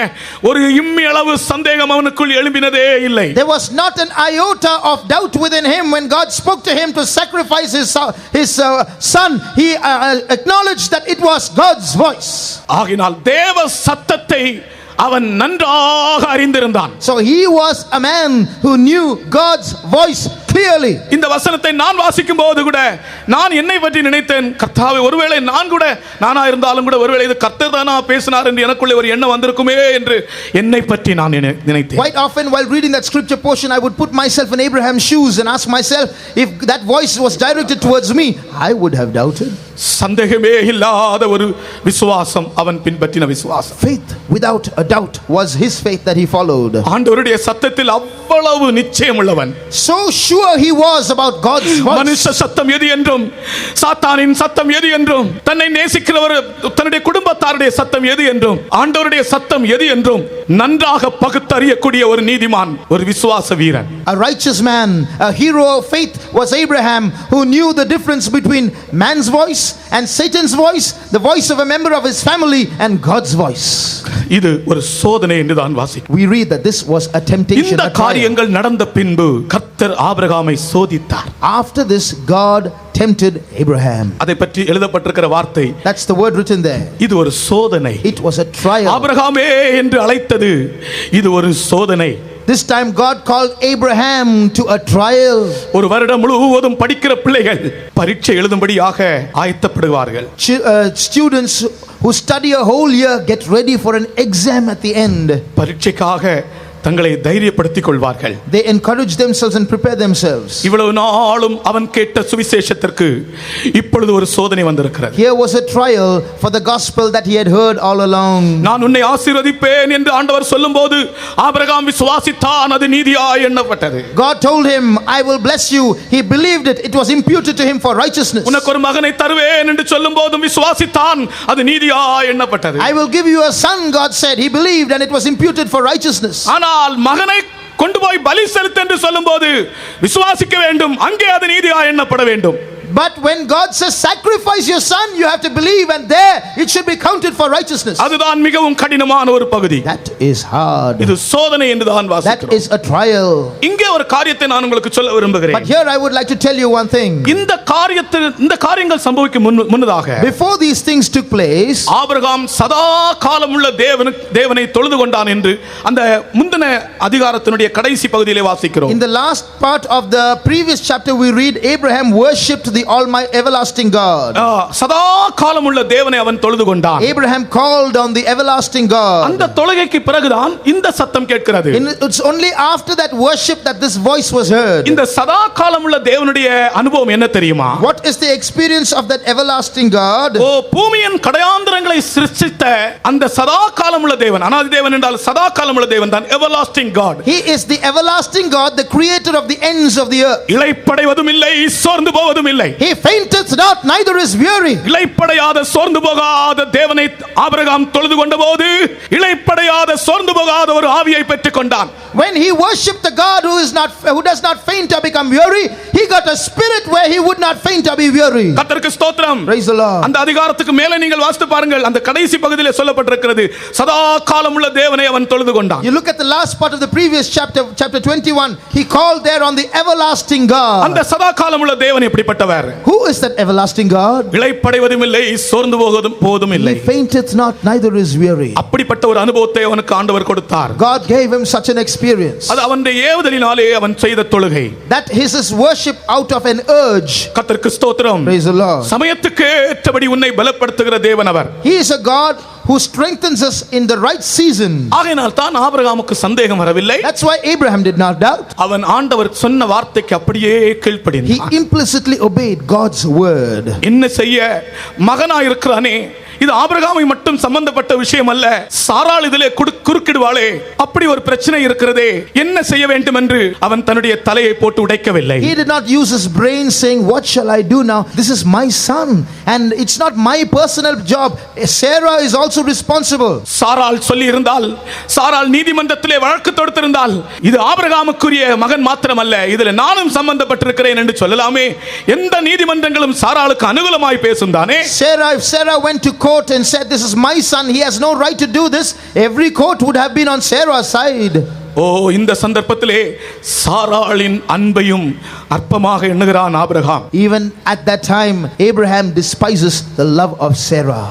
ஒரு இம்மி அளவு சந்தேகம் அவனுக்குள் எழும்பினதே இல்லை. There was not an iota of doubt within him when God spoke to him to sacrifice his son. He acknowledged that it was God's voice. ஆகினால் தேவ சத்தத்தை அவன் நன்றாக அறிந்திருந்தான். So he was a man who knew God's voice clearly. இந்த வசனத்தை நான் வாசிக்கும் போது கூட நான் என்னை பற்றி நினைத்தேன், கர்த்தாவே ஒருவேளை நான் கூட நானா இருந்தாலும் கூட ஒருவேளை இது கர்த்தர் தானா பேசினார் என்று எனக்குள்ளே ஒரு எண்ணம் வந்திருக்குமே என்று என்னை பற்றி நான் நினைத்தேன். Quite often while reading that scripture portion, I would put myself in Abraham's shoes and ask myself, if that voice was directed towards me, I would have doubted. சந்தேகமே இல்லாத ஒரு விசுவாசம் அவன் பின்பற்றின விசுவாசம். Faith without a doubt was his faith that he followed. ஆண்டவருடைய சத்தத்தில் அவ்வளவு நிச்சயம் உள்ளவன். So sure sure he was about God's voice. மனுஷ சத்தம் எது என்றும் சாத்தானின் சத்தம் எது என்றும் தன்னை நேசிக்கிறவர் தன்னுடைய குடும்பத்தாருடைய சத்தம் எது என்றும் ஆண்டவருடைய சத்தம் எது என்றும் நன்றாக பகுத்தறியக்கூடிய ஒரு நீதிமான், ஒரு விசுவாச வீரன். A righteous man, a hero of faith was Abraham, who knew the difference between man's voice and Satan's voice, the voice of a member of his family and God's voice. இது ஒரு சோதனை என்று தான் வாசிக்கிறோம். We read that this was a temptation. இந்த a trial. காரியங்கள் நடந்த பின்பு கர்த்தர் ஆபிரகாமை சோதித்தார். After this, God tempted Abraham. அதை பற்றி எழுதப்பட்டிருக்கிற வார்த்தை, That's the word written there. இது ஒரு சோதனை. It was a trial. ஆபிரகாமே என்று அழைத்தது இது ஒரு சோதனை. This time God called Abraham to a trial. ஒரு வருடம் முழுவதும் படிக்கிற பிள்ளைகள் பரீட்சை எழுதும்படியாக ஆயத்தப்படுவார்கள். Students who study a whole year get ready for an exam at the end. பரீட்சைக்காக தங்களை தைரியப்படுத்திக் கொள்வார்கள். They encourage themselves and prepare themselves. இவ்வளவு நாளும் அவன் கேட்ட சுவிசேஷத்திற்கு இப்பொழுது ஒரு சோதனை வந்திருக்கிறது. Here was a trial for the gospel that he had heard all along. நான் உன்னை ஆசீர்வதிப்பேன் என்று ஆண்டவர் சொல்லும்போது ஆபிரகாம் விசுவாசித்தான், அது நீதியாய் எண்ணப்பட்டது. God told him, I will bless you. He believed it. It was imputed to him for righteousness. உனக்கு ஒரு மகனை தருவேன் என்று சொல்லும்போதும் விசுவாசித்தான், அது நீதியாய் எண்ணப்பட்டது. I will give you a son, God said. He believed and it was imputed for righteousness. ஆனால் மகனை கொண்டு போய் பலி செலுத்து என்று சொல்லும்போது விசுவாசிக்க வேண்டும், அங்கே அது நீதியாய் எண்ணப்பட வேண்டும். But when God says sacrifice your son, you have to believe, and there it should be counted for righteousness. அதுதான் மிகவும் கடினமான ஒரு பகுதி. That is hard. இது சோதனை என்று தான் That வாசிக்கிறோம். is a trial. இங்கே ஒரு காரியத்தை நான் உங்களுக்கு சொல்ல But விரும்புகிறேன். here I would like to tell you one thing. இந்த காரியங்கள் சம்பவிக்கும் முன்னதாக Before these things took place, Abraham சதா காலம் உள்ள தேவனை தொழுது கொண்டான் என்று அந்த முந்தின அதிகாரத்தினுடைய கடைசி பகுதியிலே வாசிக்கிறோம். in the last part of the previous chapter, we read Abraham worshipped the almighty everlasting God. சதா காலம் உள்ள தேவனை அவன் தொழுது கொண்டான். Abraham called on the everlasting God. அந்த தொழுகைக்கு பிறகுதான் இந்த சத்தம் கேட்கிறது. It's only after that worship that this voice was heard. இந்த சதா காலம் உள்ள தேவனுடைய அனுபவம் என்ன தெரியுமா? What is the experience of that everlasting God? பூமியின் கடையாந்தரங்களை சிருஷ்டித்த அந்த சதா காலம் உள்ள தேவன், அனாதி தேவன் என்றால் சதா காலம் உள்ள தேவன் தான் everlasting God. He is the everlasting God, the creator of the ends of the earth. இளைப்படைவதும் இல்லை, சோர்ந்து போவதும் இல்லை. He fainteth not, neither is weary. இளைப்படையாத சோர்ந்து போகாத தேவனை ஆபிரகாம் தொழுது கொண்டபோது இளைப்படையாத சோர்ந்து போகாத ஒரு ஆவியை பெற்றுக் கொண்டான். When he worshipped the God who does not faint or become weary, he got a spirit where he would not faint or be weary. கர்த்தருக்கு ஸ்தோத்திரம். Praise the Lord. அந்த அதிகாரத்துக்கு மேலே நீங்கள் வாசித்து பாருங்கள், அந்த கடைசி பகுதியிலே சொல்லப்பட்டிருக்கிறது சதா காலம் உள்ள தேவனை அவன் தொழுது கொண்டான். You look at the last part of the previous chapter 21, he called there on the everlasting God. அந்த சதா காலம் உள்ள தேவன் எப்படிப்பட்டவர்? Who is that everlasting God? இளைப்படைவதும் இல்லை, சோர்ந்து போவதும் இல்லை. He fainteth not, neither is weary. அப்படிப்பட்ட ஒரு அனுபவத்தை அவனுக்கு ஆண்டவர் கொடுத்தார். God gave him such an experience. அது அவனுடைய ஏவுதலினாலே அவன் செய்த தொழுகை. That is his worship out of an urge. கர்த்தருக்கு ஸ்தோத்திரம். Praise the Lord. சமயத்துக்கு ஏற்றபடி உன்னை பலப்படுத்துகிற தேவன் அவர். He is a God who strengthens us in the right season. ஆகையினால் தான் ஆபிரகாமுக்கு சந்தேகம் வரவில்லை. That's why Abraham did not doubt. அவன் ஆண்டவர் சொன்ன வார்த்தைக்கு அப்படியே கீழ்ப்படிந்தான். He implicitly obeyed God's word. என்ன செய்ய மகனாய் இருக்கிறானே, இது ஆபிரகாமை மட்டும் சம்பந்தப்பட்ட விஷயம் அல்ல. சாராள் இதிலே குறுக்கிடுவாளே, அப்படி ஒரு பிரச்சனை இருக்கிறதே, என்ன செய்ய வேண்டும் என்று அவன் தன்னுடைய தலையை போட்டு உடைக்கவில்லை. He did not use his brain saying, what shall I do now? This is my son and it's not my personal job. Sarah is also responsible. சாராள் சொல்லி இருந்தால், சாராள் நீதிமன்றத்திலே வழக்கு தொடுத்திருந்தால், இது ஆபிரகாமுக்குரிய மகன் மாத்திரமல்ல, இதில் நானும் சம்பந்தப்பட்டிருக்கிறேன் என்று சொல்லலாமே. எந்த நீதிமன்றங்களும் சாராளுக்கு அனுகூலமாய் பேசும் தானே. If Sarah went to court and said, this is my son, he has no right to do this, every court would have been on Sarah's side. இந்த சந்தர்ப்பத்திலே சாராளின் அன்பையும் அற்பமாக எண்ணுகிறான் Abraham. Even at that time, Abraham despises the love of Sarah.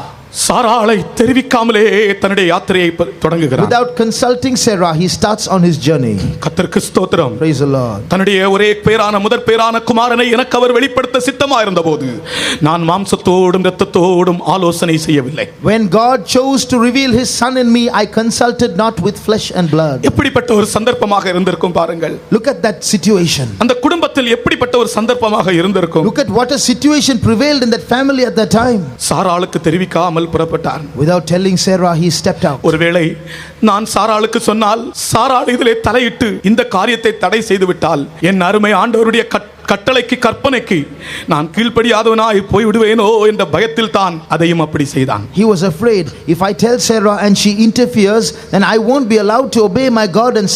சாராளை தெரிவிக்காமலே தன்னுடைய யாத்திரையை தொடங்குகிறார். Without consulting Sarah, he starts on his journey. கர்த்தருக்கு ஸ்தோத்திரம். Praise the Lord. தன்னுடைய ஒரே பேரான முதற் பேரான குமாரனை எனக்கு அவர் வெளிப்படுத்த சித்தமாக இருந்தபோது நான் மாம்சத்தோடும் இரத்தத்தோடும் ஆலோசனை செய்யவில்லை. When God chose to reveal his son in me, I consulted not with flesh and blood. எப்படிப்பட்ட ஒரு சந்தர்ப்பமாக இருந்திருக்கும் பாருங்கள். Look at that situation. அந்த குடும்பத்தில் எப்படிப்பட்ட ஒரு சந்தர்ப்பமாக இருந்திருக்கும். Look at what a situation prevailed in that family at that time. சாராளுக்கு தெரிவிக்காமல் சொல்லாமல் புறப்பட்டார். Without telling Sarah, he stepped out. ஒருவேளை நான் சாராளுக்கு சொன்னால் சாராள் இதிலே தலையிட்டு இந்த காரியத்தை தடை செய்து விட்டால் என் அருமை ஆண்டவருடைய கட்டளைக்கு கற்பனைக்கு நான் கீழ்ப்படியாதவனாய் போய் விடுவேனோ என்ற பயத்தில் தான் அதையும் அப்படி செய்தான். He was afraid, if I tell Sarah and she interferes, then I won't be allowed to obey my God and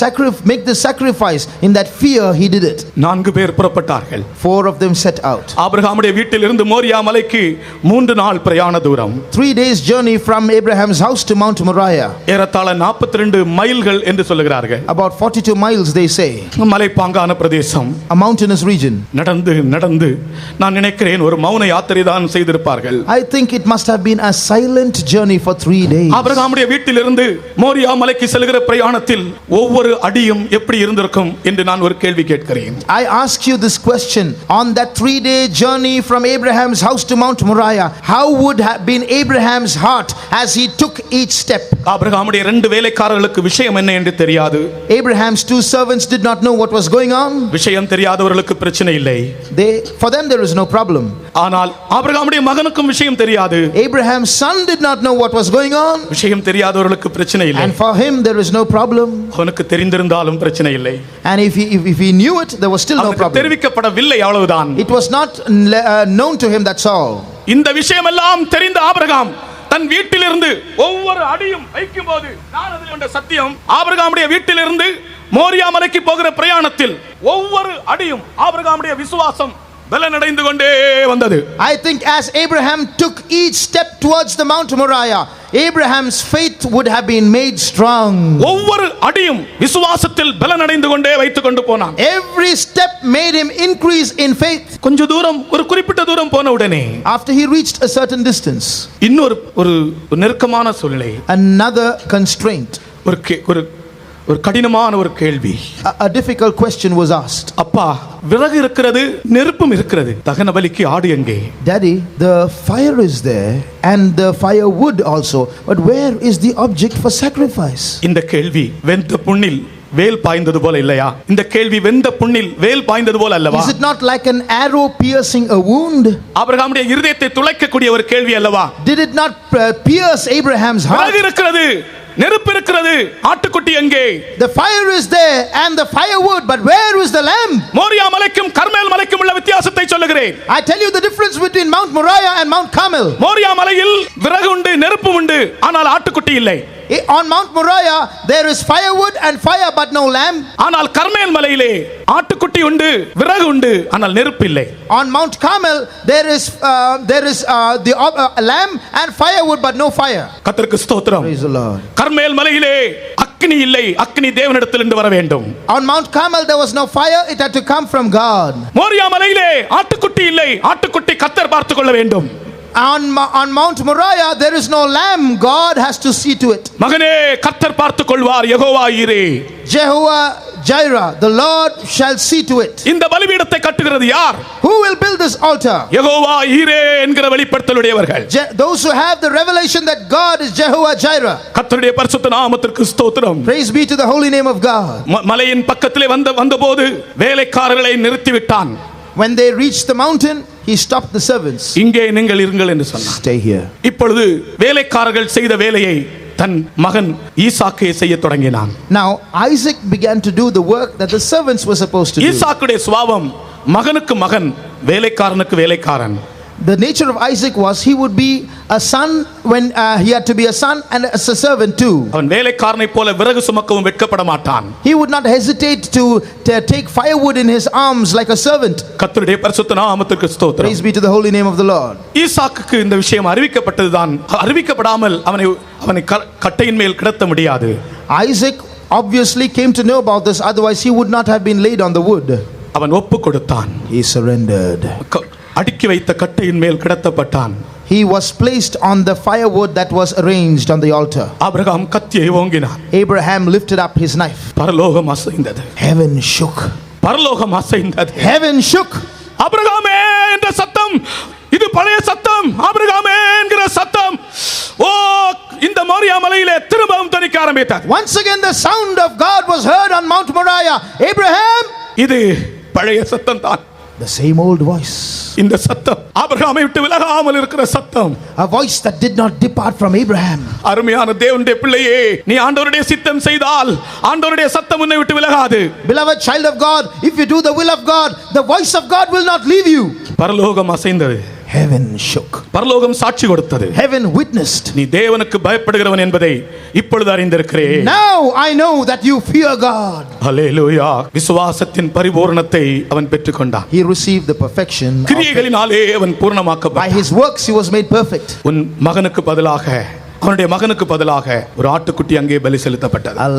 make the sacrifice. In that fear he did it. 4 பேர் புறப்பட்டார்கள். 4 of them set out. ஆபிரகாமுடைய வீட்டிலிருந்து மோரியா மலைக்கு 3 நாள் பிரயாண தூரம். 3 days journey from Abraham's house to Mount Moriah. ஏறத்தாழ 42 மைல்கள் என்று சொல்லுகிறார்கள். About 42 miles they say. மலைப்பாங்கான பிரதேசம், a mountainous region. நடந்து நடந்து நான் நினைக்கிறேன் ஒரு மௌன யாத்திரை தான் செய்திருப்பார்கள். I think it must have been a silent journey for 3 days. ஆபிரகாமுடைய வீட்டிலிருந்து மோரியா மலைக்கு செல்கிற பிரயாணத்தில் ஒவ்வொரு அடியும் எப்படி இருந்திருக்கும் என்று நான் ஒரு கேள்வி கேட்கிறேன். I ask you this question, on that 3-day journey from Abraham's house to Mount Moriah, how would have been Abraham's heart as he took each step? ஆபிரகாமுடைய 2 வேலைக்காரர்களுக்கு விஷயம் என்ன என்று தெரியாது. Abraham's 2 servants did not know what was going on. விஷயம் தெரியாதவர்களுக்கு பிரச்சனை இல்லை. For them there is no problem. ஆனால் ஆபிரகாமுடைய மகனுக்கும் விஷயம் தெரியாது. Abraham's son did not know what was going on. விஷயம் தெரியாதவர்களுக்கு பிரச்சனை இல்லை. And for him there is no problem. அவனுக்கு தெரிந்திருந்தாலும் பிரச்சனை இல்லை. And if he knew it, there was still no problem. தெரிவிக்கப்படவில்லை, அவ்வளவுதான். It was not known to him, that's all. இந்த விஷயமெல்லாம் தெரிந்த ஆபிரகாம் தன் வீட்டிலிருந்து ஒவ்வொரு அடியும் வைக்கும்போது நான் அதில் கொண்ட சத்தியம், ஆபிரகாமுடைய வீட்டிலிருந்து மோரியா மலைக்கு போகிற பிரயாணத்தில் ஒவ்வொரு அடியும் ஆபிரகாமுடைய விசுவாசம் பலனடைந்து கொண்டே வந்தது. I think as Abraham took each step towards the Mount Moriah, Abraham's faith would have been made strong. ஒவ்வொரு அடியும் விசுவாசத்தில் பலனடைந்து கொண்டே வைத்துக் கொண்டு போனான். Every step made him increase in faith. கொஞ்ச தூரம், ஒரு குறிப்பிட்ட தூரம் போன உடனே, after he reached a certain distance, இன்னொரு ஒரு நெருக்கமான சூழ்நிலை, another constraint, ஒரு கடினமான ஒரு கேள்வி, a difficult question was asked. அப்பா, விறகு இருக்கிறது, நெருப்பும் இருக்கிறது, தகன பலிக்கு ஆடு எங்கே? Daddy, the fire is there and the firewood also, but where is the object for sacrifice? இந்த கேள்வி வெந்த புண்ணில் வேல் பாய்ந்தது போல இல்லையா? இந்த கேள்வி வெந்த புண்ணில் வேல் பாய்ந்தது போல அல்லவா? Is it not like an arrow piercing a wound? ஆபிரகாமுடைய இருதயத்தை துளைக்கக்கூடிய ஒரு கேள்வி அல்லவா? Did it not pierce Abraham's heart? விறகு இருக்கிறது, நெருப்பு இருக்கிறது, ஆட்டுக்குட்டி எங்கே? The fire is there and the firewood, but where is the lamb? Moriah மலைக்கும் கர்மேல் மலைக்கும் உள்ள வித்தியாசத்தை சொல்லுகிறேன். I tell you the difference between Mount Moriah and Mount Carmel. Moriah மலையில் விறகு உண்டு, நெருப்பு உண்டு, ஆனால் ஆட்டுக்குட்டி இல்லை. On Mount Moriah there is firewood and fire but no lamb. ஆனால் கர்மேல் மலையிலே ஆட்டுக்குட்டி உண்டு, விறகு உண்டு, ஆனால் நெருப்பு இல்லை. On Mount Carmel there is the lamb and firewood but no fire. கர்த்தருக்கு ஸ்தோத்திரம். Praise the Lord. கர்மேல் மலையிலே அக்கினி இல்லை, அக்கினி தேவனிடத்திலிருந்து வர வேண்டும். On Mount Carmel there was no fire, it had to come from God. Moriah மலையிலே ஆட்டுக்குட்டி இல்லை, ஆட்டுக்குட்டி கர்த்தர் பார்த்துக் கொள்ள வேண்டும். On Mount Moriah there is no lamb, God has to see to it. மகனே, கர்த்தர் பார்த்துக் கொள்வார், யெகோவா ஈரே. Jehovah Jireh, the Lord shall see to it. இந்த பலிபீடத்தை கட்டுகிறது யார்? Who will build this altar? Jehovah ஈரே என்கிற வெளிப்படுத்தலுடையவர்கள். Those who have the revelation that God is Jehovah Jireh. கர்த்தருடைய பரிசுத்த நாமத்திற்கு ஸ்தோத்திரம். Praise be to the holy name of God. மலையின் பக்கத்திலே வந்தபோது வேலைக்காரர்களை நிறுத்திவிட்டான். When they reached the mountain, he stopped the servants. இங்கே நீங்கள் இருங்கள் என்று சொன்னார். Stay here. இப்பொழுது வேலைக்காரர்கள் செய்த வேலையை தன் மகன் ஈசாக்கே செய்ய தொடங்கினான். Now Isaac began to do the work that the servants were supposed to do. ஈசாக்குடைய சுபாவம் மகனுக்கு மகன், வேலைக்காரனுக்கு வேலைக்காரன். The nature of Isaac was he would be a son when he had to be a son and a servant too. அவன் வேலைக்காரனை போல விறகு சுமக்கவும் வெட்கப்பட மாட்டான். He would not hesitate to take firewood in his arms like a servant. கர்த்தருடைய பரிசுத்த நாமத்திற்கு ஸ்தோத்திரம். Praise be to the holy name of the Lord. ஈசாக்குக்கு இந்த விஷயம் அறிவிக்கப்பட்டதுதான். அறிவிக்கப்படாமல் அவனை கட்டையின் மேல் கிடத்த முடியாது. Isaac obviously came to know about this, otherwise he would not have been laid on the wood. அவன் ஒப்பு கொடுத்தான். He surrendered. அடுக்கி வைத்த கட்டையின் மேல் கிடத்தப்பட்டான். He was placed on the firewood that was arranged on the altar. Abraham கத்தியை ஓங்கினான். Abraham lifted up his knife. பரலோகம் அசைந்தது. Heaven shook. பரலோகம் அசைந்தது. Heaven shook. ஆபிரகாமே என்ற சத்தம், இது பழைய சத்தம். ஆபிரகாமே என்கிற சத்தம் ஓ இந்த மோரியா மலையிலே திரும்பவும் தொனிக்க ஆரம்பித்தது. Once again the sound of God was heard on Mount Moriah. Abraham. இது பழைய சத்தம் தான். The same old voice. இந்த சத்தம் ஆபிரகாமை விட்டு விலகாமல் இருக்கிற சத்தம், a voice that did not depart from Abraham. அருமையான தேவனுடைய பிள்ளையே, நீ ஆண்டவருடைய சித்தம் செய்தால் ஆண்டவருடைய சத்தம் உன்னை விட்டு விலகாது. Beloved child of God, if you do the will of God, the voice of God will not leave you. பரலோகம் அசைந்தது, Heaven shook. பரலோகம் சாட்சி கொடுத்தது. Heaven witnessed. நீ தேவனுக்கு பயப்படுகிறவன் என்பதை இப்பொழுது அறிந்திருக்கிறேன். Now I know that you fear God. ஹல்லேலூயா. விசுவாசத்தின் பரிபூரணத்தை அவன் பெற்றுக்கொண்டான். He received the perfection. கிரியைகளினாலே அவன் By பூரணமாக்கப்பட்டான். his works he was made perfect. உன் மகனுக்கு பதிலாக, அவனுடைய மகனுக்கு பதிலாக ஒரு ஆட்டுக்குட்டி அங்கே பலி செலுத்தப்பட்டது. A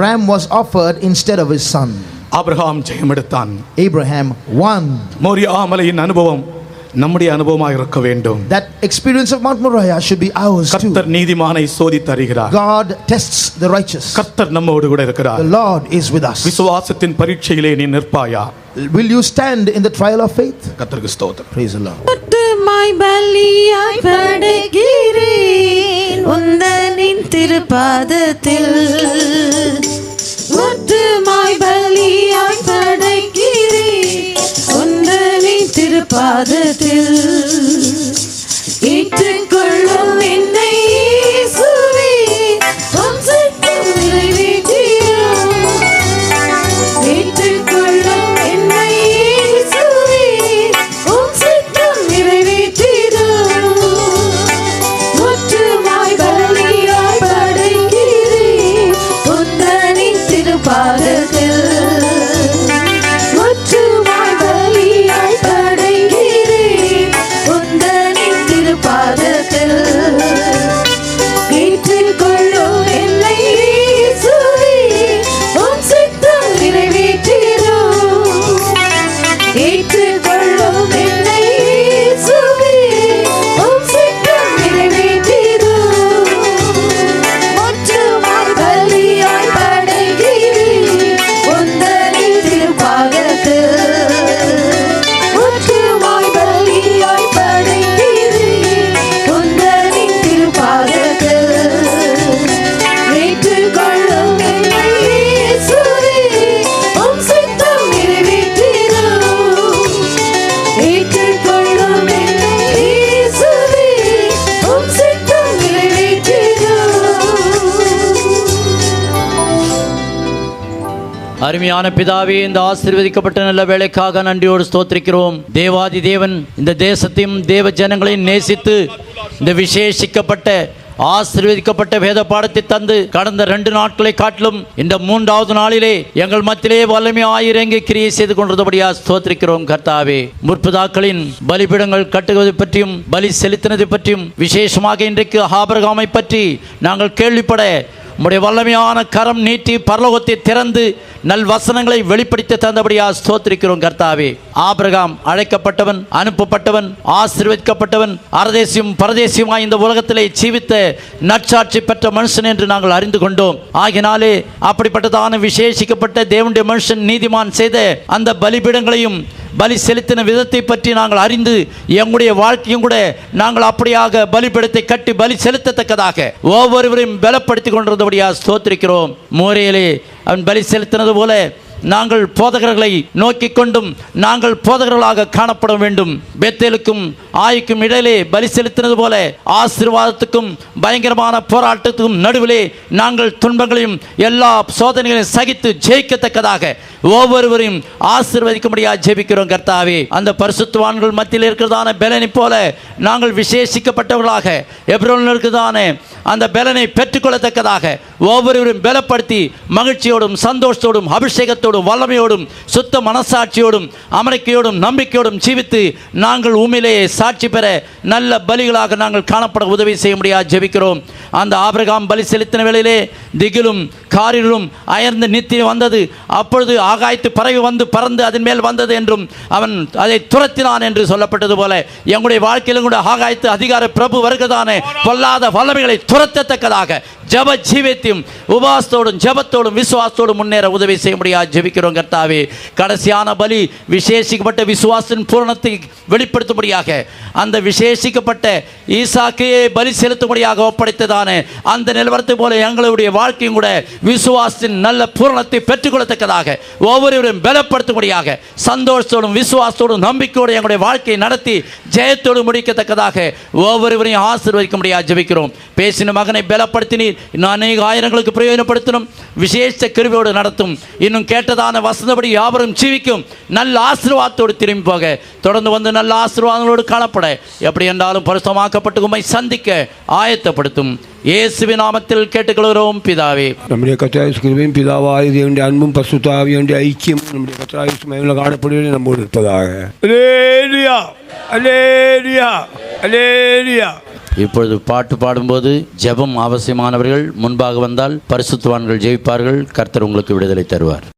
ram was offered instead of his son. Abraham ஜெயம் எடுத்தான். Abraham won. மோரியா மலையின் அனுபவம் நம்முடைய அனுபவமாக இருக்க வேண்டும். That experience of Mount Moriah should be ours too. கர்த்தர் நீதிமானை சோதித்து அறிகிறார். God tests the righteous. கர்த்தர் நம்மோடு கூட The இருக்கிறார். Lord is with us. விசுவாசத்தின் பரீட்சையிலே நீ நிற்பாயா? Will you stand in the trial of faith? கர்த்தருக்கு ஸ்தோத்திரம். Praise the Lord. ஒட்டுமாய் பலியாய் படைக்கிறேன் உந்தனின் திருப்பாதத்தில், ஒட்டுமாய் பலியாய் படைக்கிறேன் உந்தனின் திருப்பாதத்தில், ஏற்றுக்கொள்ளும் என்னை இயேசுவே, உம் சித்தம் நிறைவேற்றிடும். ஏற்றுக்கொள்ளும் என்னை இயேசுவே, உம் சித்தம் நிறைவேற்றிடும். ஒற்றுமாய் பலியாய் படைக்கிறேன் உந்தனின் திருப்பாதத்தில், ஒற்றுமாய் பலியாய் படைக்கிறேன் உந்தனின் திருப்பாதத்தில், ஏற்றுக்கொள்ளும் என்னை இயேசுவே, உம் சித்தம் நிறைவேற்றிடும். ஏற்றுக்கொள்ளும் என்னை இயேசுவே, உம் சித்தம் நிறைவேற்றிடும். ஒற்றுமாய் பலியாய் படைக்கிறேன் உந்தனின் திருப்பாதத்தில், ஒற்றுமாய் பலியாய் படைக்கிறேன் உந்தனின் திருப்பாதத்தில், ஏற்றுக்கொள்ளும் என்னை இயேசுவே, உம் சித்தம் நிறைவேற்றிடும். ஏற்றுக்கொள்ளும் என்னை இயேசுவே, உம் சித்தம் நிறைவேற்றிடும். அருமையான பிதாவே, இந்த ஆசீர்வதிக்கப்பட்ட நல்ல வேலைக்காக நன்றியோடு ஸ்தோத்திரிக்கிறோம். தேவாதி தேவன் இந்த தேசத்தையும் தேவ ஜனங்களையும் நேசித்து இந்த விசேஷிக்கப்பட்ட ஆசீர்வதிக்கப்பட்ட வேத பாடத்தை தந்து கடந்த 2 நாட்களை காட்டிலும் இந்த 3வது நாளிலே எங்கள் மத்தியிலே வல்லமையாய் இறங்கி கிரியை செய்து கொண்டிருந்தபடியா ஸ்தோத்திரிக்கிறோம். கர்த்தாவே, முற்பதாக்களின் பலிபீடங்கள் கட்டுவது பற்றியும் பலி செலுத்தினதை பற்றியும் விசேஷமாக இன்றைக்கு ஆபிரகாமை பற்றி நாங்கள் கேள்விப்பட உம்முடைய வல்லமையான கரம் நீட்டி பரலோகத்தை திறந்து நல் வசனங்களை வெளிப்படுத்தி தந்தபடியா ஸ்தோத்திரிக்கிறோம். கர்த்தாவே, ஆபிரகாம் அழைக்கப்பட்டவன், அனுப்பப்பட்டவன், ஆசீர்வதிக்கப்பட்டவன், அரதேசியும் பரதேசியுமாய் இந்த உலகத்திலே ஜீவித்த நற்சாட்சி பெற்ற மனுஷன் என்று நாங்கள் அறிந்து கொண்டோம். ஆகினாலே அப்படிப்பட்டதான விசேஷிக்கப்பட்ட தேவனுடைய மனுஷன் நீதிமான் செய்த அந்த பலிபீடங்களையும் பலி செலுத்தின விதத்தை பற்றி நாங்கள் அறிந்து எங்களுடைய வாழ்க்கையும் கூட நாங்கள் அப்படியாக பலிபீடத்தை கட்டி பலி செலுத்தத்தக்கதாக ஒவ்வொருவரையும் பலப்படுத்தி கொண்டிருந்தபடியா ஸ்தோத்திரிக்கிறோம். மோரேலே அவன் பலி செலுத்தினது போல நாங்கள் போதகர்களை நோக்கி கொண்டும் நாங்கள் போதகர்களாக காணப்பட வேண்டும். பெத்தேலுக்கும் ஆய்க்கும் இடையிலே பலி செலுத்தினது போல ஆசீர்வாதத்துக்கும் பயங்கரமான போராட்டத்துக்கும் நடுவிலே நாங்கள் துன்பங்களையும் எல்லா சோதனைகளையும் சகித்து ஜெயிக்கத்தக்கதாக ஒவ்வொருவரையும் ஆசீர்வதிக்கும்படியாக ஜெபிக்கிறோம். கர்த்தாவே, அந்த பரிசுத்தவான்கள் மத்தியில் இருக்கிறதான பலனை போல நாங்கள் விசேஷிக்கப்பட்டவர்களாக எப்ரோனில் இருக்கிறதான அந்த பலனை பெற்றுக்கொள்ளத்தக்கதாக ஒவ்வொருவரும் பலப்படுத்தி மகிழ்ச்சியோடும் சந்தோஷத்தோடும் அபிஷேகத்தோடும் வல்லமையோடும் சுத்த மனசாட்சியோடும் அமெரிக்கையோடும் நம்பிக்கையோடும் ஜீவித்து நாங்கள் உண்மையிலேயே சாட்சி பெற நல்ல பலிகளாக நாங்கள் காணப்பட உதவி செய்ய முடியாது ஜெபிக்கிறோம். அந்த ஆபிரகாம் பலி செலுத்தின வேளையிலே திகிலும் காரிலும் அயர்ந்து நித்தியம் வந்தது. அப்பொழுது ஆகாயத்து பறவை வந்து பறந்து அதன் மேல் வந்தது என்றும் அவன் அதை துரத்தினான் என்று சொல்லப்பட்டது போல எங்களுடைய வாழ்க்கையிலும் கூட ஆகாயத்து அதிகார பிரபு வருகிறதான பொல்லாத வல்லமைகளை துரத்தத்தக்கதாக ஜெப ஜீவியத்தையும் உபாசத்தோடும் ஜெபத்தோடும் விசுவாசத்தோடும் முன்னேற உதவி செய்ய முடியாது ஜெபிக்கிறோம் கர்த்தாவே. கடைசியான பலி விசேஷிக்கப்பட்ட விசுவாசத்தின் பூரணத்தை வெளிப்படுத்தும்படியாக அந்த விசேஷிக்கப்பட்ட ஈசாக்கையே பலி செலுத்தும்படியாக ஒப்படைத்ததான அந்த நிலவரத்தை போல எங்களுடைய வாழ்க்கையும் கூட விசுவாசத்தின் நல்ல பூரணத்தை பெற்றுக்கொள்ளத்தக்கதாக ஒவ்வொருவரையும் பலப்படுத்தும்படியாக சந்தோஷத்தோடும் விசுவாசத்தோடும் நம்பிக்கையோடு எங்களுடைய வாழ்க்கையை நடத்தி ஜெயத்தோடு முடிக்கத்தக்கதாக ஒவ்வொருவரையும் ஆசீர்வதிக்க முடியாது ஜெபிக்கிறோம். பேசின மகனை பலப்படுத்தினீர், இன்னும் அநேக ஆயிரங்களுக்கு பிரயோஜனப்படுத்தணும், விசேஷ கிருபையோடு நடத்தும், இன்னும் கேட்டதான வசந்தபடி யாவரும் ஜீவிக்கும், நல்ல ஆசீர்வாதத்தோடு திரும்பி போக தொடர்ந்து வந்து நல்ல ஆசீர்வாதங்களோடு காணப்பட எப்படி என்றாலும் பரிசுத்தமாக்கப்பட்டு உம்மை சந்திக்க ஆயத்தப்படுத்தும். இயேசுவின் நாமத்தில் கேட்டுக்கொள்கிறோம் பிதாவே. நம்முடைய கர்த்தராகிய இயேசு கிறிஸ்துவின் பிதாவாகிய தேவனுடைய அன்பும் பரிசுத்த ஆவியானவருடைய ஐக்கியம் நம்முடைய கர்த்தராகிய இயேசு மகிமையில் காணப்படுவது நம்மோடு இருப்பதாக. அல்லேலூயா, அல்லேலூயா, அல்லேலூயா. இப்பொழுது பாட்டு பாடும்போது ஜெபம் அவசியமானவர்கள் முன்பாக வந்தால் பரிசுத்தவான்கள் ஜெயிப்பார்கள். கர்த்தர் உங்களுக்கு விடுதலை தருவார்.